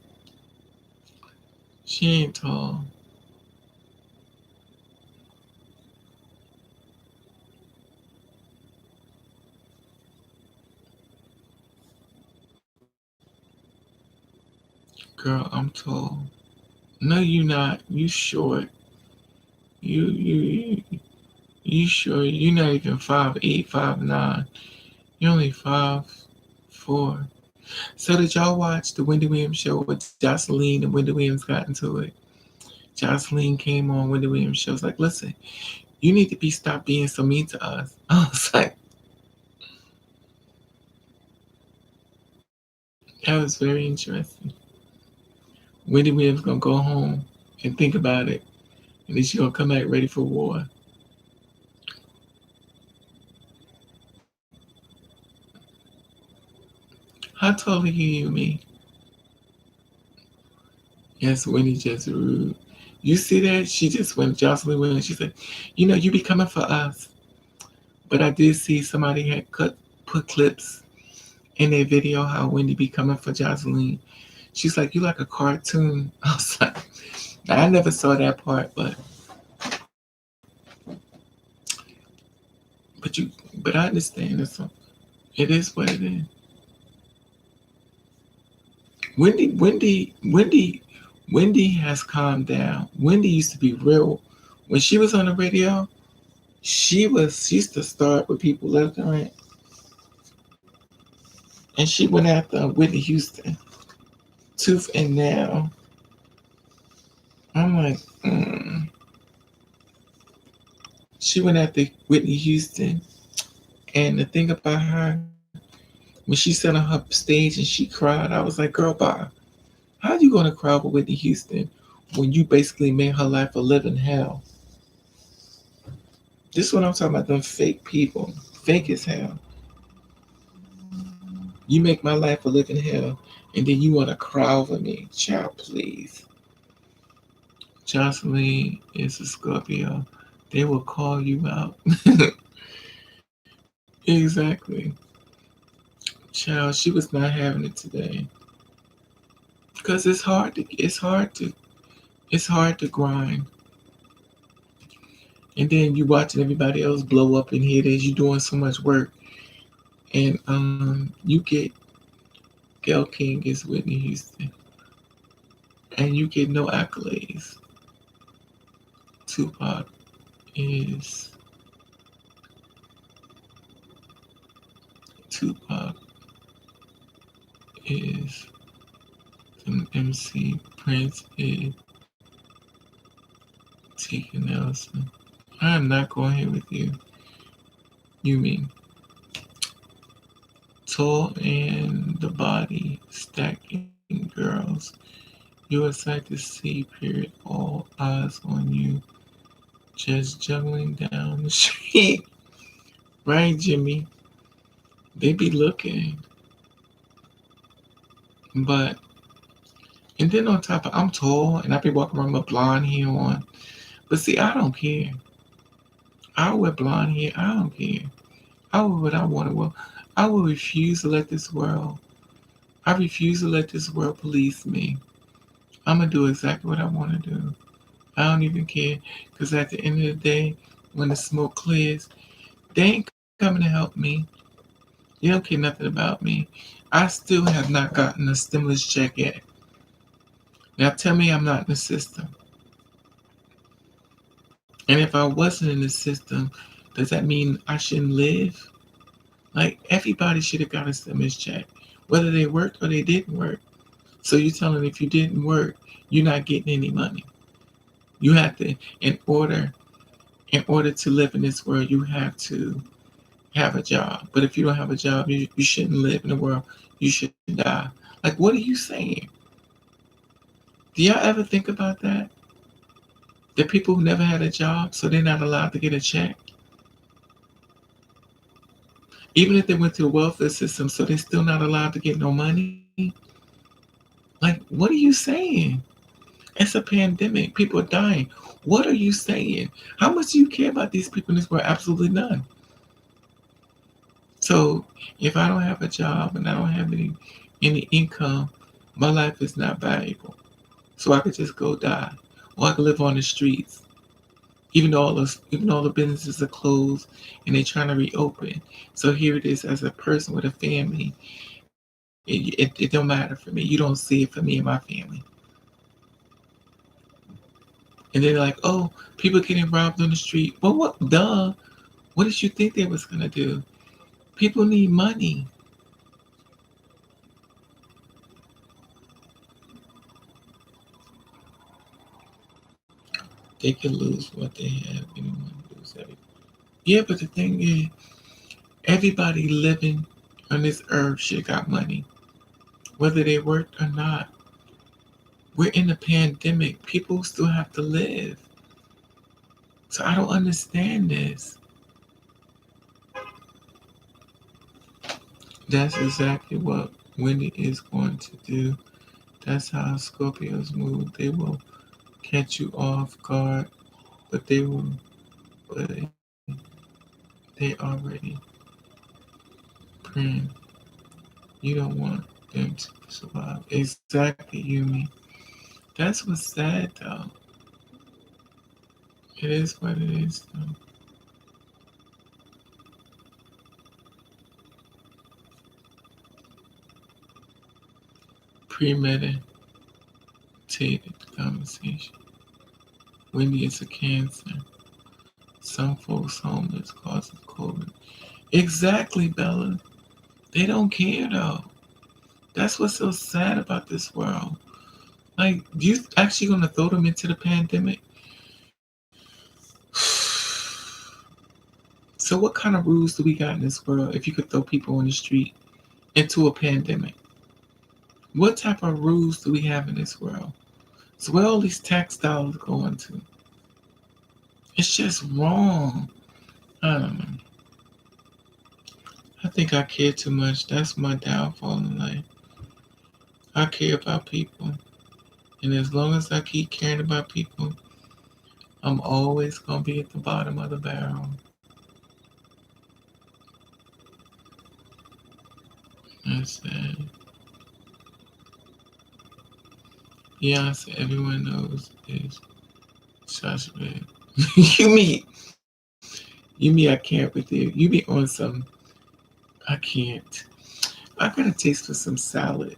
She ain't tall. Girl, I'm tall. No, you not. You short. You you sure you not even 5'8", 5'9". You only 5'4". So did y'all watch the Wendy Williams show with Jocelyn and Wendy Williams got into it? Jocelyn came on Wendy Williams show. Was like, listen, you need to be stop being so mean to us. I was like, that was very interesting. Wendy Williams gonna go home and think about it, and then she gonna come back ready for war. How tall are you, me? Yes, Wendy just rude. You see that? She just went, Jocelyn went, and she said, you know, you be coming for us. But I did see somebody had put clips in their video how Wendy be coming for Jocelyn. She's like, you like a cartoon. I was like, I never saw that part, but you, but I understand it's a, it is what it is. Wendy has calmed down. Wendy used to be real. When she was on the radio, she used to start with people left and right, and she went after Whitney Houston, tooth and nail. I'm like, she went after Whitney Houston, and the thing about her, when she sat on her stage and she cried, I was like, girl, bye. How you gonna cry with Whitney Houston when you basically made her life a living hell? This is what I'm talking about. Them fake people, fake as hell. You make my life a living hell, and then you want to cry over me, child. Please. Jocelyn is a Scorpio. They will call you out. Exactly. Child, she was not having it today. Because it's hard to grind. And then you watching everybody else blow up in here as you doing so much work. And you get Gail King is Whitney Houston. And you get no accolades. Tupac is Tupac is an MC. Prince is T.K. Nelson. I am not going here with you. You mean tall and the body stacking girls. You're a sight to see, period. All eyes on you. Just juggling down the street. Right, Jimmy? They be looking. But, and then on top of, I'm tall and I be walking around with blonde hair on. But see, I don't care. I'll wear blonde hair. I don't care. I will what I want to wear. I will refuse to let this world. I refuse to let this world police me. I'm gonna do exactly what I want to do. I don't even care, because at the end of the day, when the smoke clears, they ain't coming to help me. They don't care nothing about me. I still have not gotten a stimulus check yet. Now tell me I'm not in the system. And if I wasn't in the system, does that mean I shouldn't live? Like everybody should have got a stimulus check, whether they worked or they didn't work. So you're telling if you didn't work, you're not getting any money. You have to, in order to live in this world, you have to have a job. But if you don't have a job, you shouldn't live in the world. You should die. Like, what are you saying? Do y'all ever think about that? The people who never had a job, so they're not allowed to get a check. Even if they went through the welfare system, so they're still not allowed to get no money. Like, what are you saying? It's a pandemic. People are dying. What are you saying? How much do you care about these people in this world? Absolutely none. So if I don't have a job and I don't have any income, my life is not valuable. So I could just go die, or I could live on the streets. Even though the businesses are closed and they're trying to reopen. So here it is as a person with a family. It don't matter for me. You don't see it for me and my family. And they're like, oh, people getting robbed on the street. Well, what? Duh. What did you think they was gonna do? People need money. They can lose what they have. Anyone lose everything. Yeah, but the thing is, everybody living on this earth should got money, whether they worked or not. We're in a pandemic. People still have to live. So I don't understand this. That's exactly what Wendy is going to do. That's how Scorpios move. They will catch you off guard, but but they already praying. You don't want them to survive. Exactly, Yumi. That's what's sad, though. It is what it is, though. Premeditated conversation. Wendy is a cancer. Some folks homeless cause of COVID. Exactly, Bella. They don't care though. That's what's so sad about this world. Like, you actually gonna throw them into the pandemic? So, what kind of rules do we got in this world if you could throw people on the street into a pandemic? What type of rules do we have in this world? So, where all these tax dollars going to? It's just wrong. I don't know. I think I care too much. That's my downfall in life. I care about people. And as long as I keep caring about people, I'm always going to be at the bottom of the barrel. That's sad. Beyonce, everyone knows, is such bad. you mean, I can't with you. You be on some, I can't. I got a taste for some salad.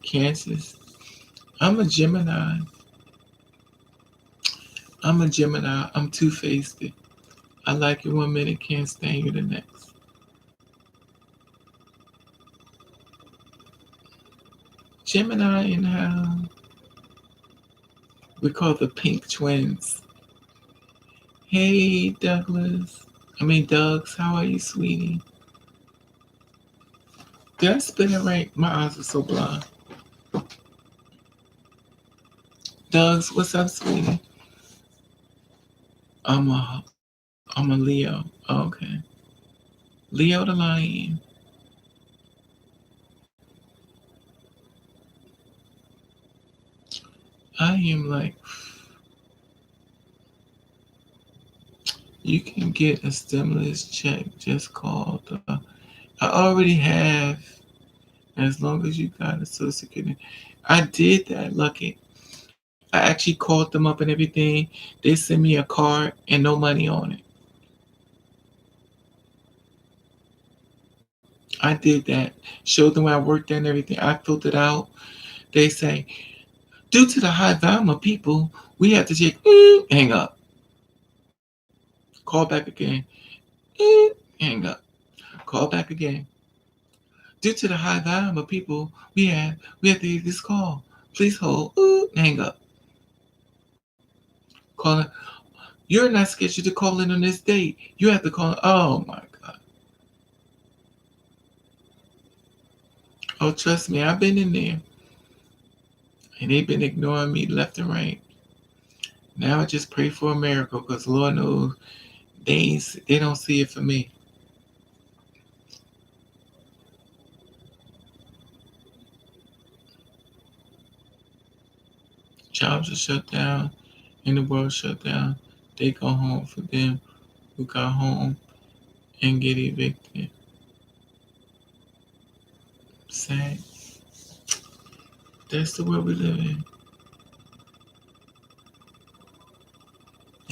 Kansas. I'm a Gemini. I'm two-faced. I like you 1 minute, can't stand you the next. Gemini and how we call the pink twins. Hey, Douglas. Dougs, how are you, sweetie? Did I spin it right? My eyes are so blind. Doug's, what's up, sweetie? I'm a Leo. Oh, okay. Leo the lion. I am like, you can get a stimulus check just called. I already have, as long as you got a social security. I did that, Lucky. I actually called them up and everything. They sent me a card and no money on it. I did that. Showed them where I worked at and everything. I filled it out. They say, due to the high volume of people, we have to take hang up. Call back again. Hang up. Call back again. Due to the high volume of people we have to get this call. Please hold. Hang up. Call it. You're not scheduled to call in on this date. You have to call. Oh my God. Oh, trust me, I've been in there. And they've been ignoring me left and right. Now I just pray for a miracle because Lord knows they don't see it for me. Jobs are shut down and the world shut down. They go home for them who got home and get evicted. Sad. That's the world we live in.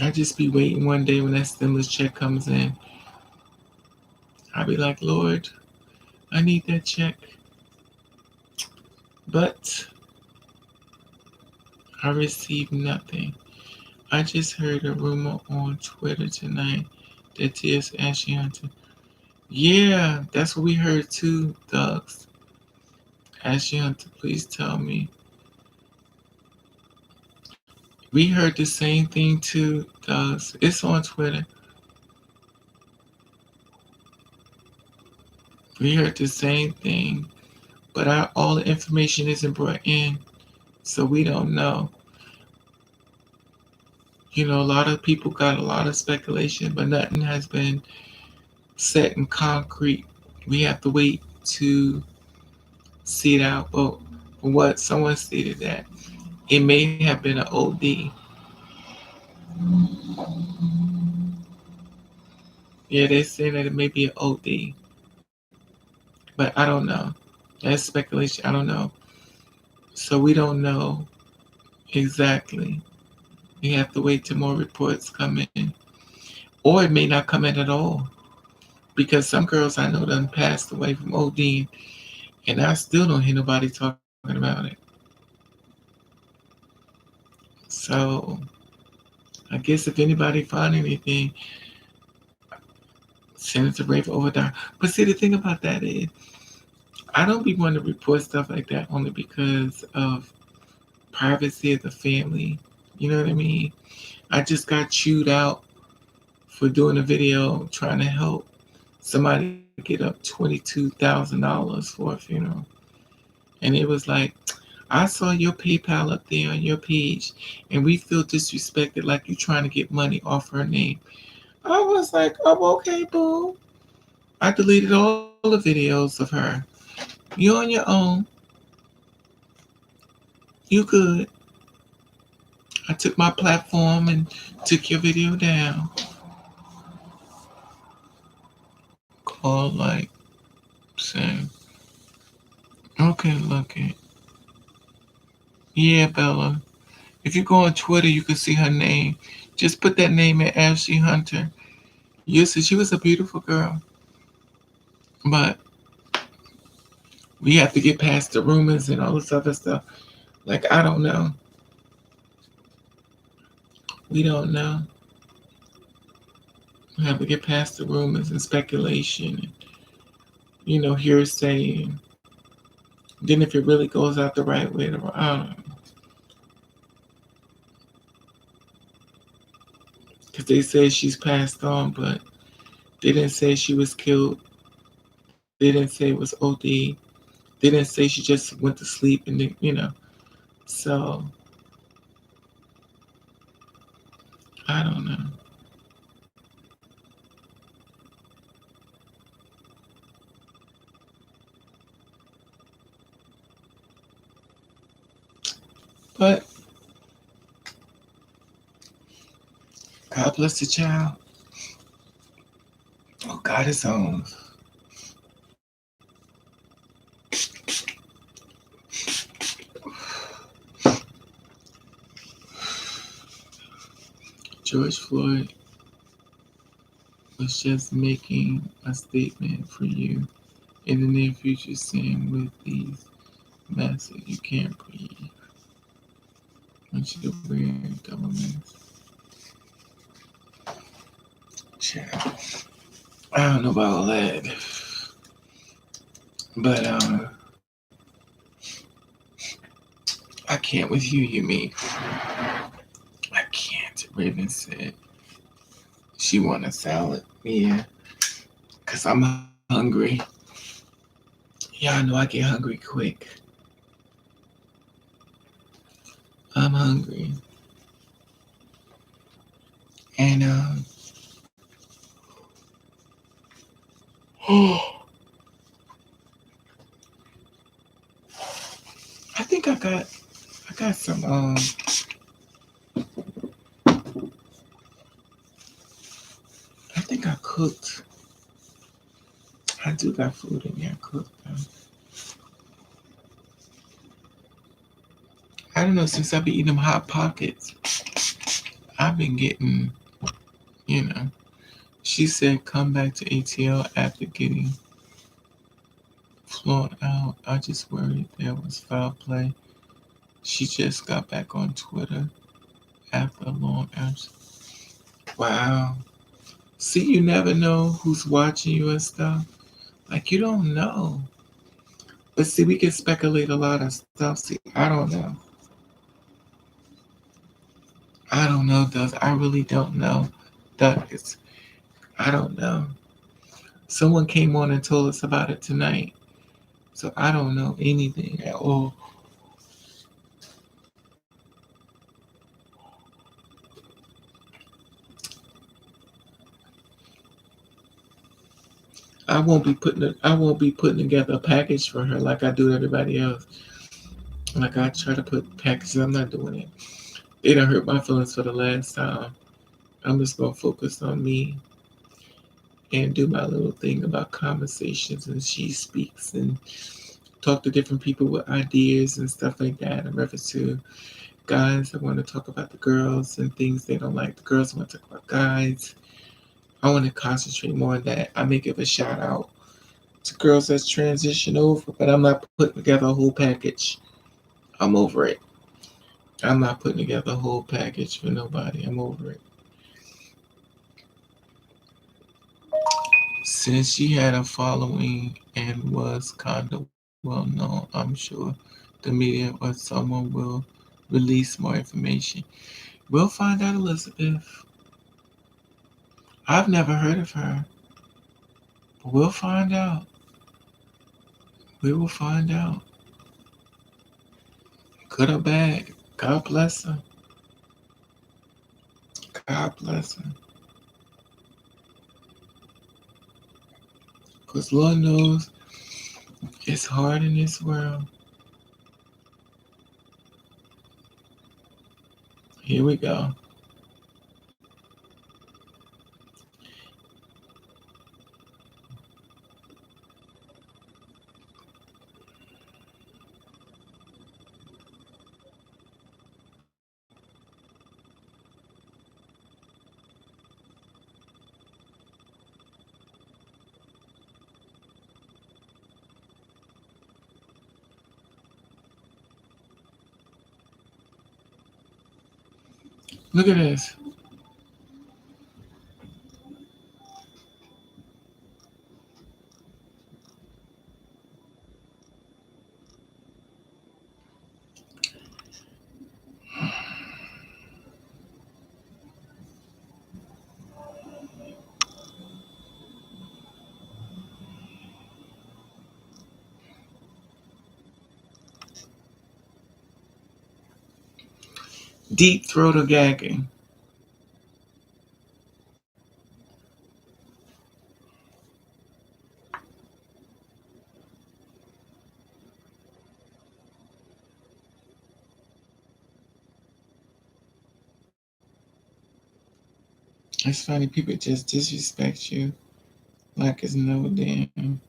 I just be waiting one day when that stimulus check comes in. I'll be like, Lord, I need that check. But I received nothing. I just heard a rumor on Twitter tonight that T.S. Ashley Hunter. Yeah, that's what we heard too, Dogs. Ashley Hunter, please tell me. We heard the same thing too, Dogs. It's on Twitter. We heard the same thing, but all the information isn't brought in, so we don't know. You know, a lot of people got a lot of speculation, but nothing has been set in concrete. We have to wait to see it out. But from what someone stated that it may have been an OD. Yeah, they say that it may be an OD, but I don't know. That's speculation. I don't know. So we don't know exactly. We have to wait till more reports come in, or it may not come in at all. Because some girls I know done passed away from OD, and I still don't hear nobody talking about it. So I guess if anybody find anything, send it to Ravenovah. But see, the thing about that is, I don't be wanting to report stuff like that only because of privacy of the family. You know what I mean? I just got chewed out for doing a video trying to help somebody get up $22,000 for a funeral. And it was like, I saw your PayPal up there on your page, and we feel disrespected like you trying to get money off her name. I was like, oh, okay, boo. I deleted all the videos of her. You on your own. You good. I took my platform and took your video down. Called like saying, okay, look it. Yeah, Bella. If you go on Twitter, you can see her name. Just put that name in Ashley Hunter. You see, she was a beautiful girl. But we have to get past the rumors and all this other stuff. Like, I don't know. We don't know. We have to get past the rumors and speculation and, hearsay. And then if it really goes out the right way, I don't know. Because they say she's passed on, but they didn't say she was killed. They didn't say it was OD. They didn't say she just went to sleep and then. So, I don't know. But God bless the child. Oh, God is on. George Floyd was just making a statement for you in the near future saying with these masks you can't breathe. I want you to wear double mask. child. I don't know about all that, but I can't with you. You mean I can't? Raven said she want a salad. Yeah, cause I'm hungry. Y'all know I get hungry quick. I'm hungry, and I think I got some I think I cooked. I do got food in there cooked. I don't know. Since I've been eating them hot pockets, I've been getting, you know. She said come back to ATL after getting flown out. I just worried there was foul play. She just got back on Twitter after a long absence. Wow. See, you never know who's watching you and stuff. Like, you don't know. But see, we can speculate a lot of stuff. See, I don't know. I don't know, Doug. I really don't know. Doug, I don't know. Someone came on and told us about it tonight. So I don't know anything at all. I won't be putting together a package for her like I do everybody else. Like I try to put packages, I'm not doing it. It don't hurt my feelings for the last time. I'm just gonna focus on me and do my little thing about conversations and she speaks and talk to different people with ideas and stuff like that in reference to guys. I want to talk about the girls and things they don't like. The girls want to talk about guys. I want to concentrate more on that. I may give a shout out to girls that's transitioned over, but I'm not putting together a whole package. I'm over it. I'm not putting together a whole package for nobody. I'm over it. Since she had a following and was kind of well known, I'm sure the media or someone will release more information. We'll find out, Elizabeth. I've never heard of her, but we'll find out. We will find out. Good or bad. God bless her. God bless her. Because Lord knows it's hard in this world. Here we go. Look at this. Deep throat or gagging. It's funny, people just disrespect you like it's no damn.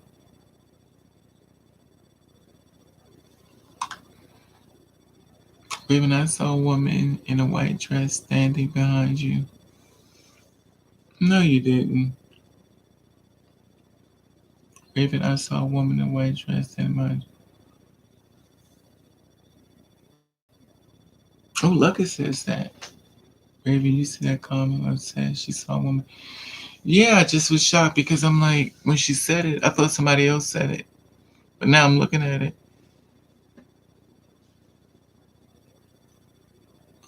Even I saw a woman in a white dress standing behind you. No, you didn't. Raven, I saw a woman in a white dress standing behind you. Oh, Lucky says that. Raven, you see that comment where it says she saw a woman. Yeah, I just was shocked because I'm like, when she said it, I thought somebody else said it. But now I'm looking at it.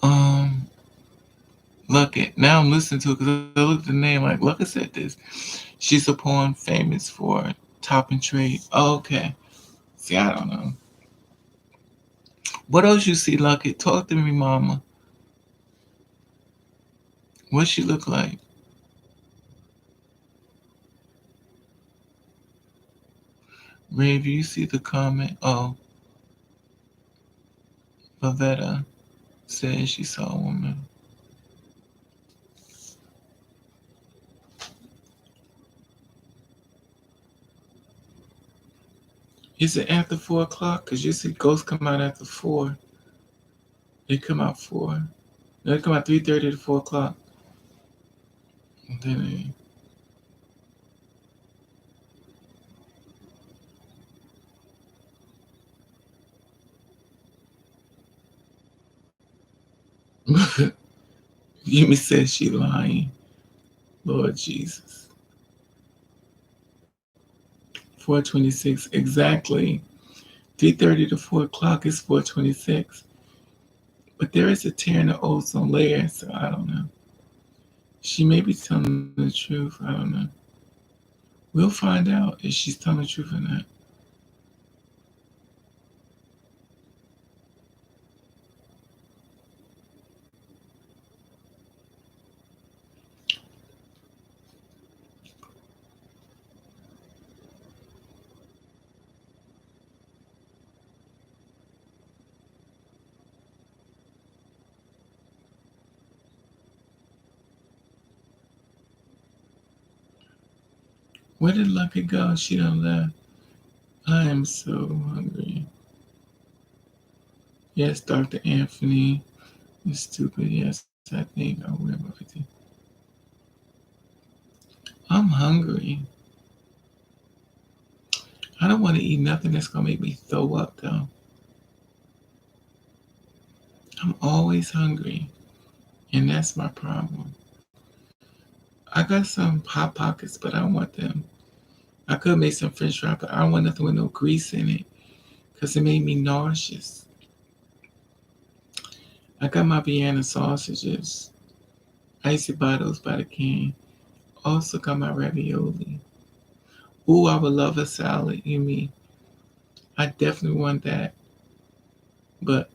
Um, Luckett. Now I'm listening to it because I looked at the name like Luckett said this. She's a poem famous for top and trade. Oh, okay. See, I don't know. What else you see, Luckett? Talk to me, mama. What she look like? Rave, you see the comment? Oh, Lavetta says she saw a woman. Is it after 4 o'clock? Cause you see ghosts come out after 4. They come out 4. They come out 3:30 to 4 o'clock. And then Yumi says she lying. Lord Jesus. 4:26 exactly. 3:30 to 4 o'clock is 4:26. But there is a tear in the ozone layer, so I don't know. She may be telling the truth. I don't know. We'll find out if she's telling the truth or not. Where did Lucky go? She done left. I am so hungry. Yes, Dr. Anthony is stupid. Yes, I think I will have everything. I'm hungry. I don't want to eat nothing that's gonna make me throw up though. I'm always hungry, and that's my problem. I got some hot pockets, but I don't want them. I could make some French fries, but I don't want nothing with no grease in it, cause it made me nauseous. I got my Vienna sausages. I used to buy those by the can. Also got my ravioli. Ooh, I would love a salad. You mean? I definitely want that, but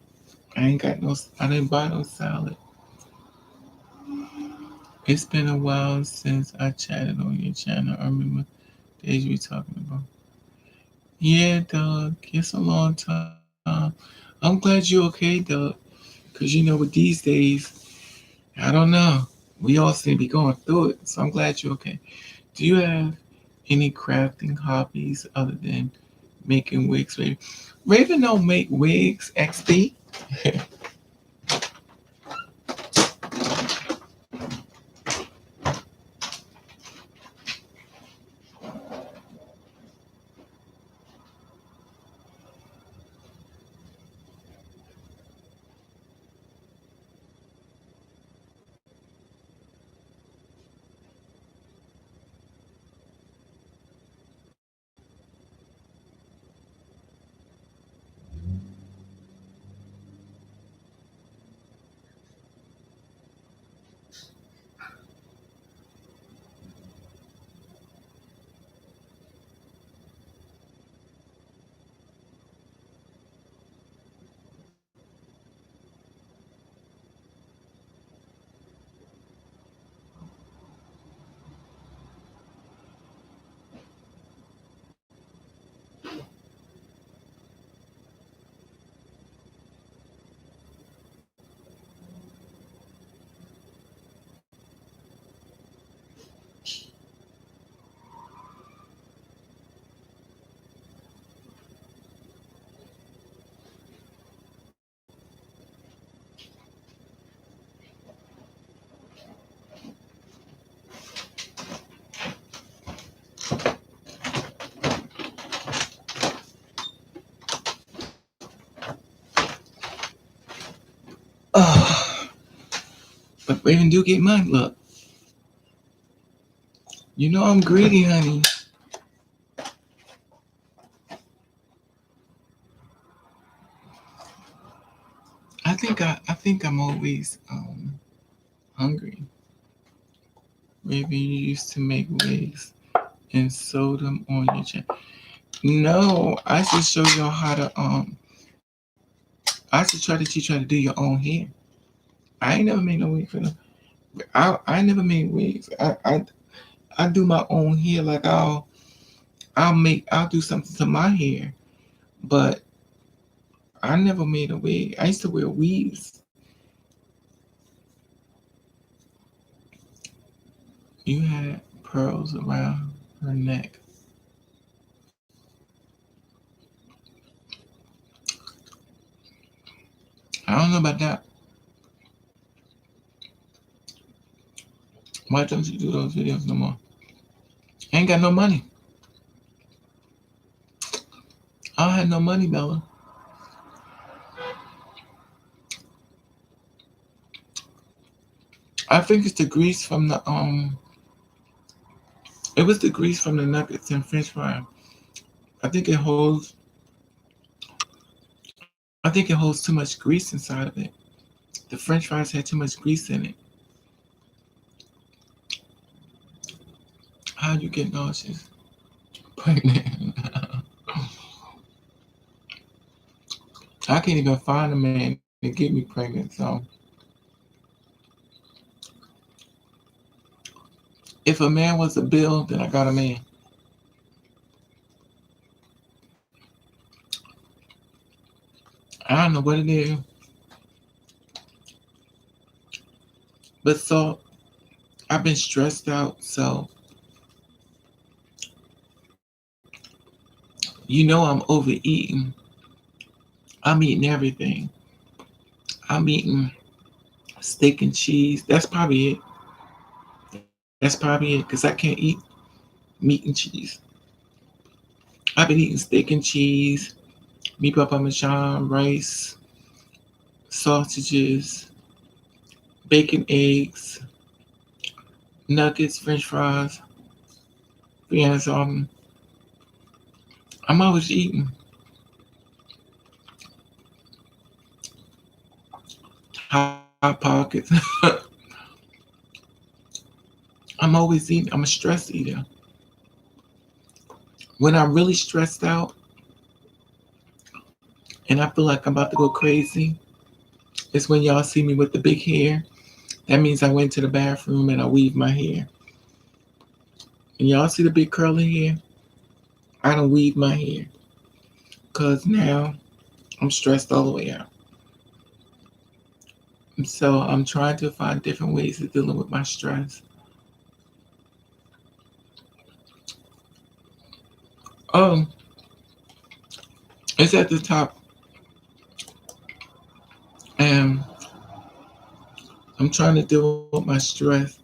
I ain't got no. I didn't buy no salad. It's been a while since I chatted on your channel. I remember the days we were talking about. Yeah, Doug. It's a long time. I'm glad you're okay, Doug. Cause with these days, I don't know. We all seem to be going through it. So I'm glad you're okay. Do you have any crafting hobbies other than making wigs? Raven don't make wigs, XD. Oh, but Raven do get mine. Look, You know I'm greedy, honey. I think I'm always hungry. Maybe you used to make wigs and sew them on your chest. No, I should show y'all how to I should try to teach you how to do your own hair. I ain't never made no wig for them. I never made wigs. I do my own hair. Like I'll do something to my hair, but I never made a wig. I used to wear weaves. You had pearls around her neck. I don't know about that. Why don't you do those videos no more? I ain't got no money. I don't have no money, Bella. I think it's the grease from the It was the grease from the nuggets and French fry. I think it holds. I think it holds too much grease inside of it. The French fries had too much grease in it. How you get nauseous? Pregnant. I can't even find a man to get me pregnant. So if a man was a bill, then I got a man. I don't know what it is, but so I've been stressed out. So you know I'm overeating. I'm eating everything. I'm eating steak and cheese. That's probably it. That's probably it because I can't eat meat and cheese. I've been eating steak and cheese, meat parmesan, rice, sausages, bacon, eggs, nuggets, French fries, Vienna sauce. I'm always eating. Hot pockets. I'm always eating. I'm a stress eater. When I'm really stressed out and I feel like I'm about to go crazy, it's when y'all see me with the big hair. That means I went to the bathroom and I weave my hair. And y'all see the big curly hair? I don't weave my hair. Because now I'm stressed all the way out. And so I'm trying to find different ways of dealing with my stress. Oh, it's at the top. And I'm trying to deal with my stress.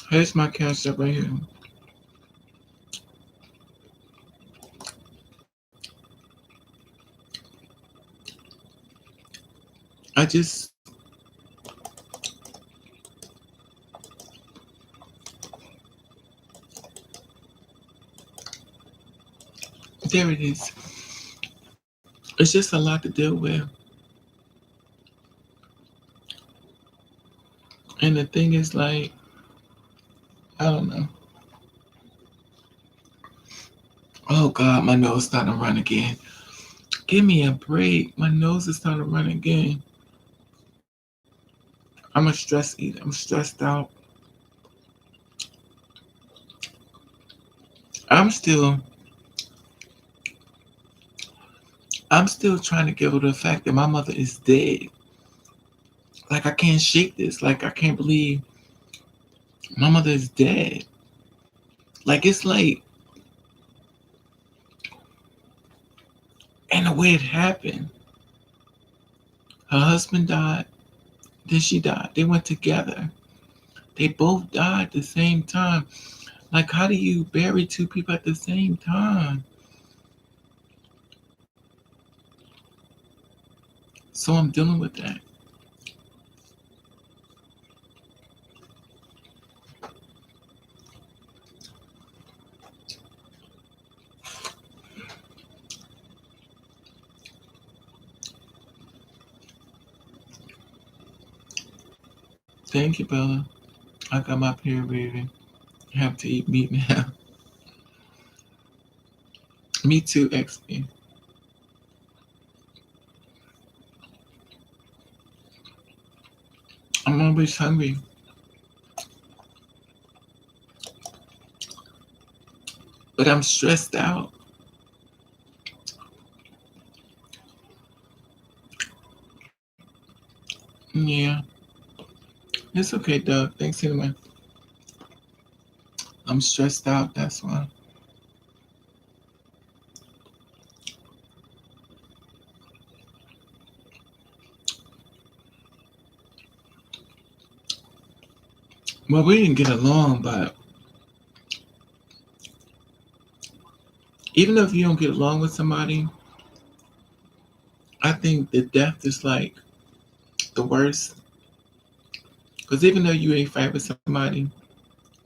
Here's my cash up right here. I just there it is. It's just a lot to deal with. And the thing is like, I don't know. Oh God, my nose starting to run again. Give me a break. My nose is starting to run again. I'm a stress eater. I'm stressed out. I'm still I'm still trying to get over the fact that my mother is dead. Like I can't shake this. Like I can't believe my mother is dead. Like it's like and the way it happened. Her husband died, then she died. They went together. They both died at the same time. Like how do you bury two people at the same time? So I'm dealing with that. Thank you, Bella. I got my period. I have to eat meat now. Me too, XP. I'm always hungry, but I'm stressed out. Yeah, it's okay, Doug. Thanks anyway. I'm stressed out, that's why. Well, we didn't get along, but even if you don't get along with somebody, I think the death is like the worst. Because even though you ain't fight with somebody,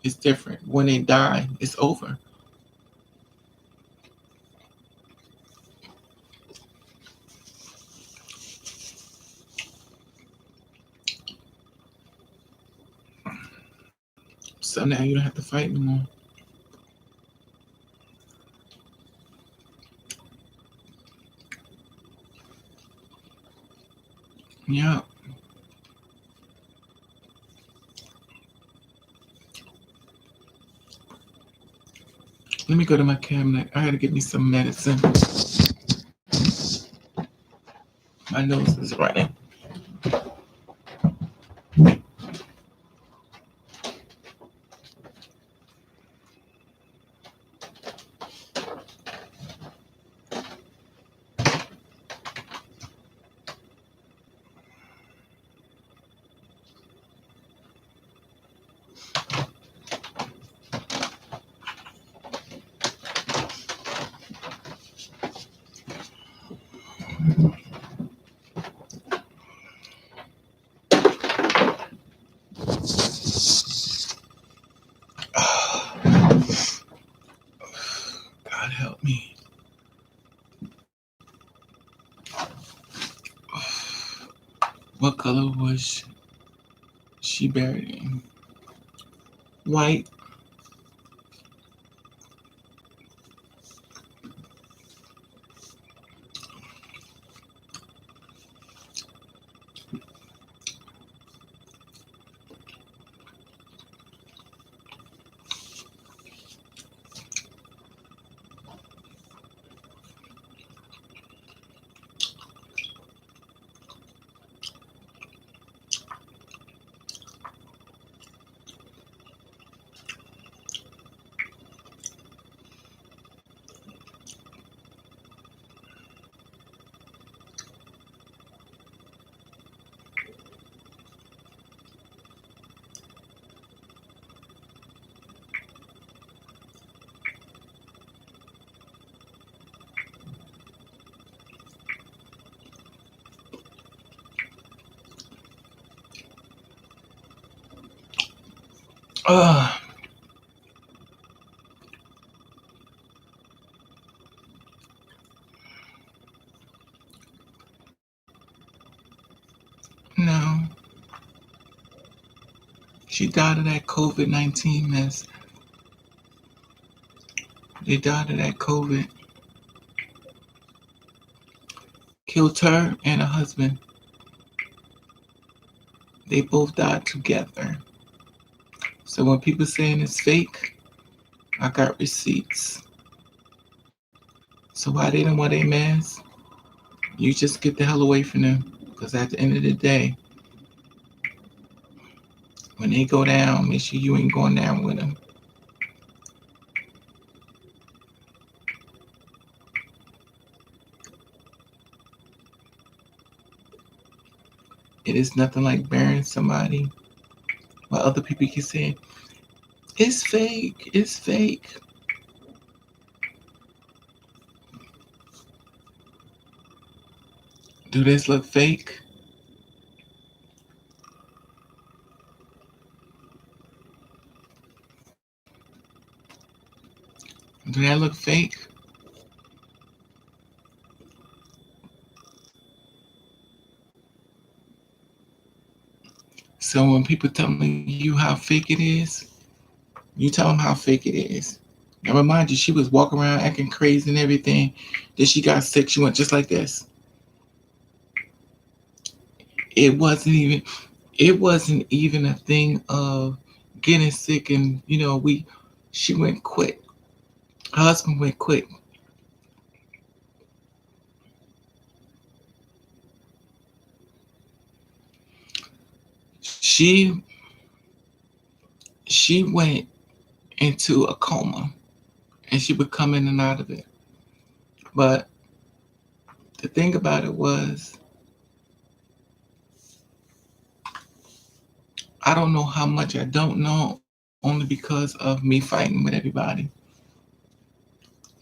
it's different. When they die, it's over. So now you don't have to fight no more. Yeah. Let me go to my cabinet. I gotta get me some medicine. My nose is running. God help me. What color was she buried in? White. Ugh. No. She died of that COVID-19 mess. They died of that COVID. Killed her and her husband. They both died together. So when people saying it's fake, I got receipts. So why they don't wear their mask? You just get the hell away from them. Because at the end of the day, when they go down, make sure you ain't going down with them. It is nothing like burying somebody while other people keep saying, it's fake, it's fake. Do this look fake? Do that look fake? So when people tell me you how fake it is, you tell them how fake it is. Now remind you, she was walking around acting crazy and everything. Then she got sick. She went just like this. It wasn't even. It wasn't even a thing of getting sick, and we. She went quick. Her husband went quick. She she went into a coma, and she would come in and out of it. But the thing about it was, I don't know how much I don't know, only because of me fighting with everybody.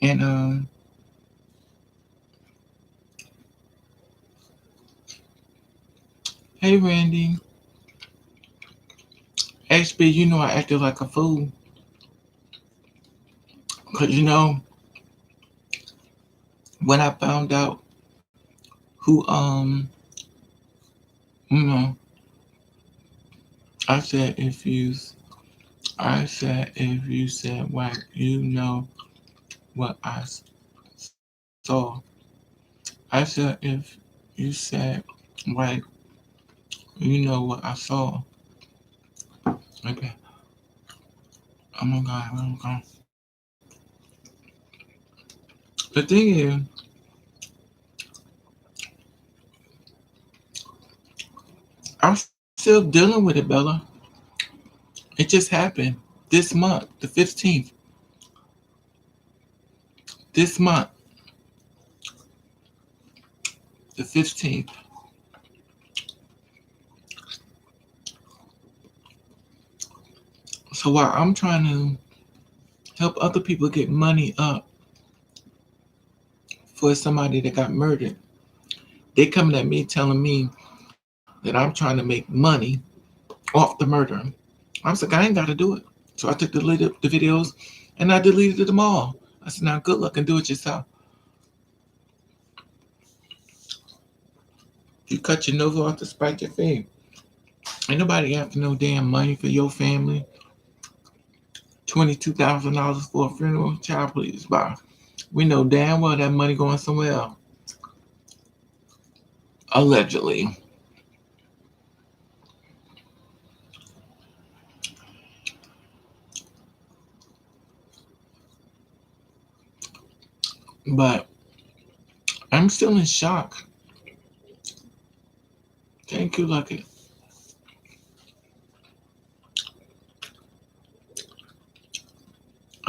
And hey Randy, HB, I acted like a fool, cause when I found out who you know, I said if you said white, what I saw. I said if you said white, you know what I saw. Okay. Oh my god, oh my god. The thing is, I'm still dealing with it, Bella. It just happened this month, the 15th. This month, the 15th. So while I'm trying to help other people get money up for somebody that got murdered, they coming at me telling me that I'm trying to make money off the murder. I was like, I ain't got to do it. So I took the videos and I deleted them all. I said, now good luck and do it yourself. You cut your nose off to spite your fame. Ain't nobody after no damn money for your family. $22,000 for a funeral, child, please, bye. We know damn well that money going somewhere else. Allegedly. But I'm still in shock. Thank you, Lucky.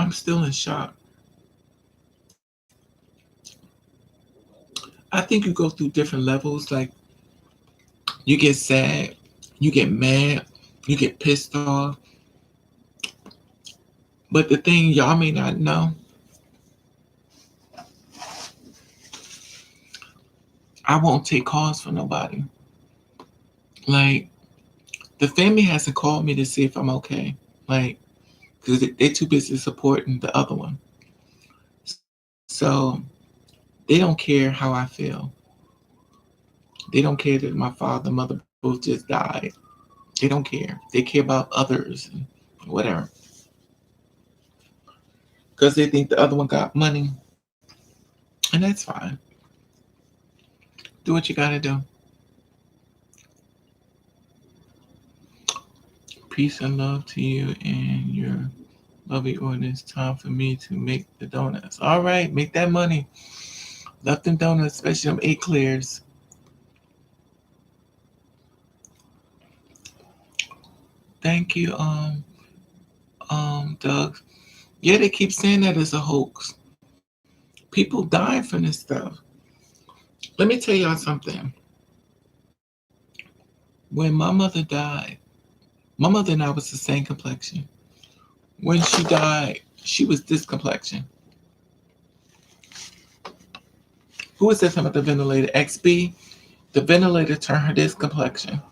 I'm still in shock. I think you go through different levels. Like, you get sad, you get mad, you get pissed off. But the thing y'all may not know, I won't take calls from nobody. Like, the family hasn't called me to see if I'm okay. Like, because they're too busy supporting the other one. So they don't care how I feel. They don't care that my father and mother both just died. They don't care. They care about others and whatever. Because they think the other one got money. And that's fine. Do what you gotta do. Peace and love to you and your lovely ordinance. Time for me to make the donuts. All right, make that money. Love them donuts, especially them eclairs. Thank you, Doug. Yeah, they keep saying that it's a hoax. People dying from this stuff. Let me tell y'all something. When my mother died, my mother and I was the same complexion. When she died, she was this complexion. Who was that talking about the ventilator? XB? The ventilator turned her this complexion.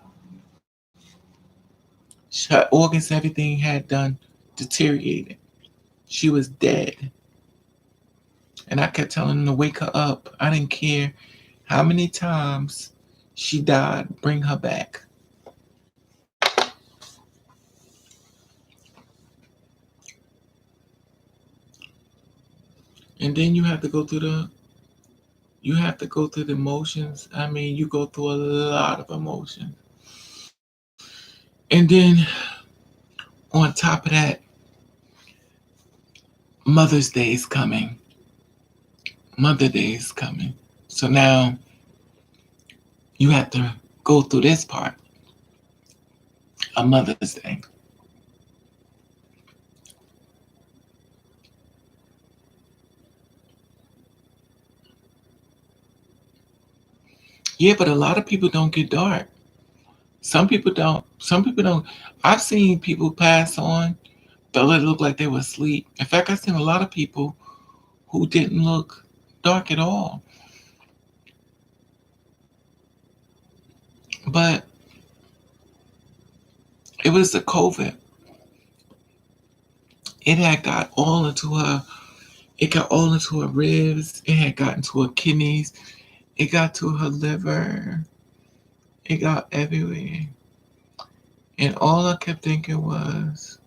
Her organs, everything had done deteriorated. She was dead. And I kept telling them to wake her up. I didn't care how many times she died, bring her back. And then you have to go through the emotions. I mean, you go through a lot of emotions. And then on top of that, Mother's Day is coming. Mother Day is coming. So now you have to go through this part of Mother's Day. Yeah, but a lot of people don't get dark. Some people don't. Some people don't. I've seen people pass on, though it looked like they were asleep. In fact, I've seen a lot of people who didn't look dark at all. But it was the COVID. It had got all into her. It got all into her ribs. It had got into her kidneys. It got to her liver. It got everywhere. And all I kept thinking was,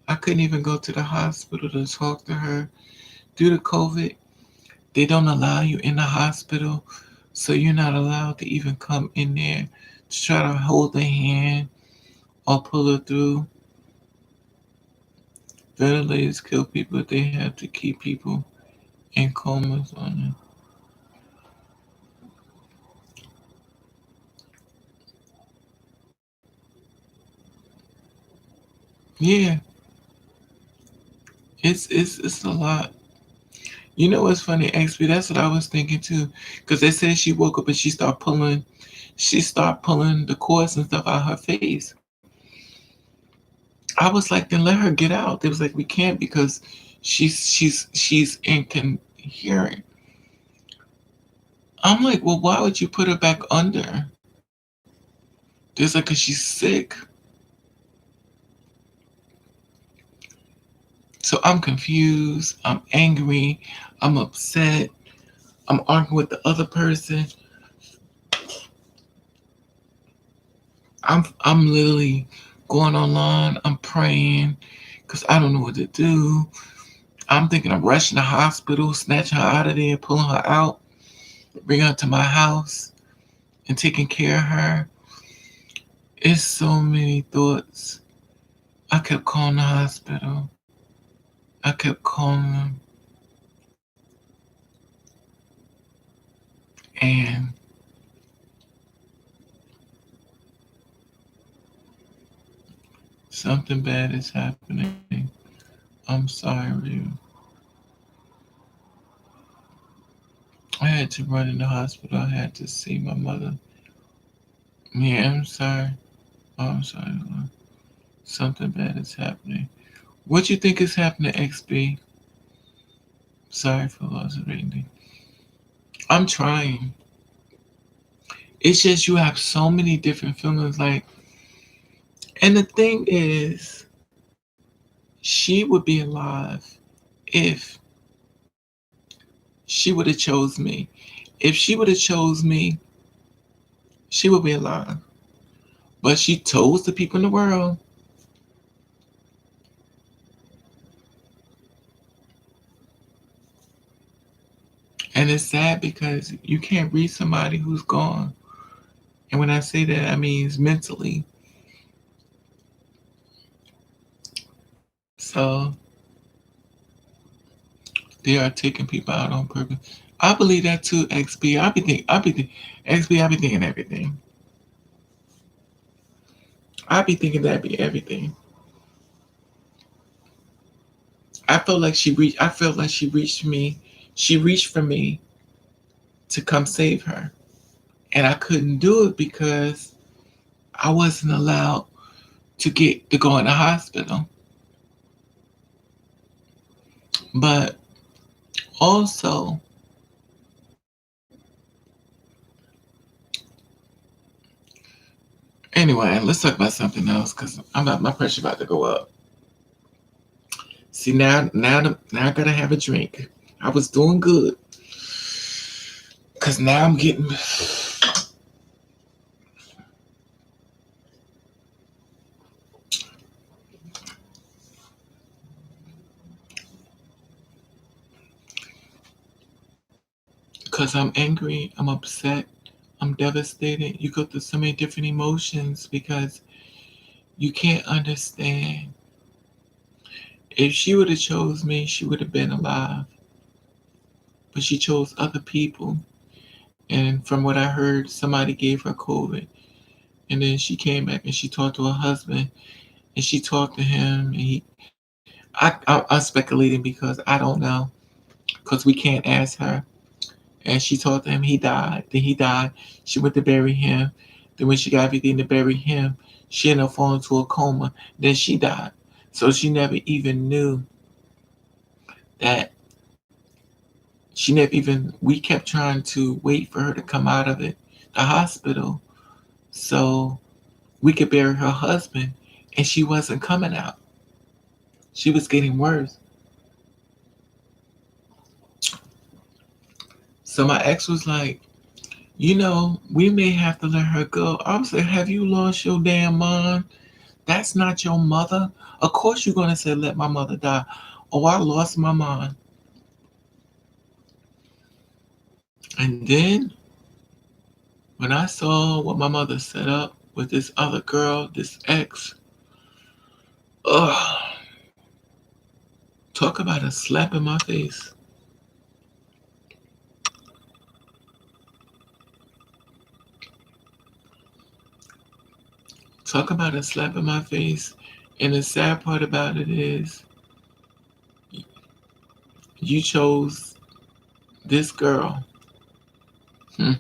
I couldn't even go to the hospital to talk to her. Due to COVID, they don't allow you in the hospital, so you're not allowed to even come in there to try to hold their hand or pull her through. Ventilators kill people. They have to keep people in comas on it. Yeah, it's a lot. You know what's funny, XP? That's what I was thinking too. Cause they said she woke up and she started pulling the cords and stuff out her face. I was like, then let her get out. They was like, we can't because she's incoherent. I'm like, well, why would you put her back under? There's like, cause she's sick. So I'm confused. I'm angry. I'm upset. I'm arguing with the other person. I'm literally going online. I'm praying because I don't know what to do. I'm thinking of rushing the hospital, snatching her out of there, pulling her out, bringing her to my house, and taking care of her. It's so many thoughts. I kept calling the hospital. I kept calling them, and something bad is happening. I'm sorry. I had to run in the hospital. I had to see my mother. Yeah, I'm sorry. Oh, I'm sorry. Something bad is happening. What you think is happening, XB? Sorry for loss of rating. I'm trying. It's just you have so many different feelings. Like, and the thing is, she would be alive if she would have chose me. If she would have chose me, she would be alive. But she chose the people in the world. And it's sad because you can't read somebody who's gone. And when I say that, I mean mentally. So they are taking people out on purpose. I believe that too, XB. XB. I be thinking everything. I be thinking that be everything. I felt like she reached. I felt like she reached me. She reached for me to come save her, and I couldn't do it because I wasn't allowed to go in the hospital. But also, anyway, let's talk about something else because my pressure about to go up. See now I gotta have a drink. I was doing good because now I'm getting. because I'm angry, I'm upset, I'm devastated. You go through so many different emotions because you can't understand. If she would have chose me, she would have been alive. But she chose other people. And from what I heard, somebody gave her COVID. And then she came back and she talked to her husband and she talked to him. And I'm speculating because I don't know because we can't ask her. And she talked to him. He died. Then he died. She went to bury him. Then when she got everything to bury him, she ended up falling into a coma. Then she died. So she never even knew that she never even, we kept trying to wait for her to come out of it, the hospital, so we could bury her husband. And she wasn't coming out. She was getting worse. So my ex was like, we may have to let her go. I was like, have you lost your damn mind? That's not your mother. Of course you're going to say, let my mother die. Oh, I lost my mind. And then when I saw what my mother set up with this other girl, this ex, ugh, talk about a slap in my face. Talk about a slap in my face. And the sad part about it is, you chose this girl. Hmm.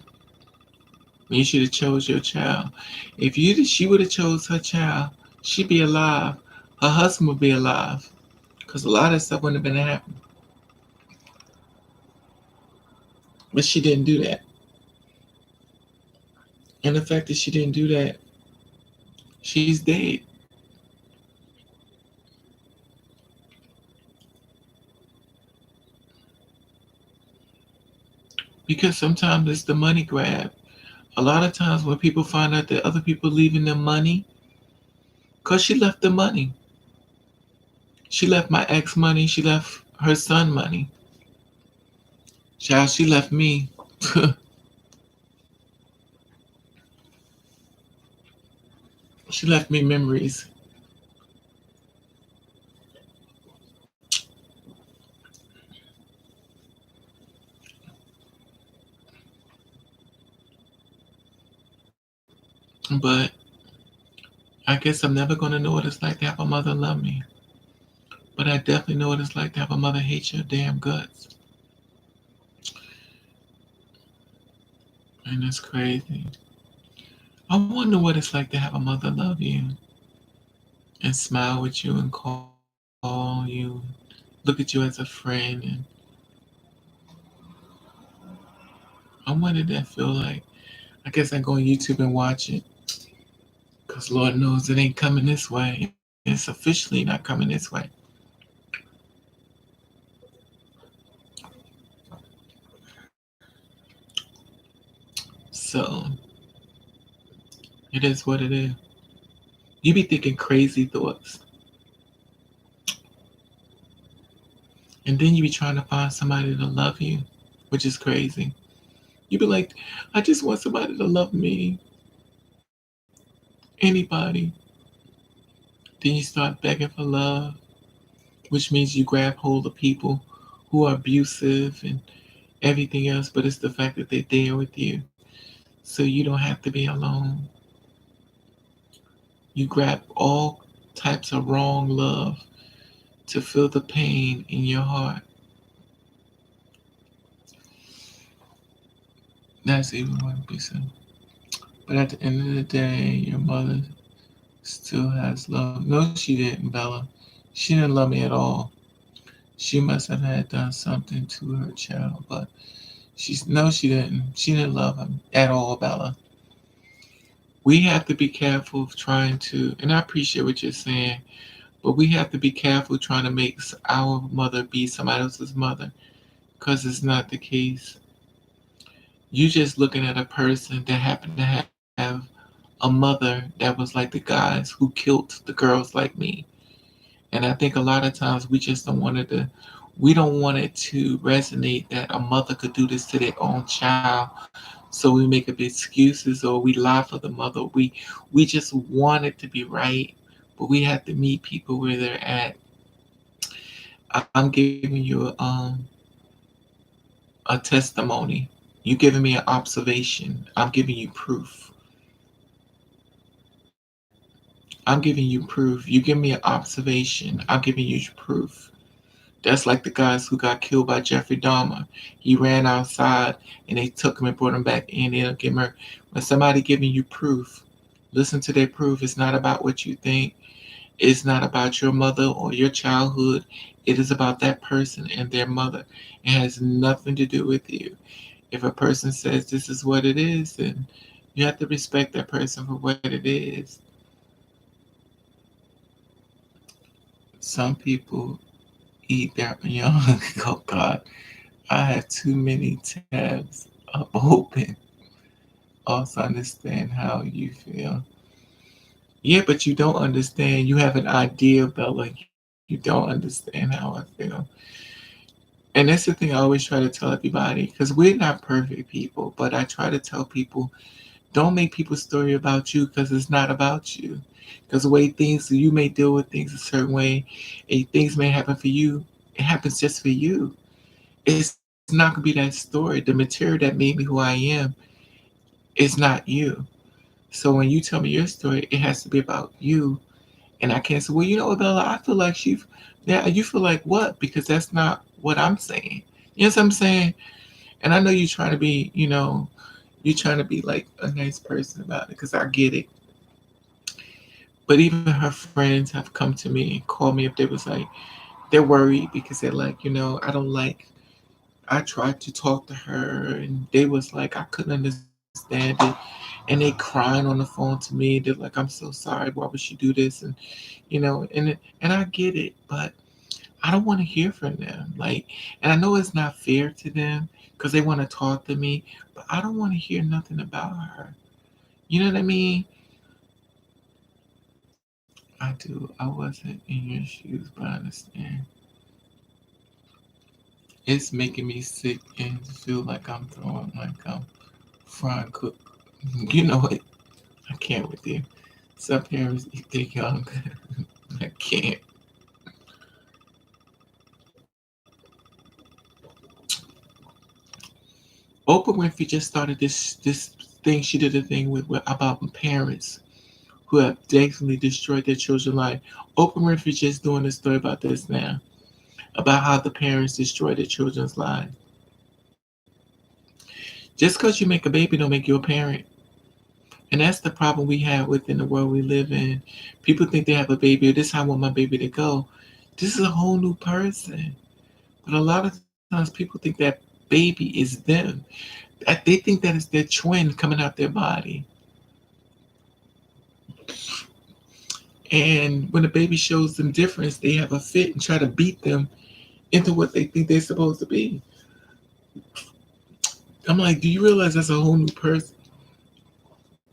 You should have chose your child. If she would have chose her child, she'd be alive. Her husband would be alive. Because a lot of stuff wouldn't have been happening. But she didn't do that. And the fact that she didn't do that, she's dead. Because sometimes it's the money grab. A lot of times when people find out that other people leaving them money, because she left the money. She left my ex money. She left her son money. Child, she left me. She left me memories. But I guess I'm never going to know what it's like to have a mother love me. But I definitely know what it's like to have a mother hate your damn guts. And it's crazy. I wonder what it's like to have a mother love you and smile with you and call you, look at you as a friend. And I wonder that feel like. I guess I go on YouTube and watch it. Because Lord knows it ain't coming this way. It's officially not coming this way. So it is what it is. You be thinking crazy thoughts. And then you be trying to find somebody to love you, which is crazy. You be like, I just want somebody to love me. Anybody. Then you start begging for love, which means you grab hold of people who are abusive and everything else, but it's the fact that they're there with you. So you don't have to be alone. You grab all types of wrong love to feel the pain in your heart. That's even one reason. But at the end of the day, your mother still has love. No, she didn't, Bella. She didn't love me at all. She must have had done something to her child, but she's no, she didn't. She didn't love him at all, Bella. We have to be careful of trying to, and I appreciate what you're saying, but we have to be careful trying to make our mother be somebody else's mother, because it's not the case. You just looking at a person that happened to have a mother that was like the guys who killed the girls like me. And I think a lot of times we just don't want to We don't want it to resonate that a mother could do this to their own child. So we make up excuses or we lie for the mother. We just want it to be right, but we have to meet people where they're at. I'm giving you a testimony. You giving me an observation. I'm giving you proof. I'm giving you proof. You give me an observation. I'm giving you proof. That's like the guys who got killed by Jeffrey Dahmer. He ran outside and they took him and brought him back in. They don't give him. When somebody giving you proof, listen to their proof. It's not about what you think. It's not about your mother or your childhood. It is about that person and their mother. It has nothing to do with you. If a person says this is what it is, then you have to respect that person for what it is. Some people eat their young. Oh God, I have too many tabs up open. Also understand how you feel. Yeah, but you don't understand. You have an idea, Bella. You don't understand how I feel. And that's the thing I always try to tell everybody, because we're not perfect people, but I try to tell people, don't make people's story about you because it's not about you. Because the way things, you may deal with things a certain way, and things may happen for you, it happens just for you. It's not going to be that story. The material that made me who I am is not you. So when you tell me your story, it has to be about you. And I can't say, well, you know what, Bella, I feel like she, yeah, you feel like what? Because that's not what I'm saying. You know what I'm saying? And I know you're trying to be, you're trying to be like a nice person about it because I get it. But even her friends have come to me and called me if they was like, they're worried because they're like, I don't like, I tried to talk to her and they was like, I couldn't understand it. And they crying on the phone to me. They're like, I'm so sorry. Why would she do this? And I get it, but I don't want to hear from them. Like, and I know it's not fair to them because they want to talk to me, but I don't want to hear nothing about her. You know what I mean? I do. I wasn't in your shoes, but I understand. It's making me sick and feel like I'm throwing, like I'm frying cook. You know what? I can't with you. Some parents eat their young. I can't. Oprah Winfrey just started this thing. She did a thing with about parents who have definitely destroyed their children's life. Oprah Winfrey just doing a story about this now, about how the parents destroy their children's lives. Just because you make a baby don't make you a parent. And that's the problem we have within the world we live in. People think they have a baby, or this is how I want my baby to go. This is a whole new person. But a lot of times people think that baby is them. That they think that it's their twin coming out their body. And when the baby shows them difference, they have a fit and try to beat them into what they think they're supposed to be. I'm like, do you realize that's a whole new person?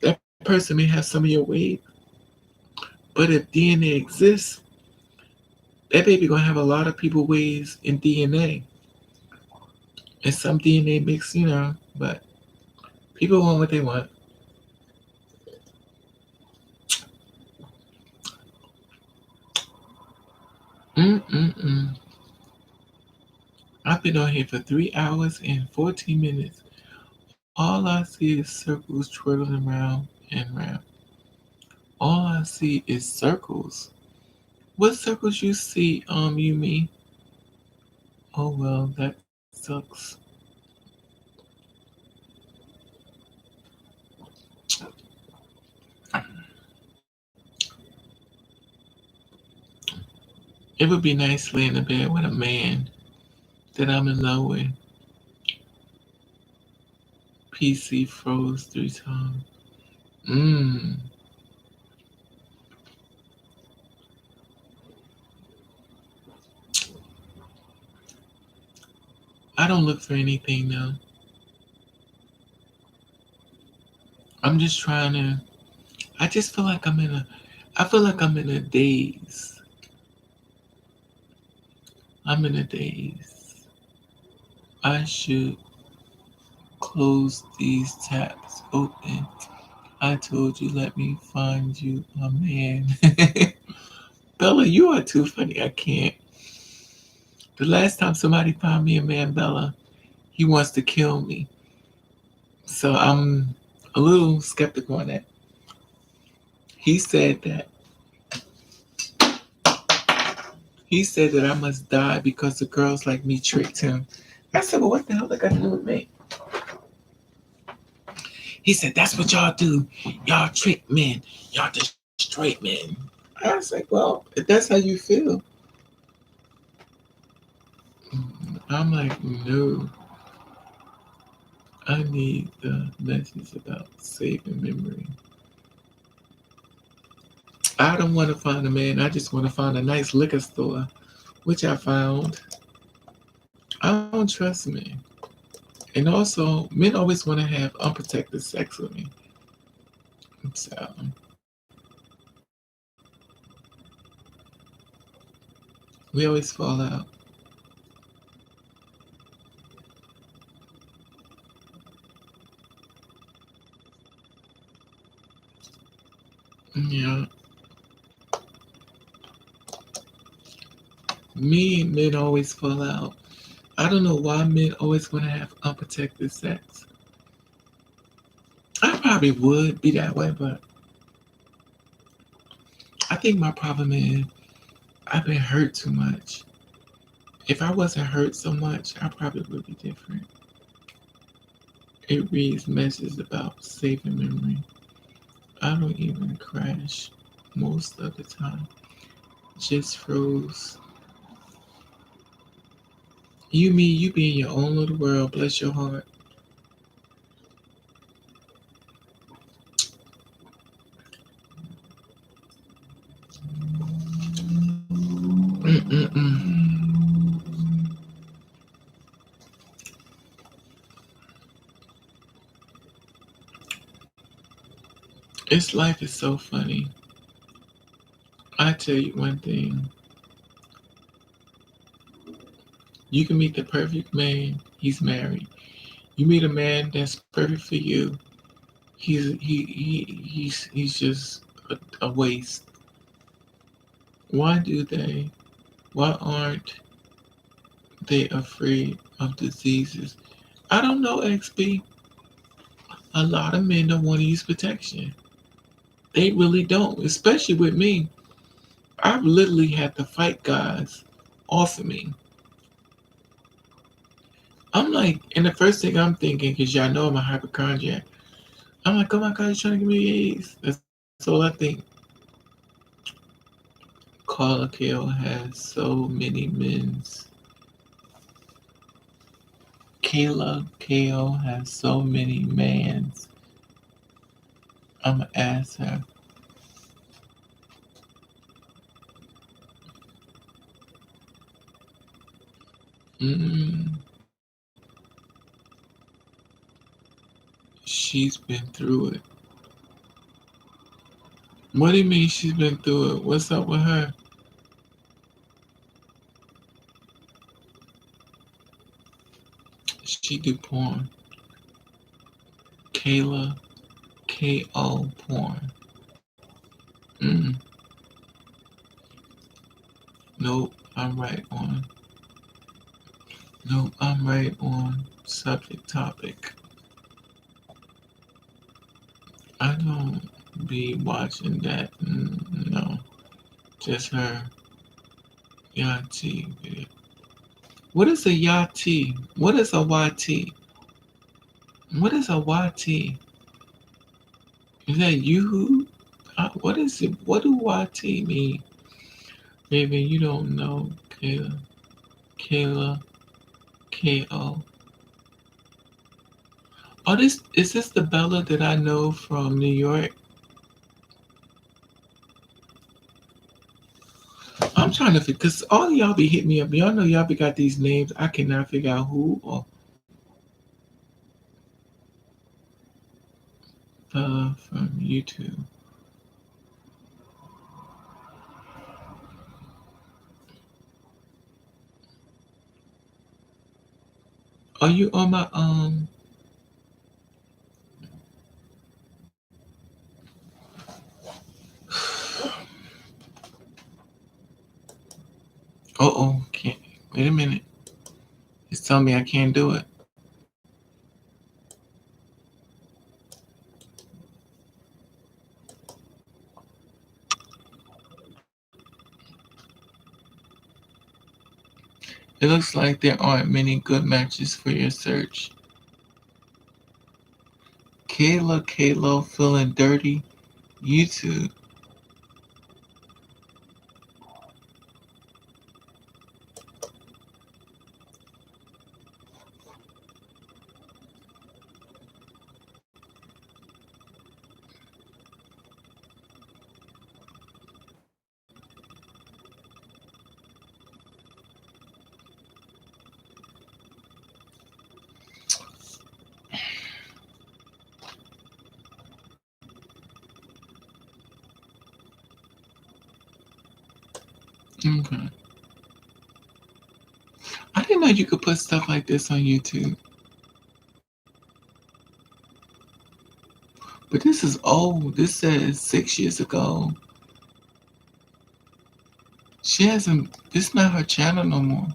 That person may have some of your weight, but if DNA exists, that baby gonna have a lot of people ways in DNA, and some DNA mix, But people want what they want. Mm-mm-mm. I've been on here for 3 hours and 14 minutes. All I see is circles twirling around and round. All I see is circles. What circles you see, you mean? Oh well, that sucks. It would be nice laying in bed with a man that I'm in love with. PC froze 3 times. Mmm. I don't look for anything though. I'm just trying to. I just feel like I feel like I'm in a daze. I'm in the daze. I should close these tabs open. I told you, let me find you a man. Bella, you are too funny. I can't. The last time somebody found me a man, Bella, he wants to kill me. So I'm a little skeptical on that. He said that he said that I must die because the girls like me tricked him. I said, well, what the hell that got to do with me? He said, that's what y'all do. Y'all trick men. Y'all destroy men. I was like, well, if that's how you feel, I'm like, no, I need the message about saving memory. I don't want to find a man. I just want to find a nice liquor store, which I found. I don't trust men. And also, men always want to have unprotected sex with me. So, we always fall out. Yeah. Me and men always fall out. I don't know why men always want to have unprotected sex. I probably would be that way, but I think my problem is I've been hurt too much. If I wasn't hurt so much, I probably would be different. It reads messages about saving memory. I don't even crash most of the time. Just froze. You be in your own little world. Bless your heart. Mm-mm-mm. This life is so funny. I tell you one thing. You can meet the perfect man. He's married. You meet a man that's perfect for you. He's just a waste. Why do they? Why aren't they afraid of diseases? I don't know, XB. A lot of men don't want to use protection. They really don't, especially with me. I've literally had to fight guys off of me. I'm like, and the first thing I'm thinking, because y'all know I'm a hypochondriac, I'm like, oh my God, you're trying to give me AIDS. That's all I think. Colloquial has so many men's. Kayla KO has so many mans. I'ma ask her. Mm, she's been through it. What do you mean she's been through it? What's up with her? She do porn. Kayla KO porn. Mm, nope, I'm right on. Nope, I'm right on subject topic. I don't be watching that. No, just her Yachty video. What is a Yachty? What is a YT? What is a YT? Is that you? What is it? What do YT mean? Maybe you don't know, Kayla. Kayla KO. Oh, this is this the Bella that I know from New York? I'm trying to figure because all y'all be hitting me up. Y'all know y'all be got these names. I cannot figure out who or from YouTube. Are you on my can't wait a minute. It's telling me I can't do it. It looks like there aren't many good matches for your search. Kalo feeling dirty. YouTube. Okay. I didn't know you could put stuff like this on YouTube. But this is old. This says 6 years ago. She hasn't. This not her channel no more.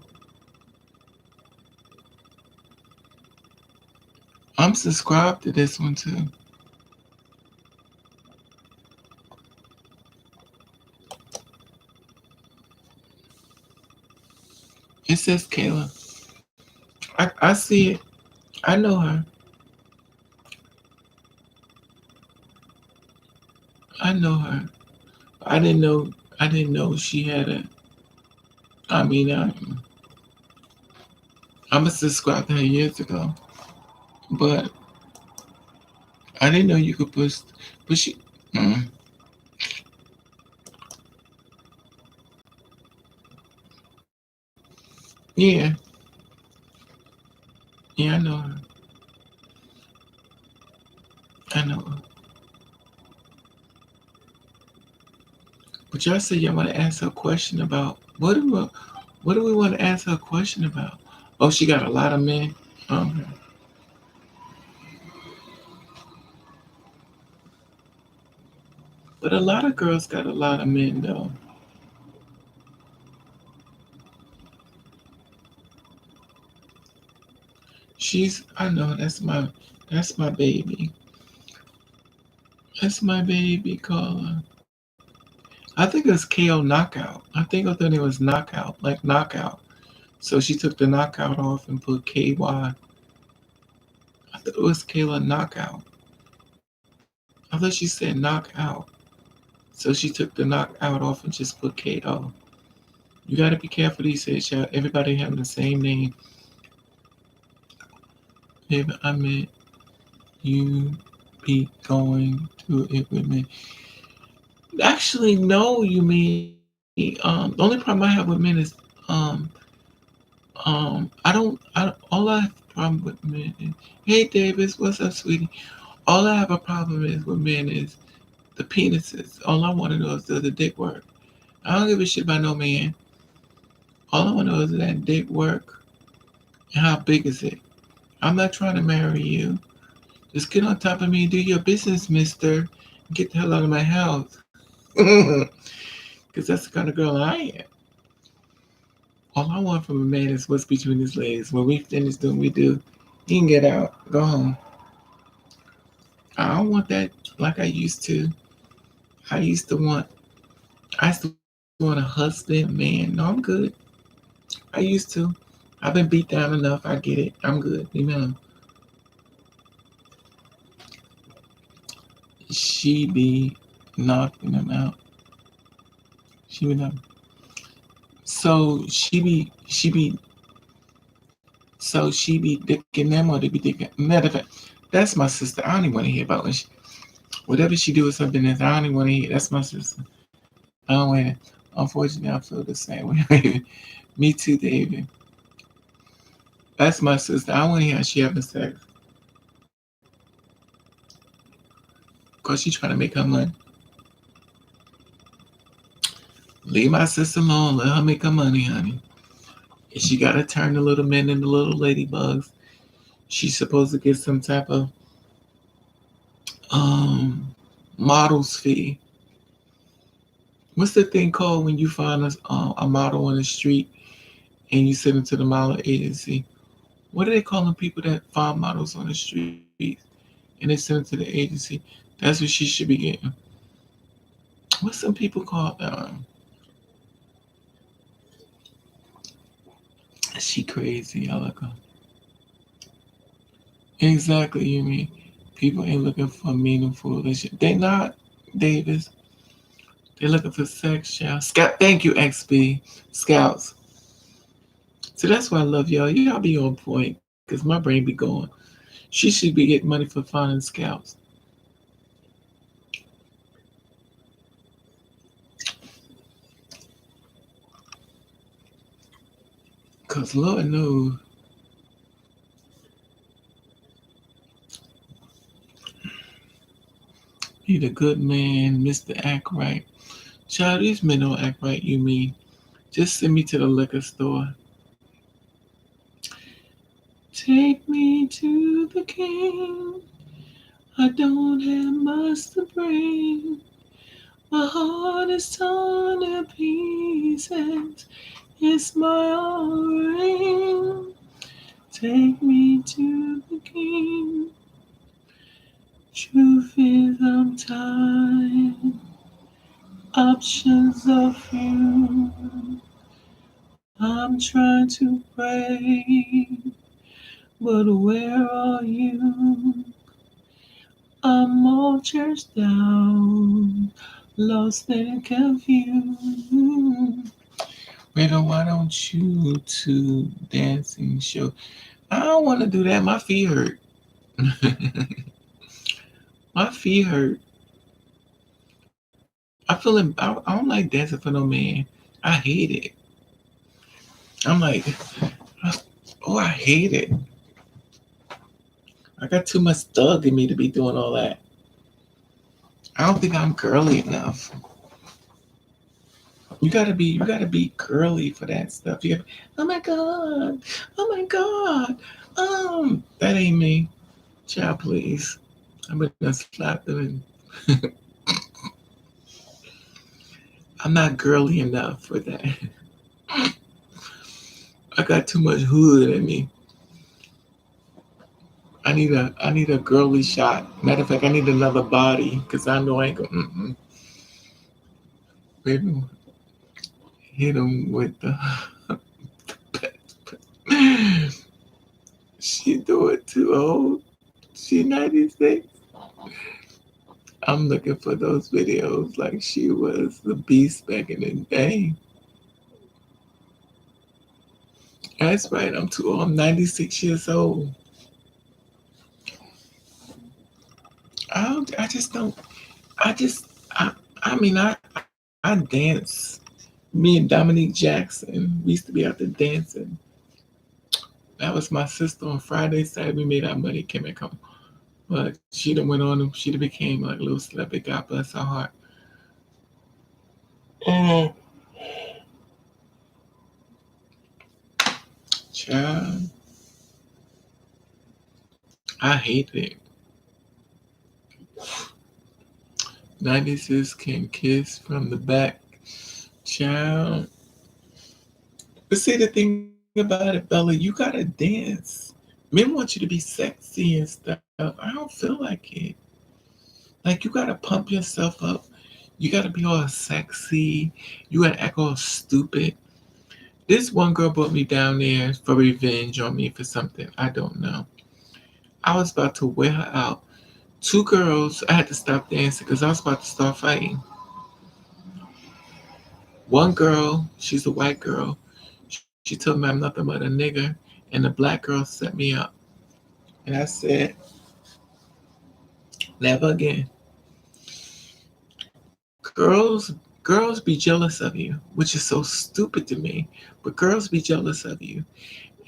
I'm subscribed to this one too. It says Kayla. I see it. I know her. I know her. I didn't know. I didn't know she had a. I mean, I'm a subscribed to her years ago, but I didn't know you could put. But she. Mm, yeah. Yeah, I know her. I know her. But y'all said y'all want to ask her a question about what do we want to ask her a question about? Oh, she got a lot of men. Okay. But a lot of girls got a lot of men though. She's I know that's my baby. That's my baby caller. I think it was KO knockout. I think her name was knockout, like knockout. So she took the knockout off and put KY. I thought it was Kayla knockout. I thought she said knockout. So she took the knockout off and just put KO. You gotta be careful these days, y'all. Everybody having the same name. If I meant you be going to it with me. Actually, no, you mean the only problem I have with men is I don't all I have a problem with men is, hey Davis, what's up, sweetie? All I have a problem is with men is the penises. All I want to know is does the dick work? I don't give a shit about no man. All I want to know is that dick work and how big is it? I'm not trying to marry you. Just get on top of me and do your business, mister. Get the hell out of my house. Because that's the kind of girl I am. All I want from a man is what's between his legs. When we finish doing what we do, he can get out, go home. I don't want that like I used to. I used to want, I used to want a husband, man. No, I'm good. I used to. I've been beat down enough. I get it. I'm good. Leave me alone. She be knocking them out. She be knocking. So she be dicking them or they be dicking. Matter of fact, that's my sister. I don't even want to hear about when whatever she do or something else. I don't even want to hear. That's my sister. I don't want to. Unfortunately, I feel the same way. Me too, David. That's my sister. I want to hear how she having sex. Cause she trying to make her money. Leave my sister alone. Let her make her money, honey. And she gotta turn the little men into little ladybugs. She's supposed to get some type of um model's fee. What's the thing called when you find a model on the street and you send them to the model agency? What are they calling people that find models on the street and they send them to the agency? That's what she should be getting. What's some people called? She crazy. I like her. Exactly. You mean people ain't looking for meaningful relationship. They not, Davis. They're looking for sex, child. Scout. Thank you, XB. Scouts. So that's why I love y'all. Y'all be on point because my brain be going. She should be getting money for finding scouts. Because Lord knows, he the good man, Mr. Act Right. Child, these men don't act right, you mean. Just send me to the liquor store. Take me to the king. I don't have much to bring. My heart is torn to pieces. It's my offering. Take me to the king. Truth is, I'm tired. Options are few. I'm trying to pray, but where are you? I'm all churched down, lost and confused. Rita, why don't you to dancing show? I don't want to do that. My feet hurt. My feet hurt. I don't like dancing for no man. I hate it. I'm like, oh, I hate it. I got too much thug in me to be doing all that. I don't think I'm girly enough. You gotta be girly for that stuff. You gotta, oh my god, oh my god, that ain't me. Child, please. I'm gonna slap them. I'm not girly enough for that. I got too much hood in me. I need a girly shot. Matter of fact, I need another body because I know I ain't gonna. Maybe hit him with the. She do it too old. She 96. I'm looking for those videos like she was the beast back in the day. That's right. I'm too old. I'm 96 years old. I just don't. I just. I. I mean, I dance. Me and Dominique Jackson, we used to be out there dancing. That was my sister on Friday, Saturday. We made our money, came back home. But she done went on and she done became like a little celebrity. God bless her heart. Oh, child, I hate it. 96 can kiss from the back. Child. But see, the thing about it, Bella, you gotta dance. Men want you to be sexy and stuff. I don't feel like it. Like, you gotta pump yourself up. You gotta be all sexy. You gotta act all stupid. This one girl brought me down there for revenge on me for something. I don't know. I was about to wear her out. Two girls, I had to stop dancing because I was about to start fighting. One girl, she's a white girl. She told me I'm nothing but a nigger, and the black girl set me up. And I said, never again. Girls be jealous of you, which is so stupid to me. But girls be jealous of you.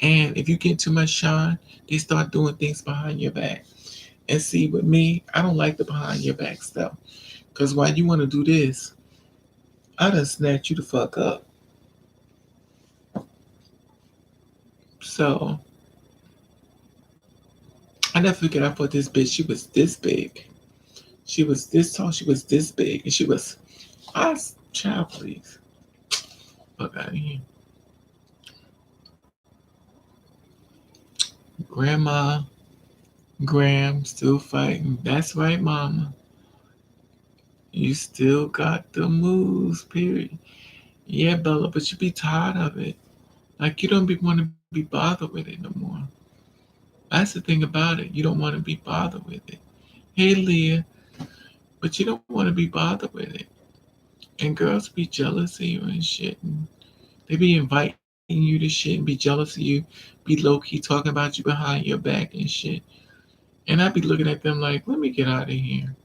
And if you get too much shine, they start doing things behind your back. And see, with me, I don't like the behind your back stuff. Because while you want to do this, I done snatch you the fuck up. So never forget, I thought this bitch, she was this big. She was this tall, she was this big. And she was, child, please. Fuck out of here. Grandma, Graham, still fighting. That's right, mama. You still got the moves, period. Yeah, Bella, but you be tired of it. Like, you don't be want to be bothered with it no more. That's the thing about it. You don't want to be bothered with it. Hey, Leah, but you don't want to be bothered with it. And girls be jealous of you and shit. And they be inviting you to shit and be jealous of you. Be low key talking about you behind your back and shit. And I be looking at them like, let me get out of here.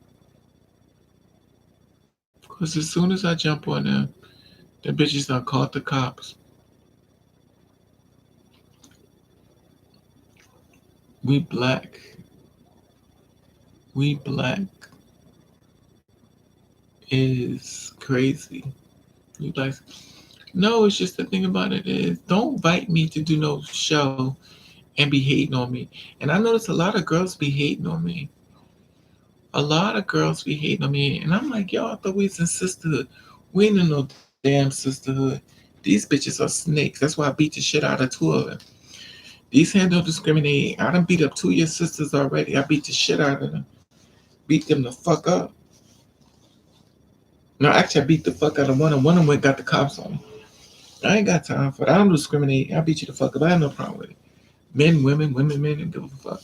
Because as soon as I jump on them, the bitches done called the cops. We black. We black is crazy. We black. No, it's just the thing about it is, don't invite me to do no show and be hating on me. And I notice a lot of girls be hating on me. A lot of girls be hating on me. And I'm like, y'all, I thought we was in sisterhood. We ain't in no damn sisterhood. These bitches are snakes. That's why I beat the shit out of two of them. These hands don't discriminate. I done beat up two of your sisters already. I beat the shit out of them. Beat them the fuck up. No, actually, I beat the fuck out of one, and one of them went got the cops on me. I ain't got time for that. I don't discriminate. I beat you the fuck up. I have no problem with it. Men, women, men, and give a fuck.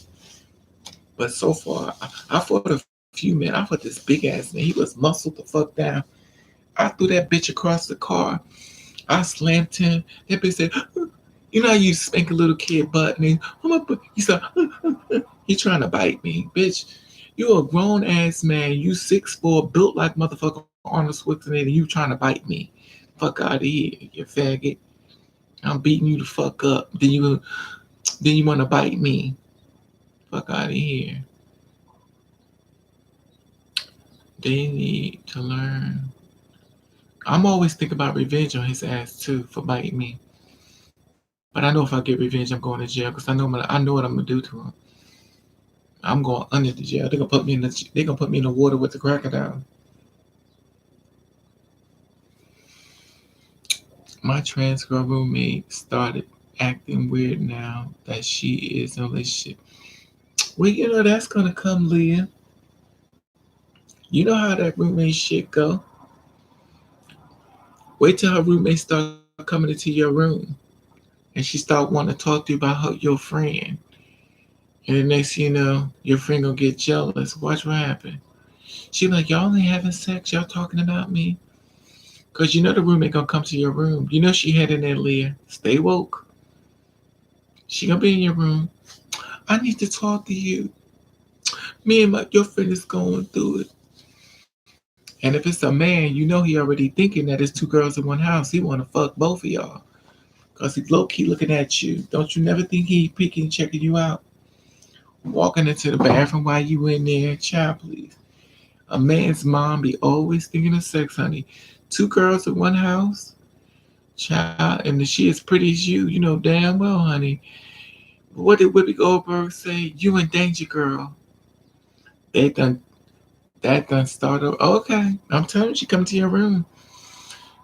But so far, I fought a few men. I fought this big ass man. He was muscled the fuck down. I threw that bitch across the car. I slammed him. That bitch said, you know how you spank a little kid butt and then, he said, he trying to bite me. Bitch, you a grown ass man. You 6'4", built like motherfucker Arnold Schwarzenegger. You trying to bite me. Fuck out of here, you faggot. I'm beating you the fuck up. Then you want to bite me. Fuck out of here. They need to learn. I'm always thinking about revenge on his ass too for biting me. But I know if I get revenge, I'm going to jail because I know what I'm gonna do to him. I'm going under the jail. They gonna put me in the water with the crocodile. My trans girl roommate started acting weird now that she is in a relationship. Well, that's gonna come, Leah. You know how that roommate shit go. Wait till her roommate start coming into your room and she start wanting to talk to you about your friend. And the next thing you know, your friend gonna get jealous. Watch what happen. She be like, y'all ain't having sex. Y'all talking about me. Because you know the roommate gonna come to your room. You know she had in there, Leah. Stay woke. She gonna be in your room. I need to talk to you. Me and your friend is going through it. And if it's a man, you know he already thinking that it's two girls in one house. He wanna fuck both of y'all. Cause he's low key looking at you. Don't you never think he peeking, checking you out? Walking into the bathroom while you in there. Child, please. A man's mom be always thinking of sex, honey. Two girls in one house. Child, and she as pretty as you know damn well, honey. What did Whoopi Goldberg say? You in danger, girl. They done that done started. Okay, I'm telling you, she come to your room.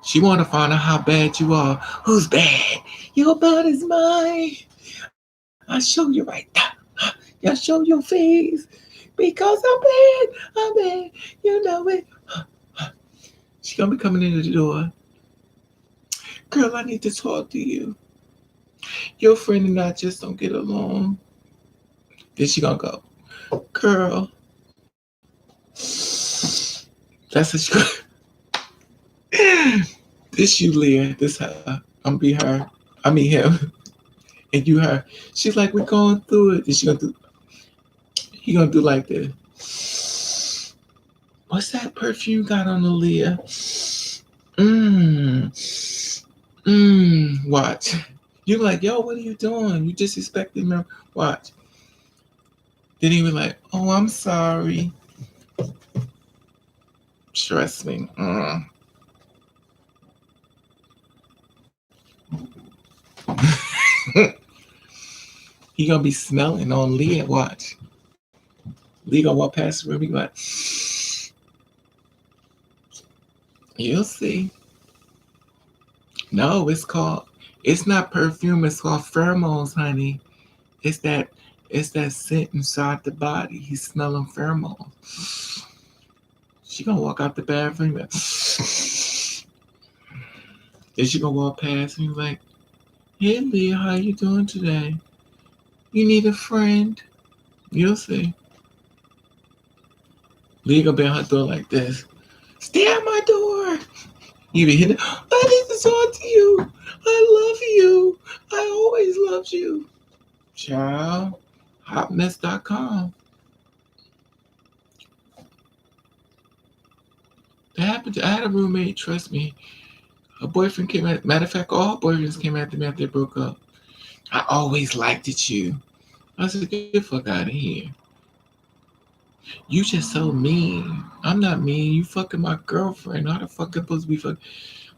She want to find out how bad you are. Who's bad? Your body's mine. I show you right now. I show your face because I'm bad. You know it. She gonna be coming into the door. Girl, I need to talk to you. Your friend and I just don't get along. Then she gonna go, girl. That's what she gonna. This you, Leah. This her. I'm be her. I mean him. And you her. She's like, we're going through it. Then she gonna do. He gonna do like this. What's that perfume got on the Leah? Watch. You're like, yo, what are you doing? You disrespecting me. Watch. Then he was like, oh, I'm sorry. Trust me. He gonna be smelling on Leah. Watch. Lee gonna walk past the room, he like, you'll see. No, it's not perfume, it's called pheromones, honey. It's that it's that scent inside the body. He's smelling pheromones. She gonna walk out the bathroom like, then she gonna walk past me like, hey Leah, how you doing today? You need a friend? You'll see. Leah gonna be on her door like this. Stay at my door. You be hitting, I need to talk to you. I love you. I always loved you. Child, hotmess.com. That happened to, I had a roommate, trust me. Her boyfriend came at, matter of fact, all her boyfriends came after me after they broke up. I always liked it, you. I said, get the fuck out of here. You just so mean. I'm not mean. You fucking my girlfriend. How the fuck am I supposed to be fucking?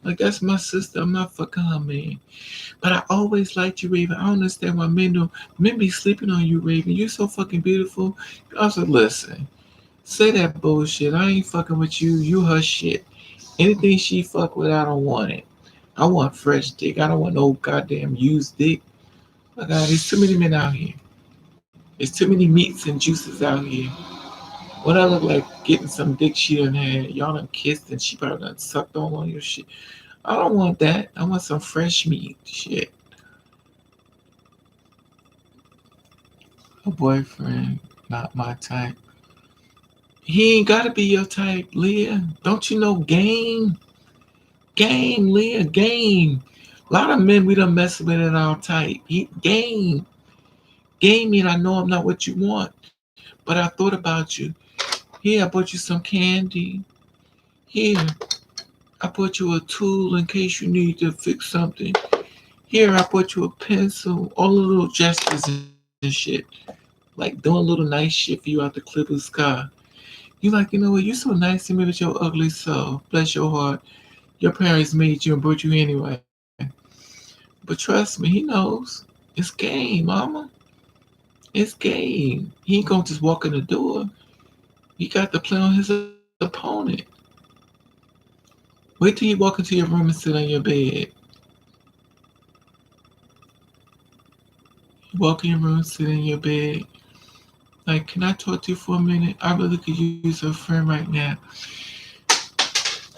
Like, that's my sister. I'm not fucking her, man. But I always liked you, Raven. I don't understand why men be sleeping on you, Raven. You're so fucking beautiful. I said, listen, say that bullshit. I ain't fucking with you. You her shit. Anything she fuck with, I don't want it. I want fresh dick. I don't want no goddamn used dick. My God, there's too many men out here. There's too many meats and juices out here. What I look like getting some dick she done had. Y'all done kissed and she probably done sucked on your shit. I don't want that. I want some fresh meat shit. A boyfriend, not my type. He ain't gotta be your type, Leah. Don't you know game? Game, Leah, game. A lot of men we done mess with in our type. Game. Game mean I know I'm not what you want, but I thought about you. Here, I bought you some candy. Here, I bought you a tool in case you need to fix something. Here, I bought you a pencil. All the little gestures and shit. Like doing little nice shit for you out the clear blue sky. You like, you know what? You so nice to me with your ugly self. Bless your heart. Your parents made you and brought you anyway. But trust me, he knows. It's game, mama. It's game. He ain't gonna just walk in the door. He got to play on his opponent. Wait till you walk into your room and sit on your bed. You walk in your room, sit in your bed. Like, can I talk to you for a minute? I really could use a friend right now.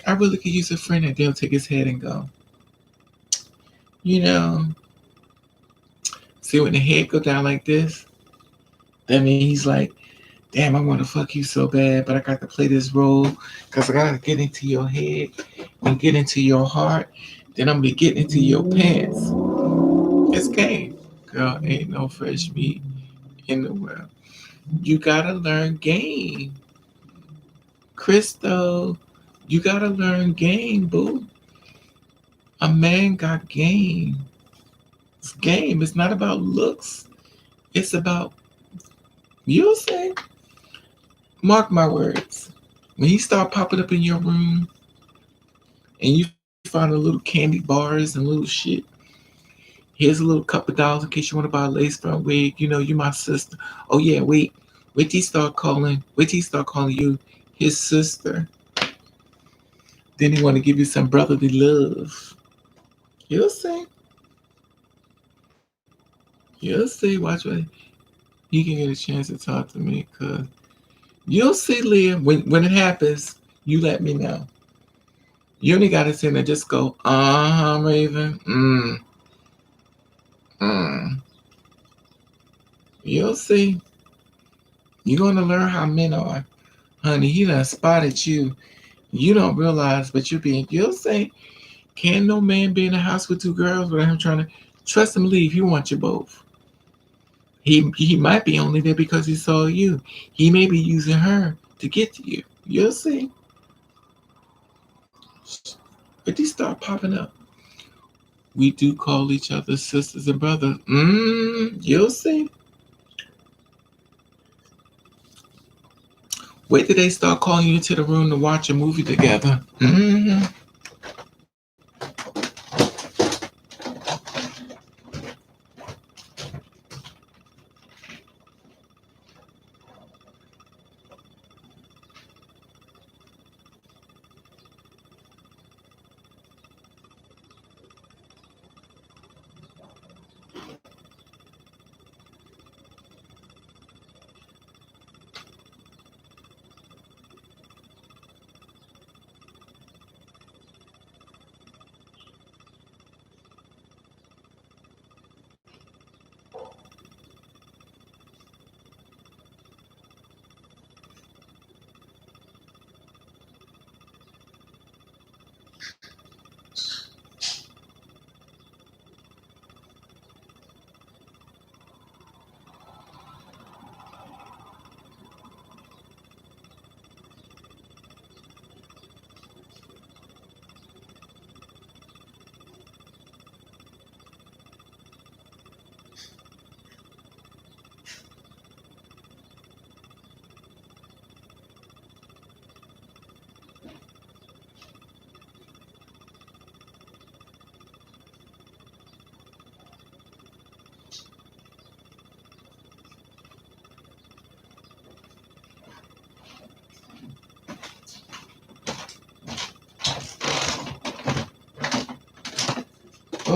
I really could use a friend that they'll take his head and go, you know, see when the head go down like this? That means he's like, damn, I want to fuck you so bad, but I got to play this role because I got to get into your head and get into your heart. Then I'm going to be getting into your pants. It's game. Girl, ain't no fresh meat in the world. You got to learn game. Crystal, you got to learn game, boo. A man got game. It's game. It's not about looks. It's about, you'll say, mark my words. When he start popping up in your room and you find a little candy bars and little shit, here's a little couple dollars in case you want to buy a lace front wig. You know, you my sister. Oh yeah, wait. Wait till he start calling you his sister. Then he want to give you some brotherly love. You'll see. You'll see. Watch what he can get a chance to talk to me, cause you'll see, Leah. When it happens, you let me know. You only gotta sit there and just go, Raven. Mm. You'll see. You're gonna learn how men are. Honey, he done spotted you. You don't realize, but you'll see. Can no man be in a house with two girls without him trying to trust him leave? He wants you both. He might be only there because he saw you. He may be using her to get to you. You'll see. But these start popping up. We do call each other sisters and brothers. You'll see. Wait till they start calling you into the room to watch a movie together.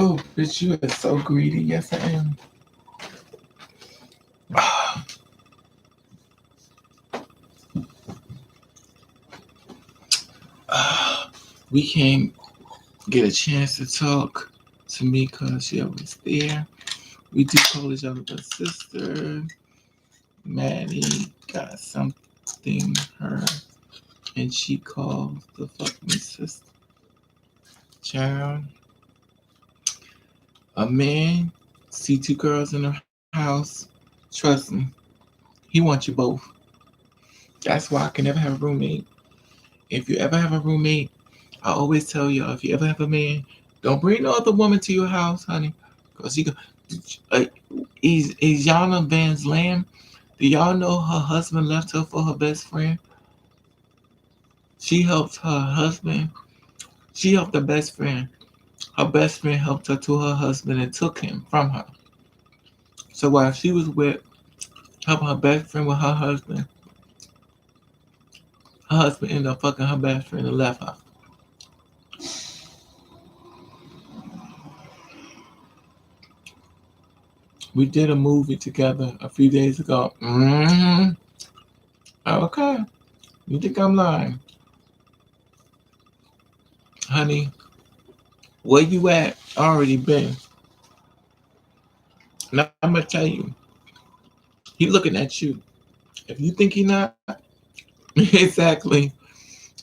Oh, bitch, you are so greedy. Yes, I am. We can't get a chance to talk to me because she was there. We do call each other a sister. Maddie got something her and she called the fucking sister. Child. A man see two girls in the house. Trust me, he wants you both. That's why I can never have a roommate. If you ever have a roommate, I always tell y'all, if you ever have a man, don't bring no other woman to your house, honey. Because uh, is Yana Van's Lamb. Do y'all know her husband left her for her best friend? She helped her husband. She helped her best friend. Her best friend helped her to her husband and took him from her. So while she was with helping her best friend with her husband ended up fucking her best friend and left her. We did a movie together a few days ago. Okay. You think I'm lying? Honey, where you at? Already been. Now I'm gonna tell you, he looking at you. If you think he not, exactly.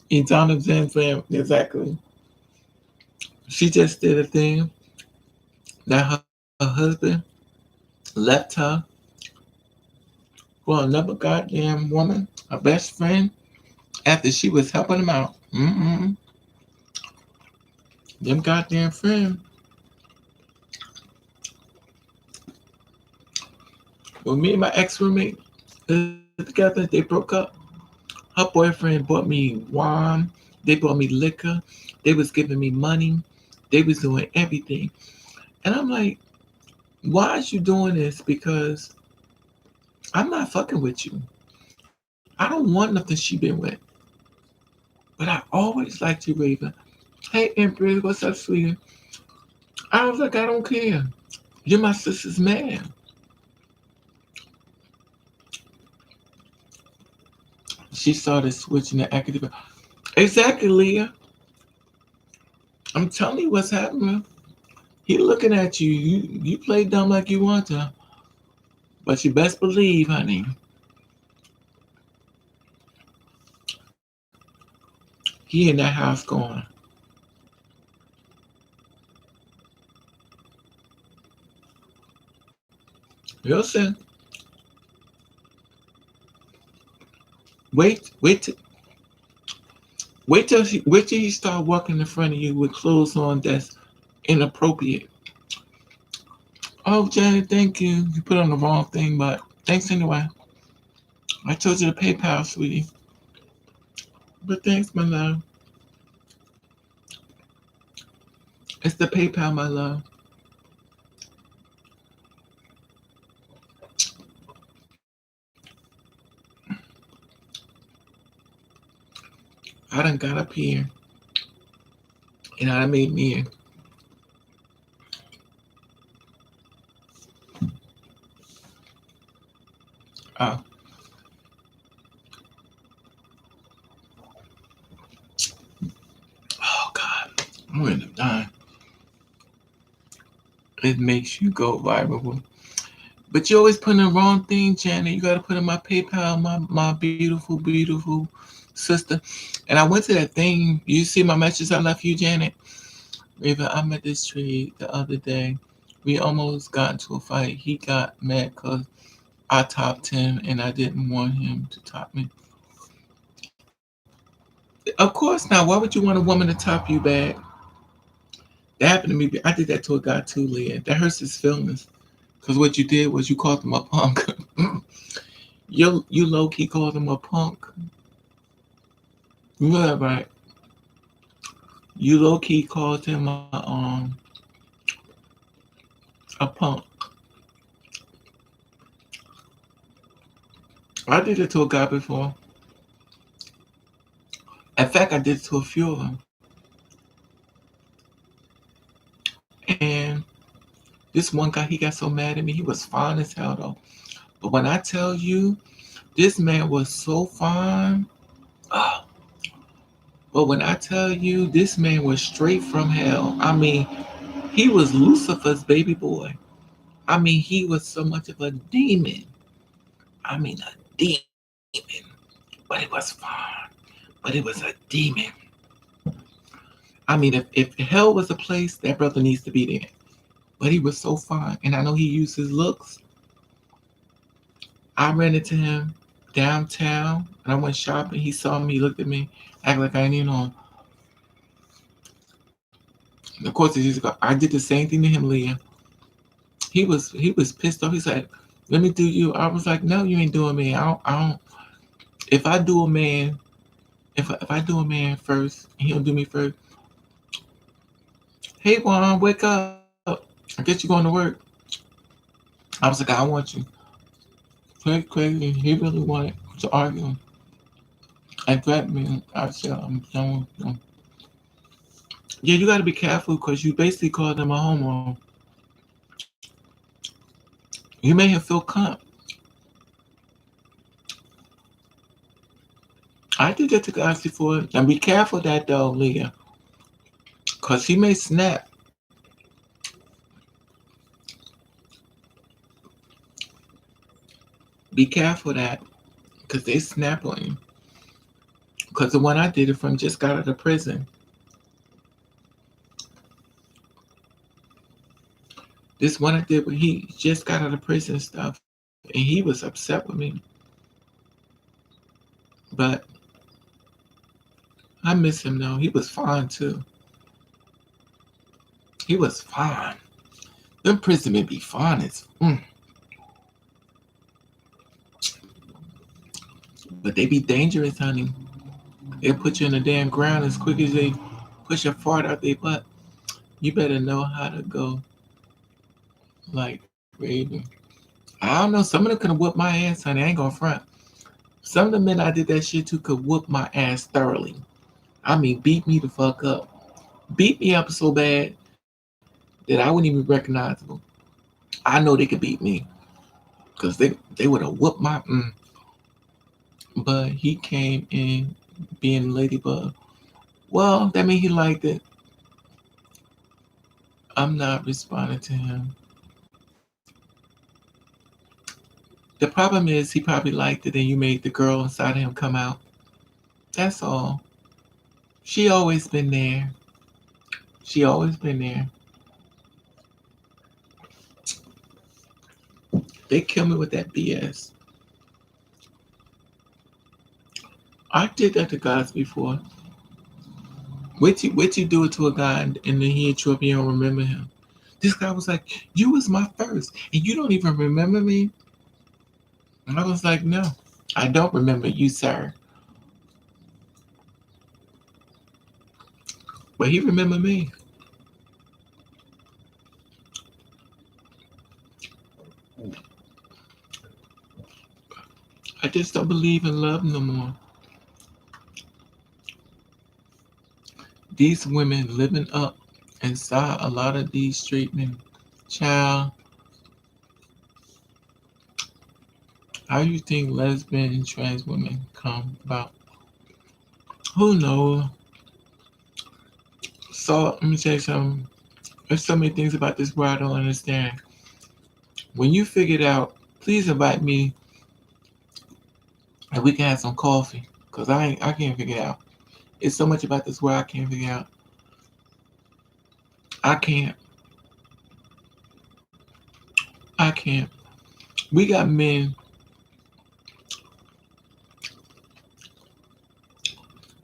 He Donovan's fam, exactly. She just did a thing that her husband left her for another goddamn woman, a best friend, after she was helping him out. Them goddamn friend. When me and my ex roommate together, they broke up. Her boyfriend bought me wine. They bought me liquor. They was giving me money. They was doing everything. And I'm like, why is you doing this? Because I'm not fucking with you. I don't want nothing she been with. But I always liked you, Raven. Hey, Empress, what's up, sweetie? I was like, I don't care. You're my sister's man. She started switching to academic. Exactly, Leah. I'm telling you what's happening. He looking at you. You play dumb like you want to. But you best believe, honey, he in that house going, you'll see. Wait, wait, wait till he start walking in front of you with clothes on that's inappropriate. Oh, Janet, thank you. You put on the wrong thing, but thanks anyway. I told you to PayPal, sweetie. But thanks, my love. It's the PayPal, my love. I done got up here and I made me. Oh, oh God, I'm gonna die. It makes you go viral. But you always put in the wrong thing, Janet. You gotta put in my PayPal, my beautiful, beautiful sister. And I went to that thing. You see my message I left you, Janet? Raven, I met this tree the other day. We almost got into a fight. He got mad because I topped him and I didn't want him to top me. Of course not. Why would you want a woman to top you back? That happened to me. I did that to a guy too, Leah. That hurts his feelings. Because what you did was you called him a punk. you low key called him a punk. You know that, right? You low key called him a punk. I did it to a guy before. In fact, I did it to a few of them. And This one guy, he got so mad at me. He was fine as hell though. But when I tell you, this man was so fine. Oh, but when I tell you, this man was straight from hell. I mean, he was Lucifer's baby boy. I mean, he was so much of a demon. I mean, a demon. But it was fine. But it was a demon. I mean, if hell was a place, that brother needs to be there. But he was so fine. And I know he used his looks. I ran into him downtown and I went shopping. He saw me, he looked at me, act like I didn't even know him. And of course, I did the same thing to him, Leah. He was pissed off. He said, "Let me do you." I was like, "No, you ain't doing me. I don't. If I do a man, if I do a man first, and he don't do me first. Hey, Juan, wake up. I guess you're going to work." I was like, "I want you." Crazy. He really wanted to argue and threaten me. I said, "I'm." Yeah, you got to be careful because you basically called him a homo. You made him feel comp. I did that to guys before. And be careful that though, Leah. Because he may snap. Be careful that. Because they snap on you. Because the one I did it from just got out of prison. This one I did when he just got out of prison and stuff. And he was upset with me. But I miss him though. He was fine too. He was fine. Them prison men be fine as But they be dangerous, honey. They'll put you in the damn ground as quick as they push a fart out their butt. You better know how to go like Raven. I don't know. Some of them could have whooped my ass, honey. I ain't gonna front. Some of the men I did that shit to could whoop my ass thoroughly. I mean, beat me the fuck up. Beat me up so bad that I wouldn't even recognize them. I know they could beat me because they would have whooped my. But he came in being Ladybug. Well, that means he liked it. I'm not responding to him. The problem is he probably liked it and you made the girl inside of him come out. That's all. She always been there. She always been there. They kill me with that BS. I did that to guys before. Wait till you do it to a guy and then he hit you up and you don't remember him. This guy was like, "You was my first, and you don't even remember me?" And I was like, "No, I don't remember you, sir." But he remembered me. I just don't believe in love no more. These women living up inside a lot of these straight men. Child, how you think lesbian and trans women come about? Who knows? So let me tell you something. There's so many things about this world I don't understand. When you figure it out, please invite me and we can have some coffee. Cause I can't figure it out. It's so much about this world I can't figure out. I can't. I can't. We got men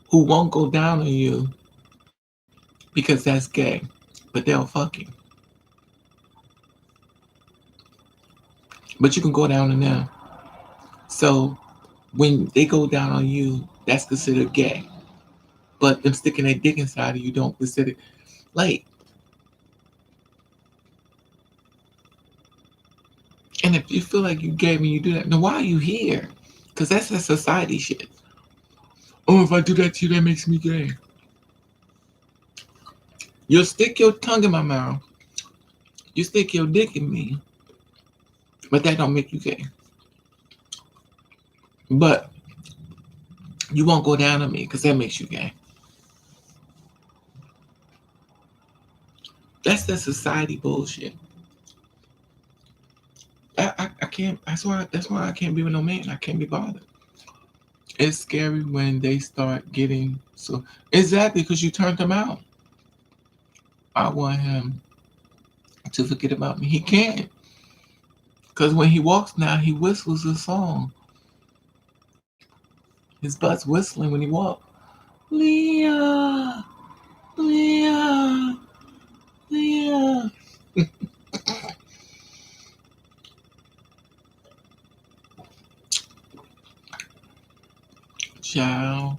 who won't go down on you because that's gay, but they'll fuck you. But you can go down on them. So when they go down on you, that's considered gay. But them sticking their dick inside of you don't consider like. And if you feel like you gay when you do that, then why are you here? Because that's a society shit. Oh, if I do that to you, that makes me gay. You'll stick your tongue in my mouth You stick your dick in me, but that don't make you gay. But you won't go down on me because that makes you gay. That's the society bullshit. I can't. That's why I can't be with no man. I can't be bothered. It's scary when they start getting so exactly because you turned them out. I want him to forget about me. He can't because when he walks now, he whistles a song. His butt's whistling when he walks. Leah, Leah, Leah. Child,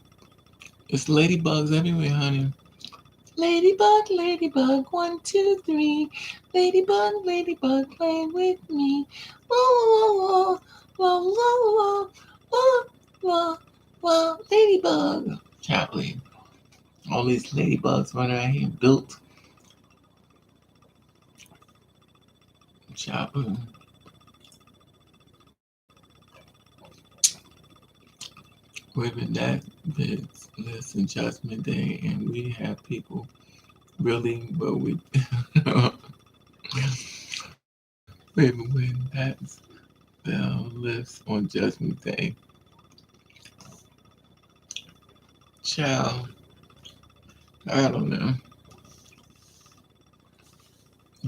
it's ladybugs everywhere, honey. Ladybug, ladybug, 1, 2, 3. Ladybug, ladybug, play with me. Whoa, whoa, whoa, whoa, whoa, whoa, whoa, whoa, ladybug. Child, all these ladybugs running around here built. Child, women that business and Judgment Day, and we have people really, but we maybe when that's the list on Judgment Day, child, I don't know.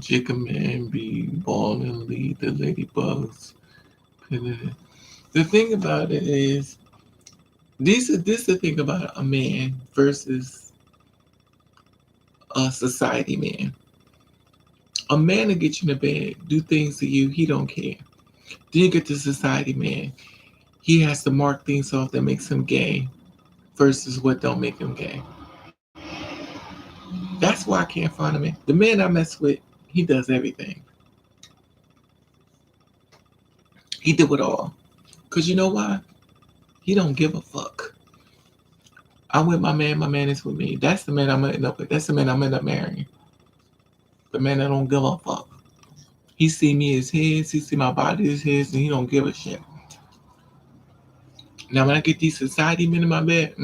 Chicken man be balling, lead the ladybugs. The thing about it is, this the thing about a man versus a society man. A man will get you in the bed, do things to you, he don't care. Then you get the society man. He has to mark things off that makes him gay versus what don't make him gay. That's why I can't find a man. The man I mess with, he does everything. He do it all. Cause you know why? He don't give a fuck. I'm with my man is with me. That's the man I'm gonna end up with. That's the man I'm gonna end up marrying. The man that don't give a fuck. He see me as his, he see my body as his, and he don't give a shit. Now when I get these society men in my bed,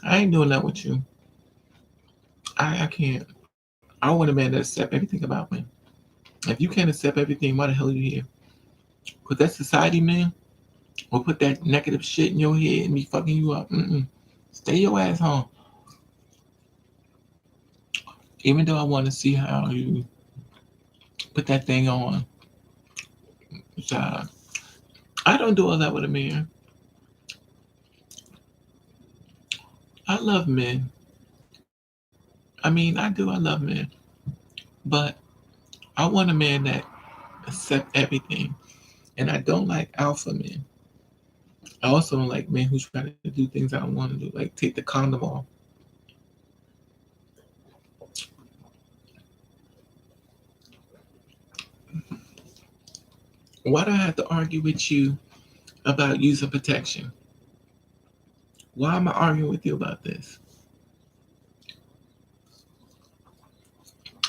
I ain't doing that with you. I can't. I want a man that accept everything about me. If you can't accept everything, why the hell are you here? Put that society man or put that negative shit in your head and be fucking you up. Stay your ass home. Even though I want to see how you put that thing on. So, I don't do all that with a man. I love men. I mean, I do. I love men. But I want a man that accept everything. And I don't like alpha men. I also don't like men who try to do things I don't want to do, like take the condom off. Why do I have to argue with you about using protection? Why am I arguing with you about this?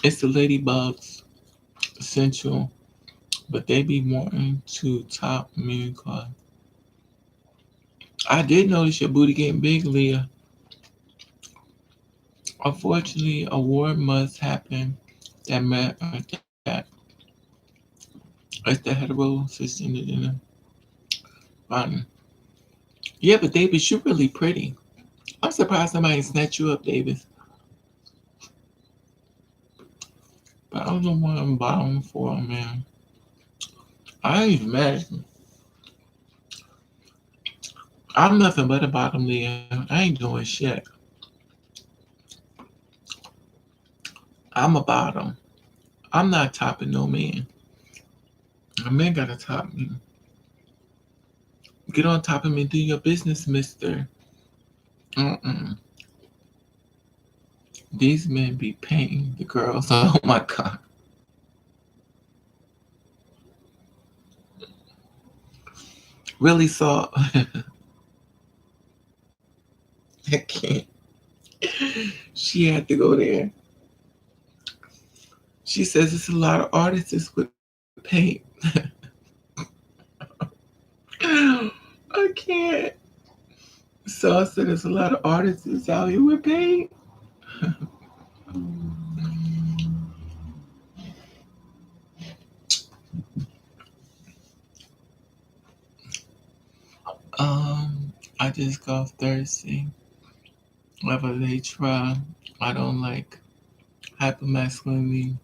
It's the ladybugs essential, but they be wanting to top me cause I did notice your booty getting big, Leah. Unfortunately, a war must happen that that it's the hetero cisgender partner. Yeah, but Davis, you're really pretty. I'm surprised somebody snatched you up, Davis. But I don't know what I'm bottom for, man. I ain't even mad. I'm nothing but a bottom, Leah. I ain't doing shit. I'm a bottom. I'm not topping no man. A man gotta top me. Get on top of me, do your business, mister. Mm-mm. These men be paying the girls. Oh my god. Really saw. I can't. She had to go there. She says it's a lot of artists with paint. I can't. So I said there's a lot of artists out here with paint. I just got thirsty. Whether they try, I don't like hypermasculinity.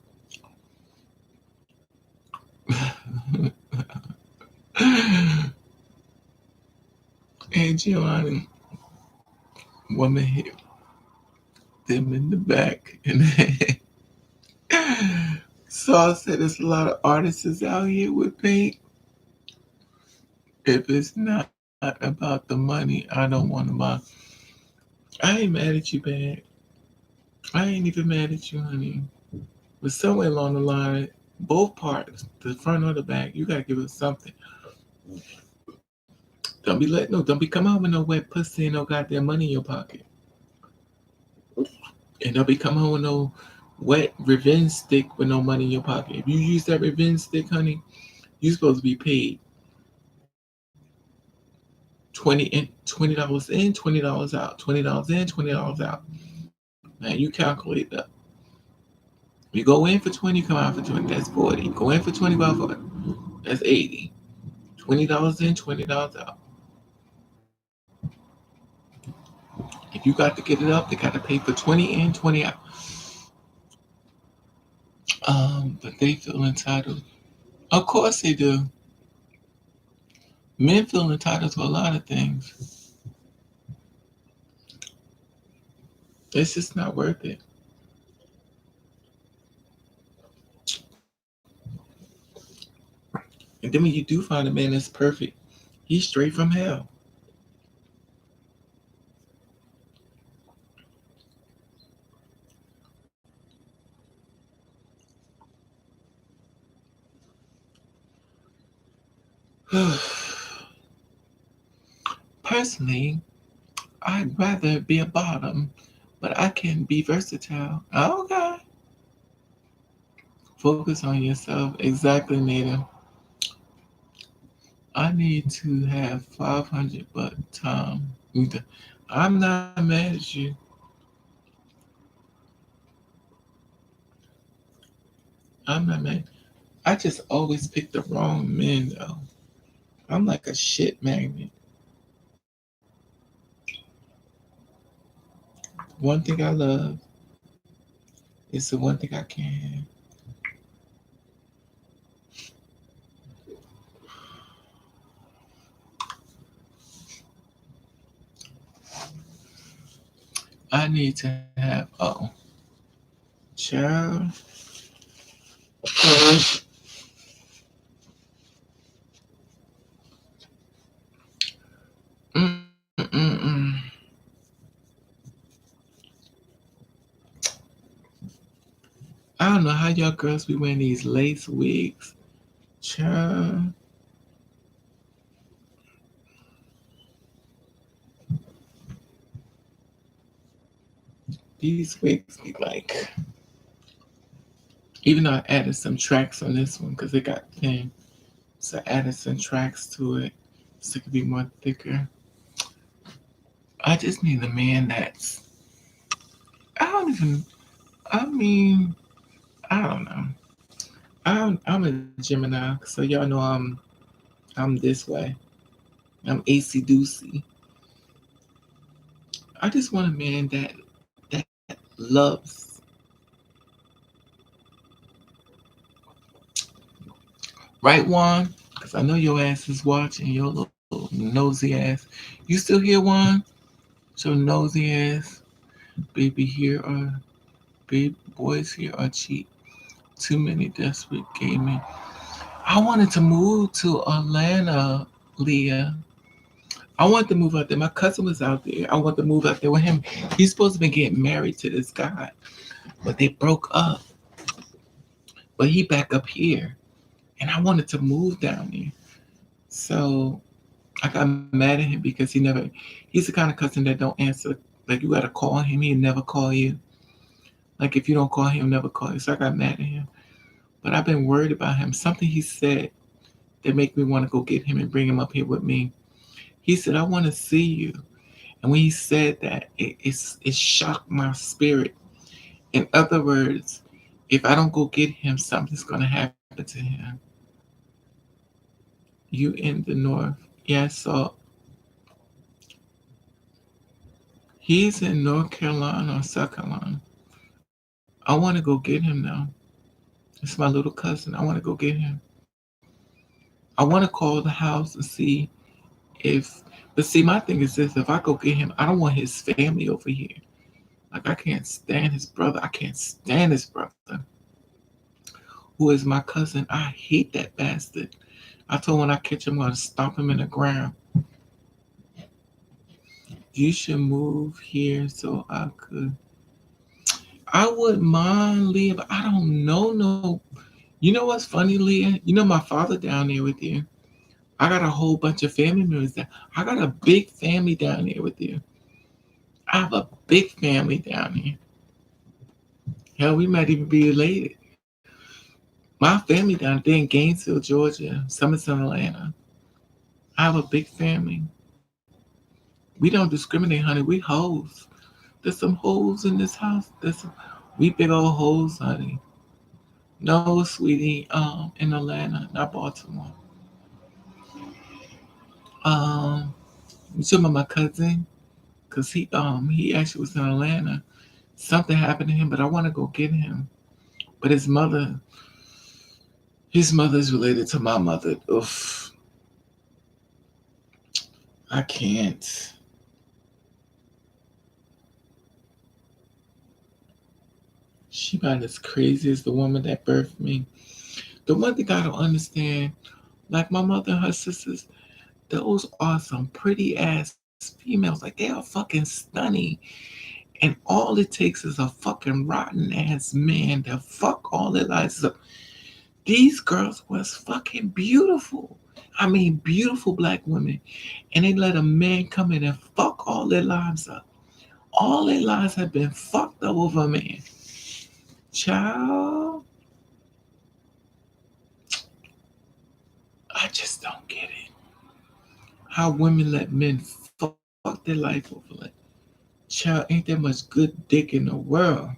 And Giovanni, woman hit them in the back. And so I said there's a lot of artists out here with paint. If it's not about the money, I don't want to buy. I ain't mad at you, bag. I ain't even mad at you, honey. But somewhere along the line, both parts, the front or the back, you gotta give us something. Don't be coming home with no wet pussy and no goddamn money in your pocket. And don't be coming home with no wet revenge stick with no money in your pocket. If you use that revenge stick, honey, you're supposed to be paid $20 in, $20 out, $20 in, $20 out. Now you calculate that. You go in for 20, come out for 20. That's 40. Go in for 20, go out for 40. That's 80. $20 in, $20 out. If you got to get it up, they got to pay for 20 in, 20 out. But they feel entitled. Of course they do. Men feel entitled to a lot of things. It's just not worth it. And then when you do find a man that's perfect, he's straight from hell. Personally, I'd rather be a bottom, but I can be versatile. Okay. Focus on yourself. Exactly, Nita. I need to have 500, but Tom, I'm not mad at you. I'm not mad. I just always pick the wrong men, though. I'm like a shit magnet. One thing I love is the one thing I can't have. I need to have, child. Mm-mm-mm. I don't know how y'all girls be wearing these lace wigs. Child. These wigs be like, even though I added some tracks on this one because it got thin. So I added some tracks to it so it could be more thicker. I just need a man that's, I don't even, I mean, I don't know. I'm a Gemini, so y'all know I'm this way. I'm AC Doocy. I just want a man that loves. Right, Juan? Because I know your ass is watching, your little nosy ass. You still here, Juan? So nosy ass. Baby here are, baby boys here are cheap. Too many desperate gaming. I wanted to move to Atlanta, Leah. I wanted to move out there. My cousin was out there. I wanted to move out there with him. He's supposed to be getting married to this guy, but they broke up. But he back up here, and I wanted to move down there. So I got mad at him because he never. He's the kind of cousin that don't answer. Like you gotta call him, he never call you. Like if you don't call him, he'll never call you. So I got mad at him. but I've been worried about him. Something he said that make me want to go get him and bring him up here with me. He said, "I want to see you." And when he said that, it shocked my spirit. In other words, if I don't go get him, something's going to happen to him. You in the north. Yes, so he's in North Carolina or South Carolina. I want to go get him now. It's my little cousin. I want to go get him. I want to call the house and see if. But see, my thing is this: if I go get him, I don't want his family over here. Like I can't stand his brother. I can't stand his brother, who is my cousin. I hate that bastard. I told him when I catch him, I'm gonna stomp him in the ground. You should move here so I could. I wouldn't mind, Leah, but I don't know no. You know what's funny, Leah? You know my father down there with you. I got a whole bunch of family members there. I got a big family down there with you. I have a big family down here. Hell, we might even be related. My family down there in Gainesville, Georgia, Somerset, Atlanta. I have a big family. We don't discriminate, honey. We hoes. There's some hoes in this house. We big old hoes, honey. No, sweetie. In Atlanta, not Baltimore. Um, you talking about my cousin? Cause he actually was in Atlanta. Something happened to him, but I want to go get him. But his mother is related to my mother. Oof, I can't. She about as crazy as the woman that birthed me. The one thing I don't understand, like my mother and her sisters, those are some pretty ass females. Like they are fucking stunning. And all it takes is a fucking rotten ass man to fuck all their lives up. These girls was fucking beautiful. I mean, beautiful black women. And they let a man come in and fuck all their lives up. All their lives have been fucked up over a man. Child, I just don't get it. How women let men fuck their life over. Like, child, ain't that much good dick in the world?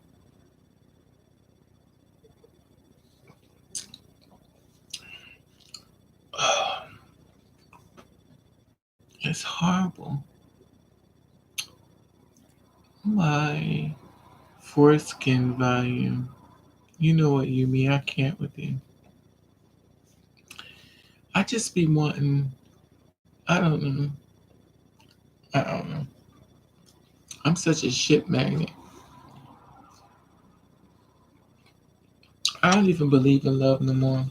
It's horrible. My foreskin volume. You know what you mean. I can't with you. I just be wanting. I don't know. I don't know. I'm such a shit magnet. I don't even believe in love no more.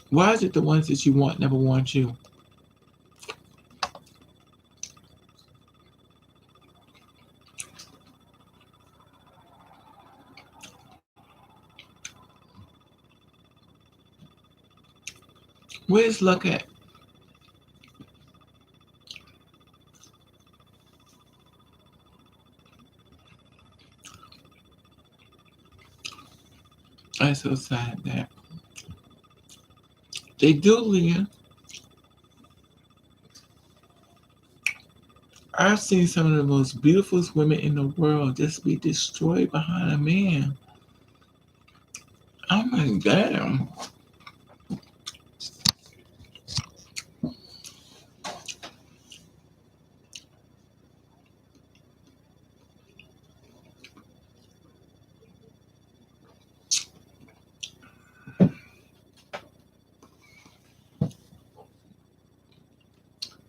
Why is it the ones that you want never want you? Where's luck at? I'm so sad that they do, Leah. I've seen some of the most beautiful women in the world just be destroyed behind a man. I'm like, damn.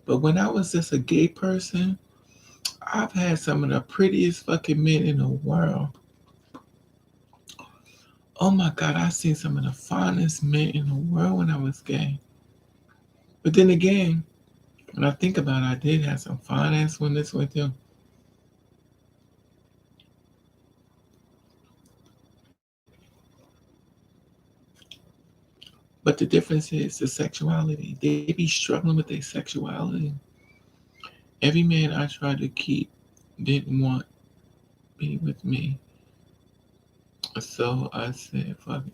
But when I was just a gay person, I've had some of the prettiest fucking men in the world. Oh my God, I've seen some of the finest men in the world when I was gay. But then again, when I think about it, I did have some fine ass women with them. But the difference is the sexuality. They be struggling with their sexuality. Every man I tried to keep didn't want be with me. So I said, fuck it.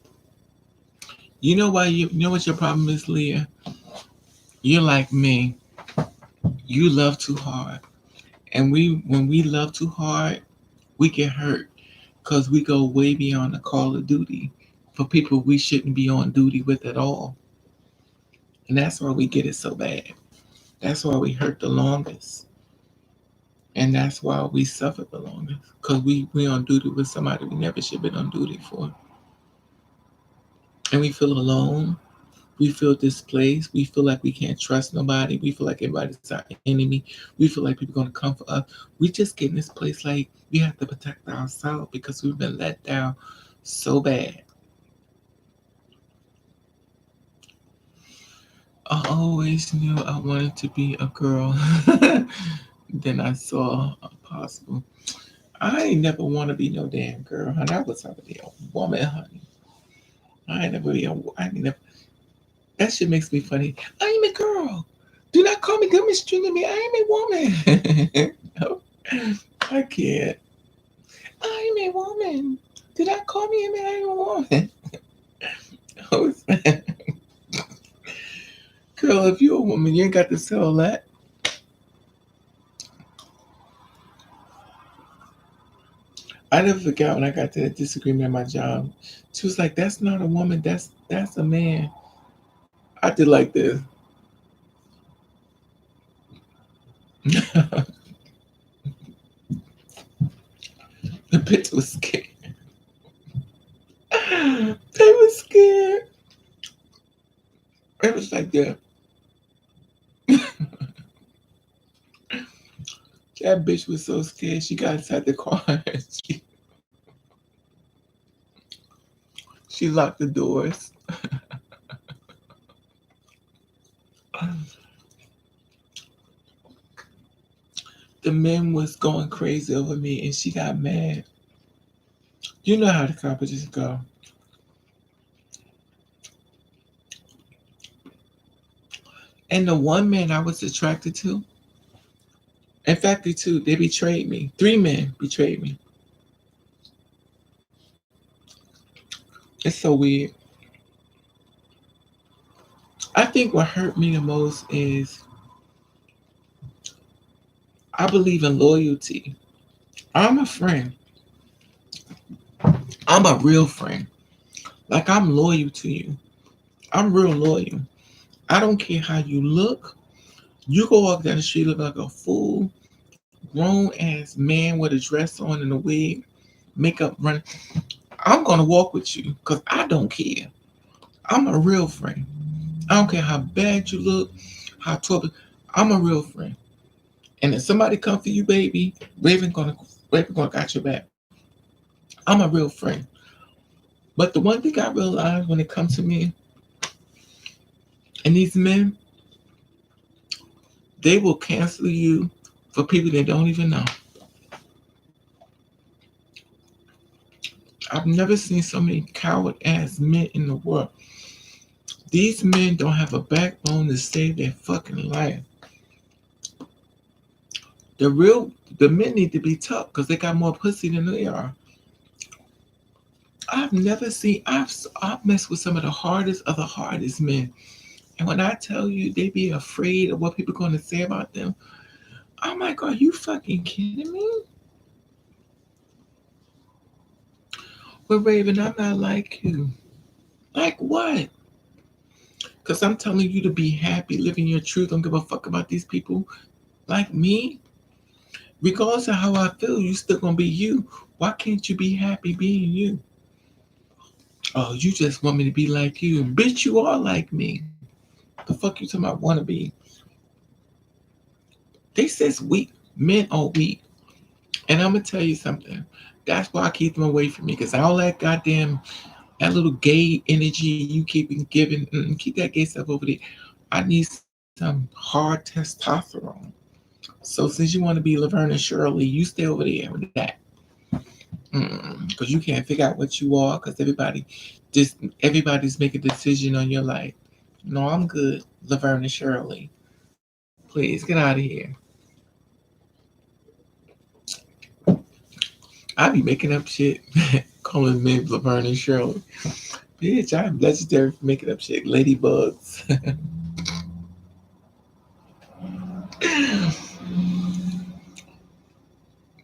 You know why you know what your problem is, Leah? You're like me. You love too hard. And when we love too hard, we get hurt because we go way beyond the call of duty for people we shouldn't be on duty with at all. And that's why we get it so bad. That's why we hurt the longest. And that's why we suffer the longest. Because we on duty with somebody we never should have been on duty for. And we feel alone. We feel displaced. We feel like we can't trust nobody. We feel like everybody's our enemy. We feel like people are going to come for us. We just get in this place like we have to protect ourselves because we've been let down so bad. I always knew I wanted to be a girl. Then I saw a possible. I ain't never want to be no damn girl, honey. I was already a woman, honey. I ain't never be a. I ain't never. That shit makes me funny. I'm a girl. Do not call me. Don't mistreat me. I am a woman. No, I can't. I'm a woman. Do not call me. I am a woman. Oh, girl, if you're a woman, you ain't got to say all that. I never forgot when I got to that disagreement at my job. She was like, "That's not a woman. That's a man." I did like this. The bitch was scared. They was scared. It was like that. That bitch was so scared. She got inside the car. she, she locked the doors. The men was going crazy over me, and she got mad. You know how the competition go. And the one man I was attracted to, in fact, the two, they betrayed me. Three men betrayed me. It's so weird. I think what hurt me the most is I believe in loyalty. I'm a friend. I'm a real friend. Like I'm loyal to you. I'm real loyal. I don't care how you look. You go walk down the street look like a fool, grown ass man with a dress on and a wig, makeup running. I'm gonna walk with you because I don't care. I'm a real friend. I don't care how bad you look, how trouble. I'm a real friend. And if somebody come for you, baby, Raven gonna got your back. I'm a real friend. But the one thing I realized when it comes to me and these men, they will cancel you for people they don't even know. I've never seen so many coward ass men in the world. These men don't have a backbone to save their fucking life. The real the men need to be tough because they got more pussy than they are. I've never seen I've messed with some of the hardest men. And when I tell you they be afraid of what people are gonna say about them, I'm like, are you fucking kidding me? But Raven, I'm not like you. Like what? Because I'm telling you to be happy, living your truth. Don't give a fuck about these people like me. Regardless of how I feel, you still gonna be you. Why can't you be happy being you? Oh, you just want me to be like you. Bitch, you are like me. The fuck you talking about wanna be? They says weak. Men are weak. And I'm gonna tell you something. That's why I keep them away from me. Cause all that goddamn that little gay energy you keep giving, keep that gay stuff over there. I need some hard testosterone. So since you want to be Laverne and Shirley, you stay over there with that. Because you can't figure out what you are. Because everybody's making a decision on your life. No, I'm good, Laverne and Shirley. Please get out of here. I be making up shit, calling me Laverne and Shirley. Bitch, I'm legendary for making up shit. Ladybugs.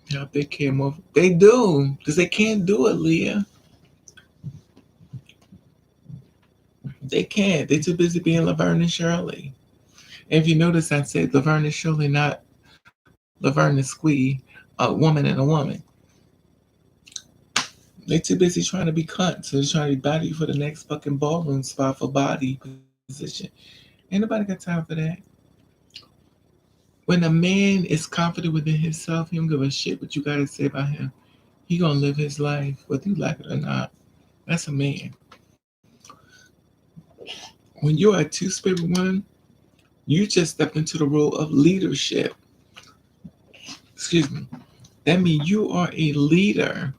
Yeah, they came over. They do, because they can't do it, Leah. They can't. They're too busy being Laverne and Shirley. And if you notice, I said Laverne and Shirley, not Laverne and Squee, a woman and a woman. They too busy trying to be cunts. So they're trying to be body for the next fucking ballroom spot for body position. Ain't nobody got time for that. When a man is confident within himself, he don't give a shit what you gotta say about him. He gonna live his life, whether you like it or not. That's a man. When you're a two-spirit one, you just stepped into the role of leadership. Excuse me. That means you are a leader.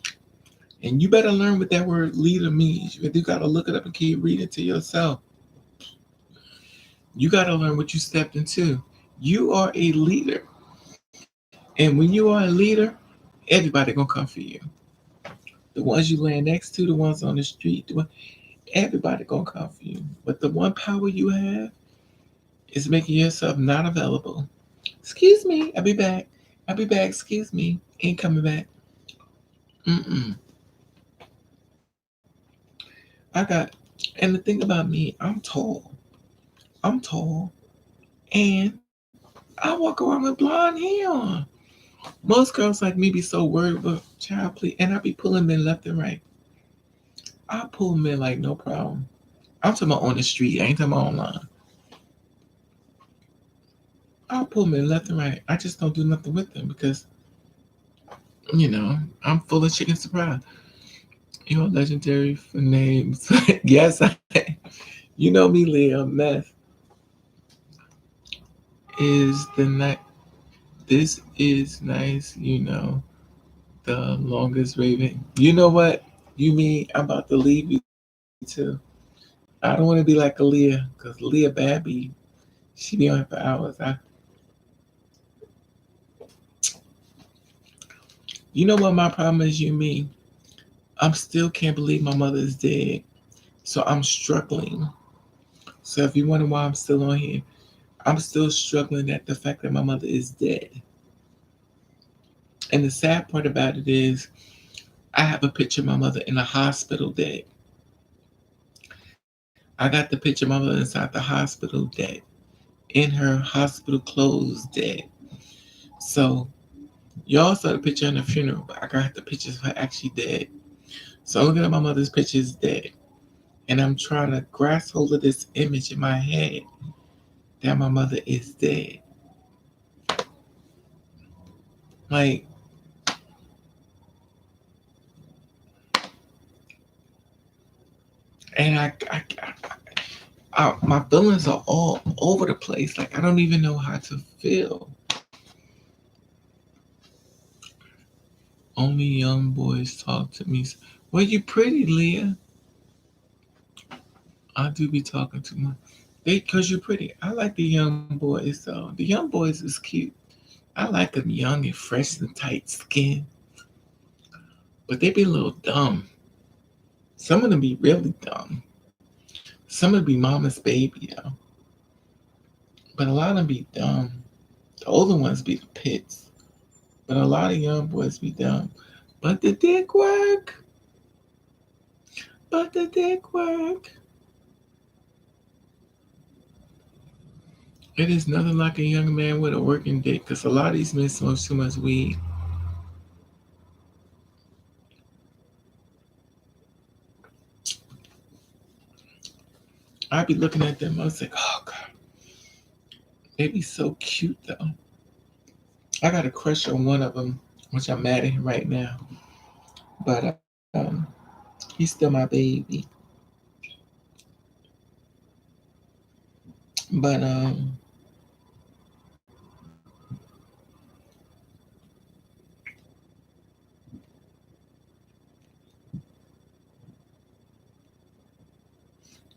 And you better learn what that word leader means. You gotta look it up and keep reading to yourself. You gotta learn what you stepped into. You are a leader. And when you are a leader, everybody gonna come for you. The ones you land next to, the ones on the street, everybody gonna come for you. But the one power you have is making yourself not available. Excuse me, I'll be back. I'll be back. Excuse me, ain't coming back. Mm-mm. I got, and the thing about me, I'm tall. I'm tall, and I walk around with blonde hair. Most girls like me be so worried about child, please, and I be pulling men left and right. I pull men like no problem. I'm talking about on the street. I ain't talking about online. I'll pull men left and right. I just don't do nothing with them because, I'm full of chicken surprise. You're legendary for names. Yes, you know me, Leah. Meth is the night. This is nice. The longest raving. You know what? You mean I'm about to leave you too. I don't want to be like Aaliyah because Aaliyah Babby, she be on here for hours. You know what my problem is? You mean I'm still can't believe my mother is dead, so I'm struggling. So if you wonder why I'm still on here, I'm still struggling at the fact that my mother is dead. And the sad part about it is, I have a picture of my mother in a hospital dead. I got the picture of my mother inside the hospital dead, in her hospital clothes dead. So y'all saw the picture in the funeral, but I got the pictures of her actually dead. So I'm looking at my mother's pictures dead, and I'm trying to grasp hold of this image in my head that my mother is dead. Like, and my feelings are all over the place. Like I don't even know how to feel. Only young boys talk to me. Well, you pretty, Leah. I do be talking too much. Cause you're pretty. I like the young boys though. The young boys is cute. I like them young and fresh and tight skin, but they be a little dumb. Some of them be really dumb. Some of them be mama's baby though, but a lot of them be dumb. The older ones be the pits, but a lot of young boys be dumb. But the dick work. But the dick work. It is nothing like a young man with a working dick, because a lot of these men smoke too much weed. I be looking at them. I was like, oh god, they be so cute though. I got a crush on one of them, which I'm mad at him right now. But he's still my baby. But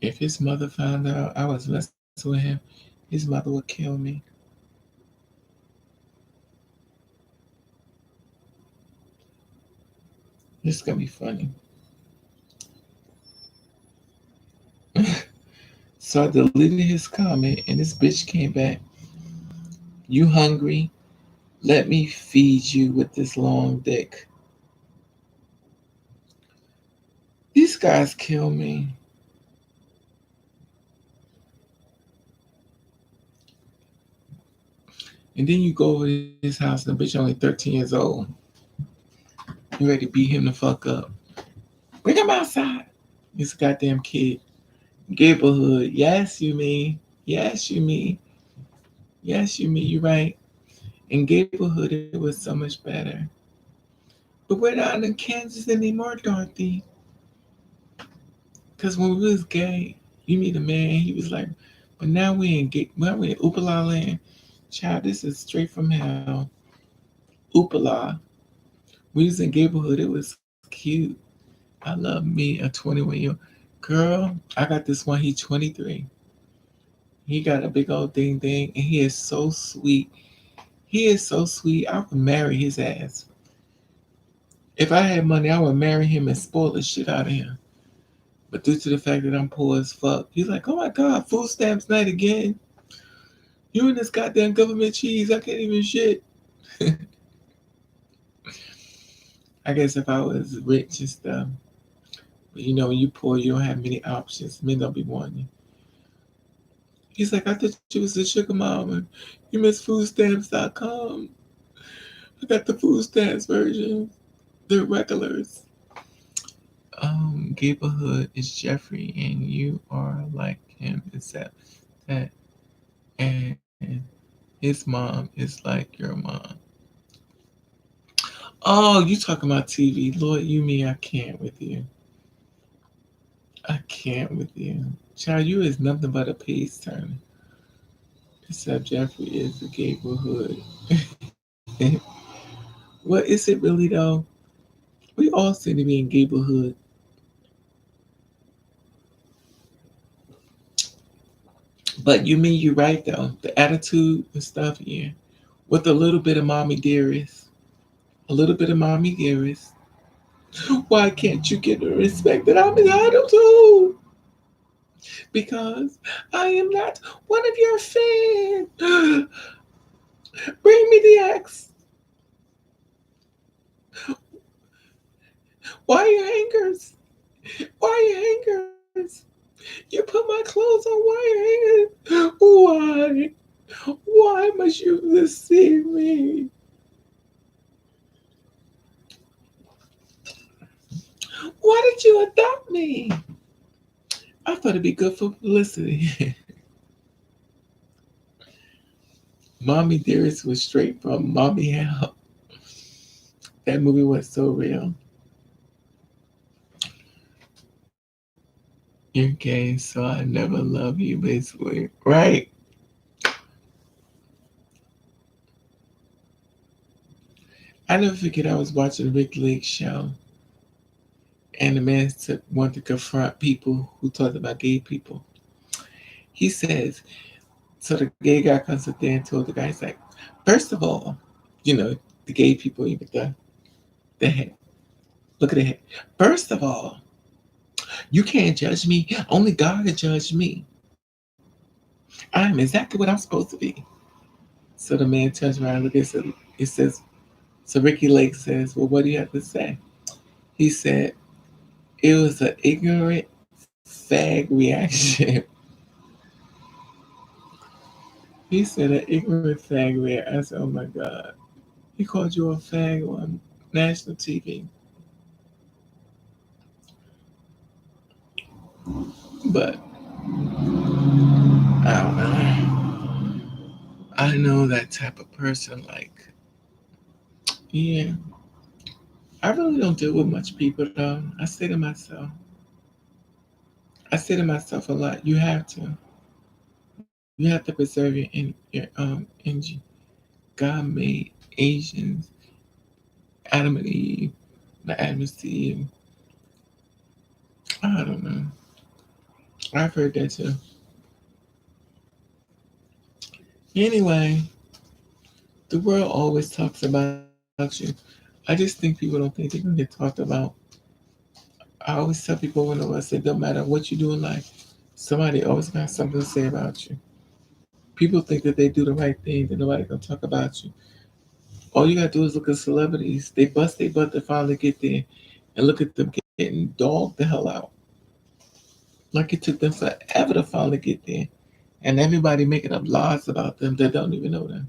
if his mother found out I was messing with him, his mother would kill me. This is gonna be funny. So I deleted his comment, and this bitch came back. You hungry? Let me feed you with this long dick. These guys kill me. And then you go over to his house, and the bitch only 13 years old. You ready to beat him the fuck up. Bring him outside. He's a goddamn kid. Gablehood. Yes, you mean. Yes, you mean. Yes, you mean. You're right. In Gablehood, it was so much better. But we're not in Kansas anymore, Dorothy. Because when we was gay, you meet a man, he was like, but now we in Oopala land. Child, this is straight from hell. Oopala. We was in Gablehood. It was cute. I love me a 21-year-old. Girl, I got this one. He 23. He got a big old thing, and he is so sweet. He is so sweet. I would marry his ass. If I had money, I would marry him and spoil the shit out of him. But due to the fact that I'm poor as fuck, he's like, oh my God, food stamps night again. You and this goddamn government cheese, I can't even shit. I guess if I was rich and stuff, but you know, when you poor, you don't have many options. Men don't be wanting you. He's like, I thought you was a sugar mama. You miss foodstamps.com. I got the food stamps version. The regulars. Gablehood is Jeffrey, and you are like him, except that, and his mom is like your mom. Oh, you talking about TV? Lord, you mean I can't with you? I can't with you, child. You is nothing but a page turner. Except Jeffrey is the Gablehood. What is it really though? We all seem to be in Gablehood. But you mean you're right though. The attitude and stuff, yeah. With a little bit of mommy dearest. A little bit of mommy dearest. Why can't you get the respect that I'm entitled to? Because I am not one of your fans. Bring me the axe. Why are you hangers? Why are you hangers? You put my clothes on wire hangers. Why? Why must you deceive me? Why did you adopt me? I thought it'd be good for publicity. Mommy Dearest was straight from Mommy Hell. That movie was so real. You're gay, so I never love you, basically. Right? I never forget I was watching the Rick Lake show, and the man wanted to confront people who talked about gay people. He says, so the gay guy comes up there and told the guy, he's like, first of all, you know, the gay people, even the head. Look at the head. First of all, you can't judge me. Only God can judge me. I'm exactly what I'm supposed to be. So the man turns around and looks at it says, so Ricky Lake says, well, what do you have to say? He said, it was an ignorant fag reaction. He said an ignorant fag reaction. I said, oh my God. He called you a fag on national TV. But I don't know. I know that type of person, like, yeah. I really don't deal with much people though. I say to myself, I say to myself a lot, you have to. You have to preserve your energy. God made Asians, Adam and Eve, not Adam and Steve. I don't know. I've heard that too. Anyway, the world always talks about you. I just think people don't think they're gonna get talked about. I always tell people when I say, don't matter what you do in life, somebody always got something to say about you. People think that they do the right thing, that nobody gonna talk about you. All you gotta do is look at celebrities. They bust their butt to finally get there, and look at them getting dogged the hell out. Like it took them forever to finally get there, and everybody making up lies about them that don't even know them.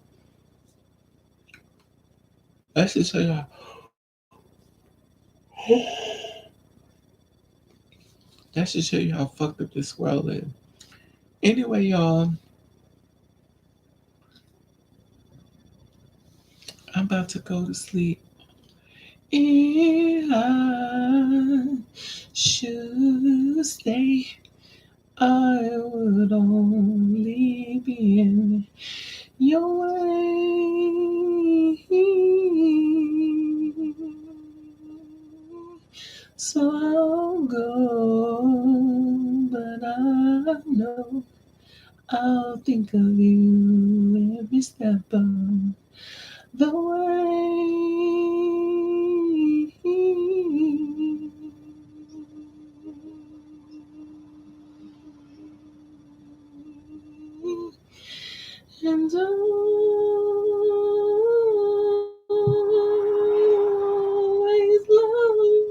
That should show you. That should show you how fucked up this world is. Anyway, y'all, I'm about to go to sleep. If I should stay, I would only be in your way. So I'll go, but I know I'll think of you every step of the way. And always love you.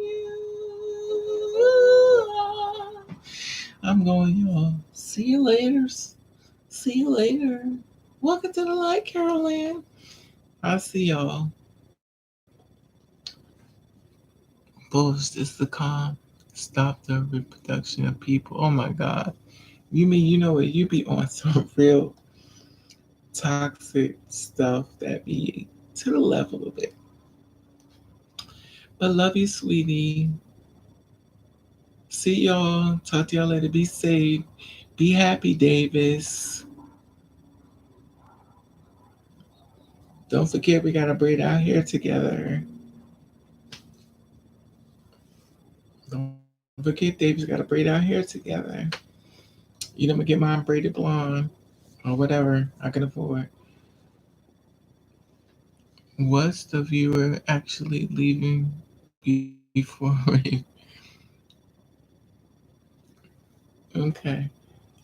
I'm going, y'all. See you later. See you later. Welcome to the light, Caroline. I'll see y'all. Bulls is the calm. Stop the reproduction of people. Oh my God. You mean you know what? You be on some real toxic stuff that be to the level of it. But love you, sweetie. See y'all. Talk to y'all later. Be safe. Be happy, Davis. Don't forget we got a braid out here together. Don't forget Davis got a braid out here together. You know, I'm gonna get mine braided blonde or whatever I can afford. Was the viewer actually leaving before we? Okay.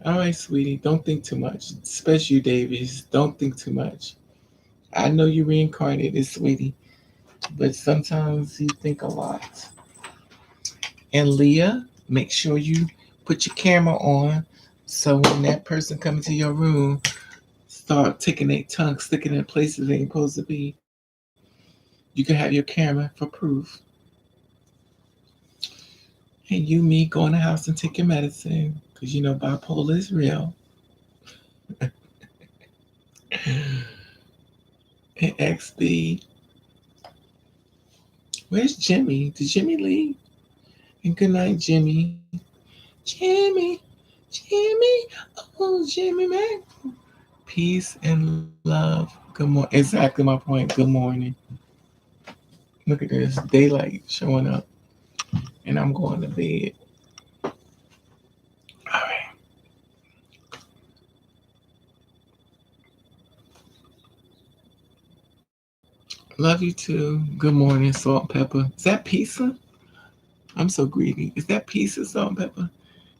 All right, sweetie. Don't think too much. Especially you, Davies. Don't think too much. I know you reincarnated, sweetie, but sometimes you think a lot. And Leah, make sure you put your camera on so when that person comes into your room, start taking their tongue, sticking in places they ain't supposed to be. You can have your camera for proof. And you, me, go in the house and take your medicine because you know bipolar is real. And XB, where's Jimmy? Did Jimmy leave? And good night, Jimmy. Jimmy, Jimmy, oh, Jimmy, man. Peace and love. Good morning. Exactly my point. Good morning. Look at this daylight showing up, and I'm going to bed. All right. Love you too. Good morning, salt and pepper. Is that pizza? I'm so greedy. Is that pizza, salt and pepper?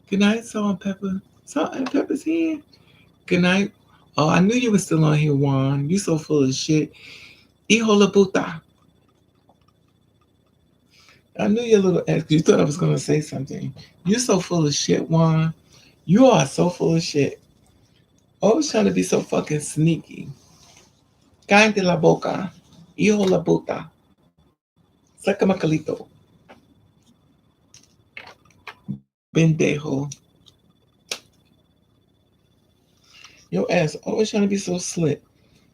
Good night, salt and pepper. Salt and pepper's here. Good night. Oh, I knew you were still on here, Juan. You so full of shit. Hijo la puta. I knew your little ass. You thought I was gonna say something. You're so full of shit, Juan. You are so full of shit. Always trying to be so fucking sneaky. Cállate la boca. Hijo la puta. Saca macalito. Bendejo. Your ass always trying to be so slick.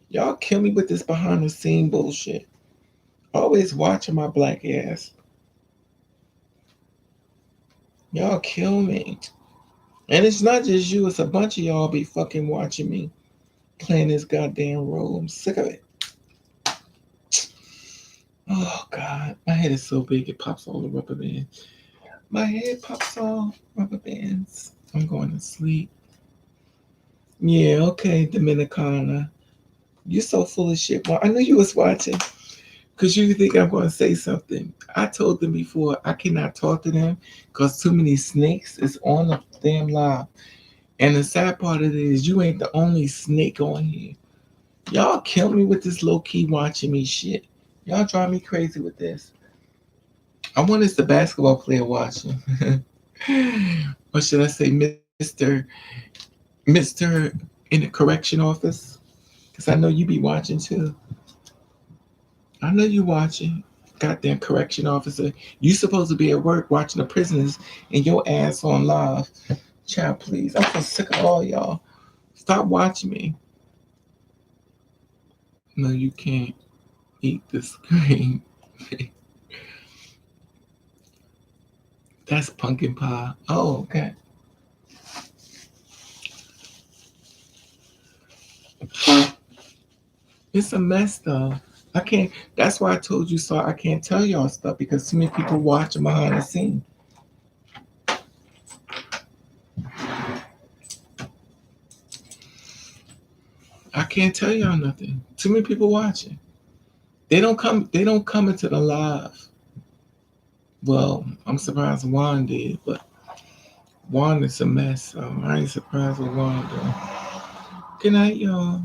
Y'all kill me with this behind the scene bullshit. Always watching my black ass. Y'all kill me. And it's not just you, it's a bunch of y'all be fucking watching me playing this goddamn role. I'm sick of it. Oh God, my head is so big it pops all the rubber bands. My head pops all rubber bands. I'm going to sleep. Yeah, okay, Dominicana. You're so full of shit. Well, I knew you was watching. Because you think I'm going to say something. I told them before I cannot talk to them because too many snakes is on the damn live. And the sad part of it is you ain't the only snake on here. Y'all kill me with this low key watching me shit. Y'all drive me crazy with this. I want us the basketball player watching. Or should I say Mr. in the correction office? Because I know you be watching too. I know you watching. Goddamn correction officer. You supposed to be at work watching the prisoners and your ass on live. Child, please. I'm so sick of all y'all. Stop watching me. No, you can't eat the screen. That's pumpkin pie. Oh, okay. It's a mess though. I can't. That's why I told you so. I can't tell y'all stuff because too many people watching behind the scene. I can't tell y'all nothing. Too many people watching. They don't come. They don't come into the live. Well, I'm surprised Juan did, but Juan is a mess. So I ain't surprised with Juan though. Good night, y'all.